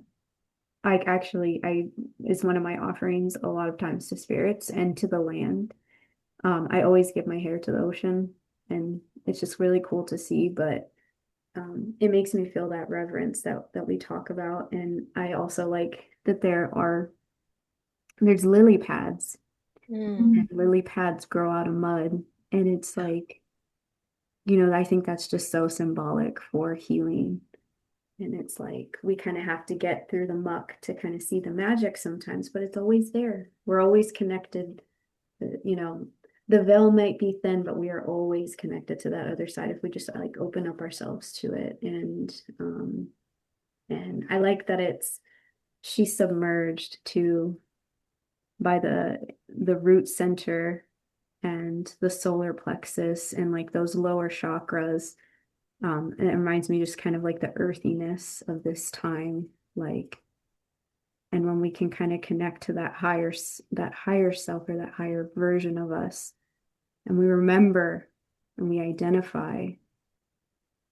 I is one of my offerings a lot of times to spirits and to the land. I always give my hair to the ocean, and it's just really cool to see, but it makes me feel that reverence that we talk about. And I also like that there's lily pads, Mm. and lily pads grow out of mud, and it's like, I think that's just so symbolic for healing. And it's like we kind of have to get through the muck to kind of see the magic sometimes, but it's always there. We're always connected. You know, the veil might be thin, but we are always connected to that other side if we just like open up ourselves to it. And I like that she's submerged to by the root center, and the solar plexus and like those lower chakras. And it reminds me just kind of like the earthiness of this time, like, and when we can kind of connect to that higher self or that higher version of us, and we remember and we identify,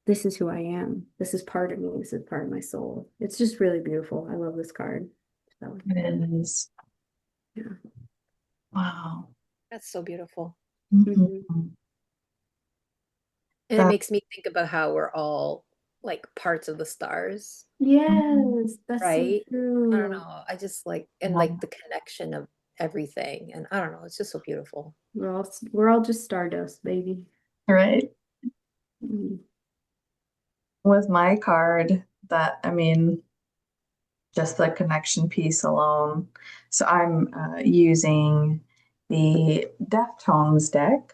this is who I am. This is part of me. This is part of my soul. It's just really beautiful. I love this card. So, It is. yeah. Wow. That's so beautiful. Mhm. Mhm. And it That- makes me think about how we're all like parts of the stars, Yes, that's so right? I don't true. know. I just like, and Yeah. like the connection of everything. And I don't know, it's just so beautiful. We're all just stardust, baby. Right. Mm. With my card, that, I mean, just the connection piece alone. So I'm using the Deftones deck.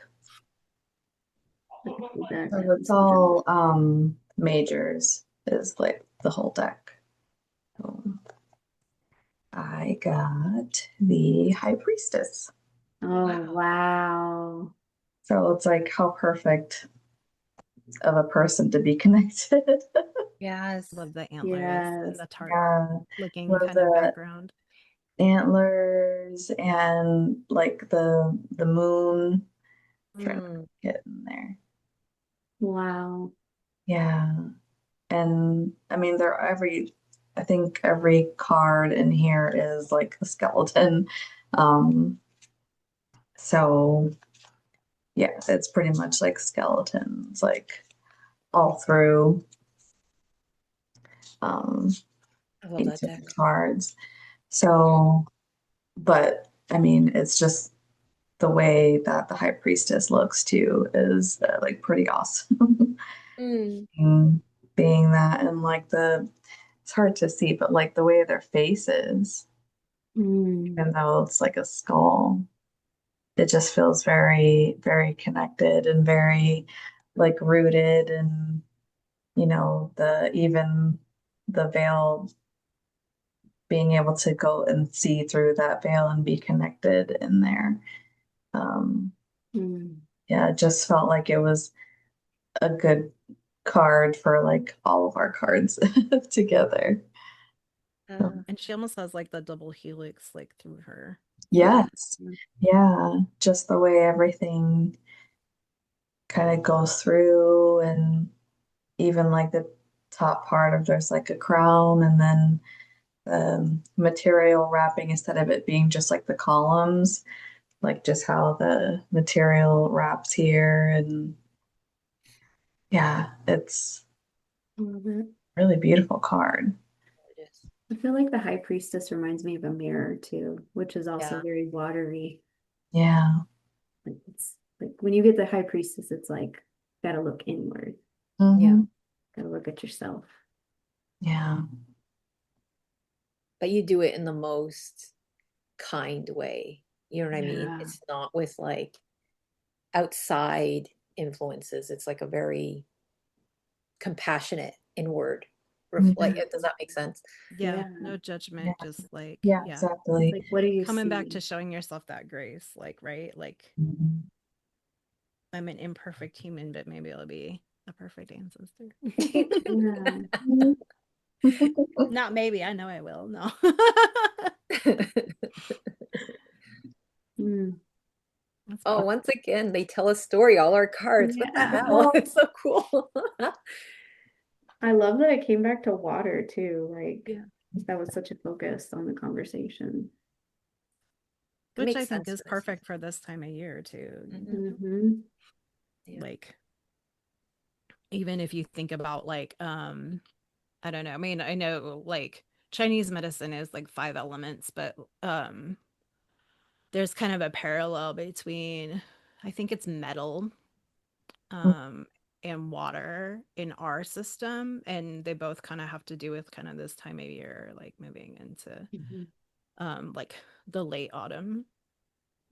Look at that. So it's all majors is like the whole deck. So I got the High Priestess. Oh, wow. So it's like how perfect of a person to be connected. Yes. Love the antlers and Yes. the tart Yeah. looking Love kind of the background. antlers and like the moon. Trying to Mm. get in there. Wow. Yeah. And I mean, I think every card in here is like a skeleton. Um, so yeah, it's pretty much like skeletons, like all through um, I love each that of deck. the cards. So, but I mean, it's just the way that the High Priestess looks too is like pretty awesome. Mm. Mm, being that and like it's hard to see, but like the way their face is, Mm. even though it's like a skull, it just feels very, very connected and very like rooted and even the veil, being able to go and see through that veil and be connected in there. Um, Mm. yeah, it just felt like it was a good card for like all of our cards together. And she almost has like the double helix like through her. Yeah. Yes. Yeah. Just the way everything kind of goes through, and even like the top part of there's like a crown, and then the material wrapping, instead of it being just like the columns, like just how the material wraps here. And yeah, it's Love it. a really beautiful card. It is. I feel like the High Priestess reminds me of a mirror too, which is also Yeah. very watery. Yeah. Like it's like when you get the High Priestess, it's like gotta look inward, Yeah. Mhm. gotta look at yourself. Yeah. But you do it in the most kind way. You know what I mean? Yeah. It's not with like outside influences. It's like a very compassionate inward like, Yeah. does that make sense? Yeah, Yeah. no Yeah. judgment, just like, Yeah, yeah, It's exactly. like, what do you coming back see? to showing yourself that grace, like, right? Like, Mhm. I'm an imperfect human, but maybe I'll be a perfect ancestor. Yeah. Not maybe, I know I will. No. Mm. That's Oh, fun. once again, they tell a story, all our cards. What the Yeah. hell? It's so cool. I love that it came back to water too. Like Yeah. that was such a focus on the conversation. It Which I makes think sense is for this perfect for this time of year too. season. Mm-hmm. Yeah. Like, even if you think about like, I don't know. I mean, I know like Chinese medicine is like 5 elements, but there's kind of a parallel between, I think it's metal, um and water in our system, and they both kind of have to do with kind of this time of year, like moving into Mm-hmm. like the late autumn.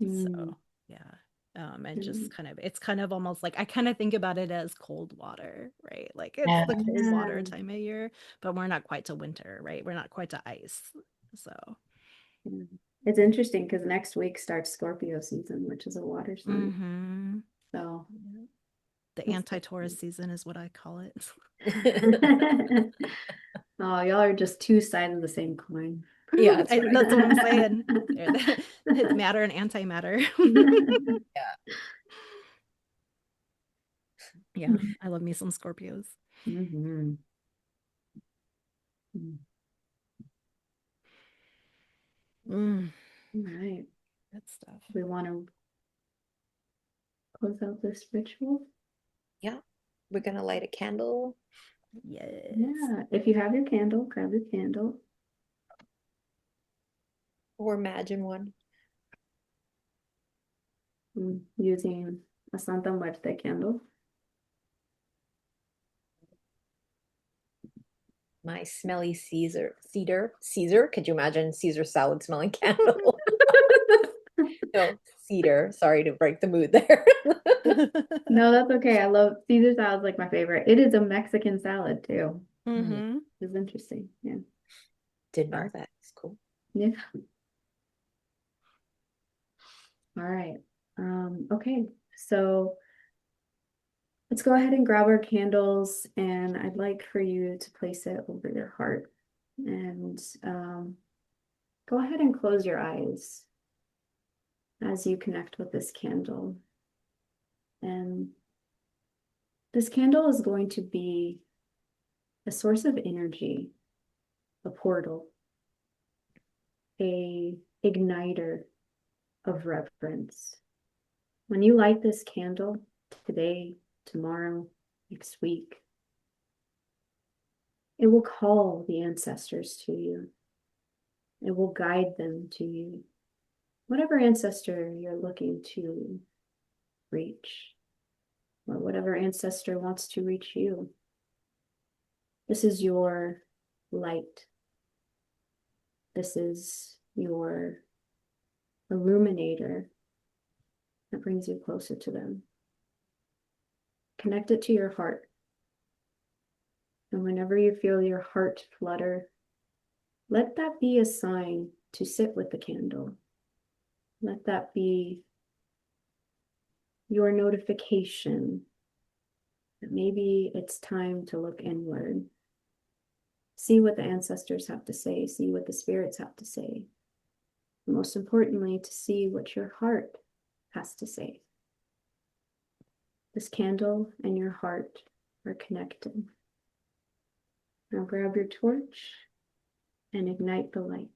Mm. So yeah. And just kind of, it's kind of almost like I kind of think about it as cold water, right? Like it's Yeah. the cold water Yeah. time of year, but we're not quite to winter, right? We're not quite to ice. So Yeah. It's interesting because next week starts Scorpio season, which is a water sign. Mm-hmm. So The That's anti-Taurus season is what I call it. oh, y'all are just two sides of the same coin. Yeah, that's That's right. what I'm saying. It's matter and antimatter. Yeah, I love me some Scorpios. Mhm. Mm. Mm, All right. good stuff. We want to close out this ritual. Yeah. We're gonna light a candle. Yes. Yeah. If you have your candle, grab your candle. Or imagine one. Using a Santa Muerte candle. My smelly Caesar. Could you imagine Caesar salad smelling candle? No, cedar. Sorry to break the mood there. No, that's okay. I love Caesar salad, like my favorite. It is a Mexican salad too. Mm-hmm. It's interesting. Yeah. Didn't know that. It's cool. Yeah. All right. Okay. So let's go ahead and grab our candles, and I'd like for you to place it over your heart. And go ahead and close your eyes as you connect with this candle. And this candle is going to be a source of energy, a portal, a igniter of reverence. When you light this candle today, tomorrow, next week, it will call the ancestors to you. It will guide them to you. Whatever ancestor you're looking to reach, or whatever ancestor wants to reach you. This is your light. This is your illuminator that brings you closer to them. Connect it to your heart. And whenever you feel your heart flutter, let that be a sign to sit with the candle. Let that be your notification that maybe it's time to look inward. See what the ancestors have to say, see what the spirits have to say. Most importantly, to see what your heart has to say. This candle and your heart are connected. Now grab your torch and ignite the light.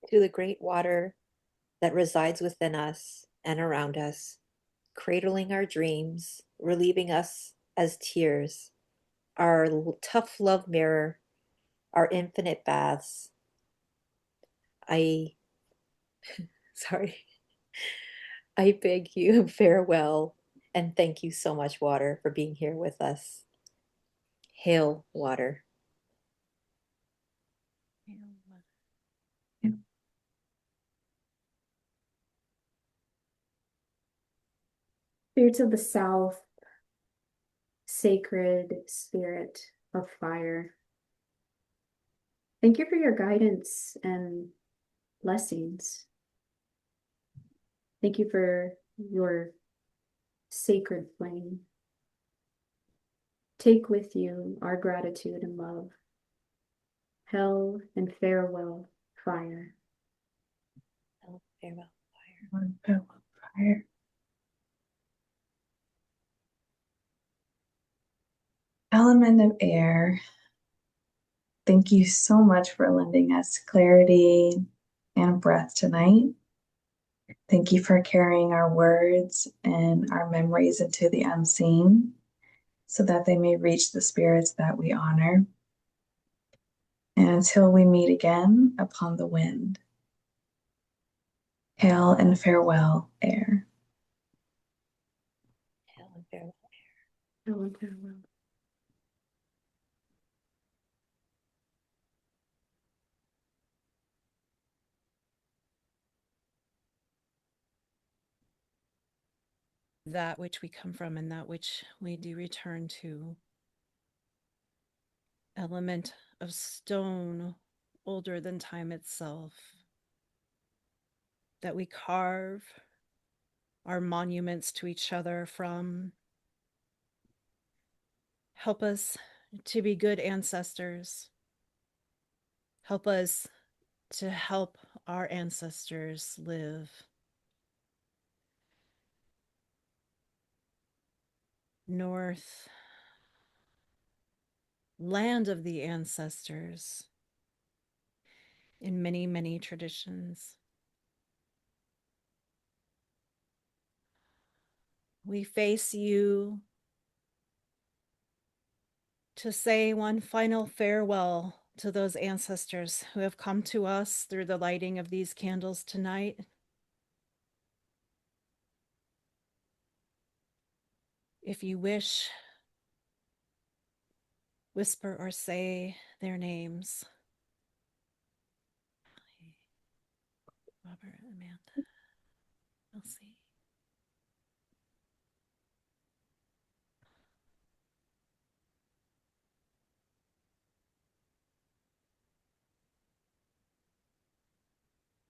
To the great water that resides within us and around us, cradling our dreams, relieving us as tears, our tough love mirror, our infinite baths. I, sorry, I beg you farewell and thank you so much, water, for being here with us. Hail, water. Spirits of the South, sacred spirit of fire, thank you for your guidance and blessings. Thank you for your sacred flame. Take with you our gratitude and love. Hail and farewell, fire. Hail, farewell, Fire. Element of air, thank you so much for lending us clarity and breath tonight. Thank you for carrying our words and our memories into the unseen so that they may reach the spirits that we honor. And until we meet again upon the wind, hail and farewell, air. hail and farewell. Hail and farewell. that which we come from and that which we do return to. Element of stone older than time itself, that we carve our monuments to each other from. Help us to be good ancestors. Help us to help our ancestors live. North, land of the ancestors, in many, many traditions. We face you to say one final farewell to those ancestors who have come to us through the lighting of these candles tonight. If you wish, whisper or say their names. Robert, Amanda, Elsie.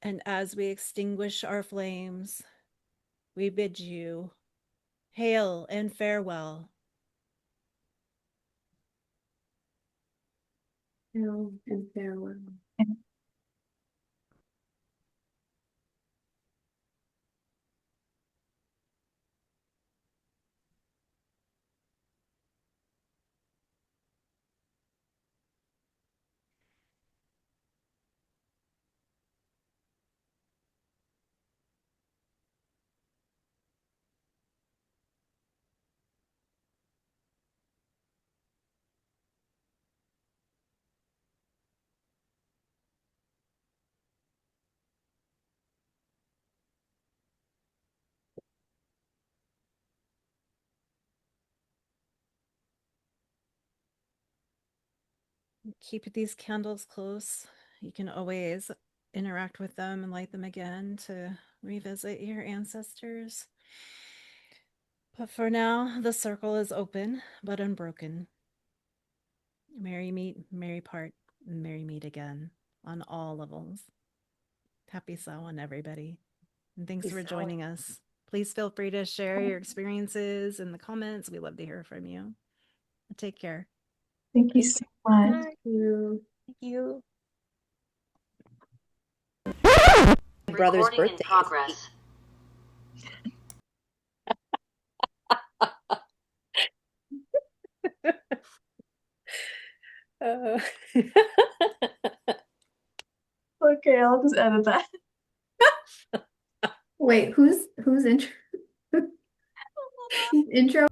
And as we extinguish our flames, we bid you hail and farewell. Hail and farewell. Keep these candles close. You can always interact with them and light them again to revisit your ancestors. But for now, the circle is open but unbroken. Merry meet, merry part, merry meet again on all levels. Happy Samhain, everybody. And thanks Happy for Samhain. joining us. Please feel free to share your experiences in the comments. We love to hear from you. Take care. Thank you so much. Thank you. Thank you. My brother's Recording in birthday. progress. Okay, I'll just edit that. Wait, who's intro? Intro?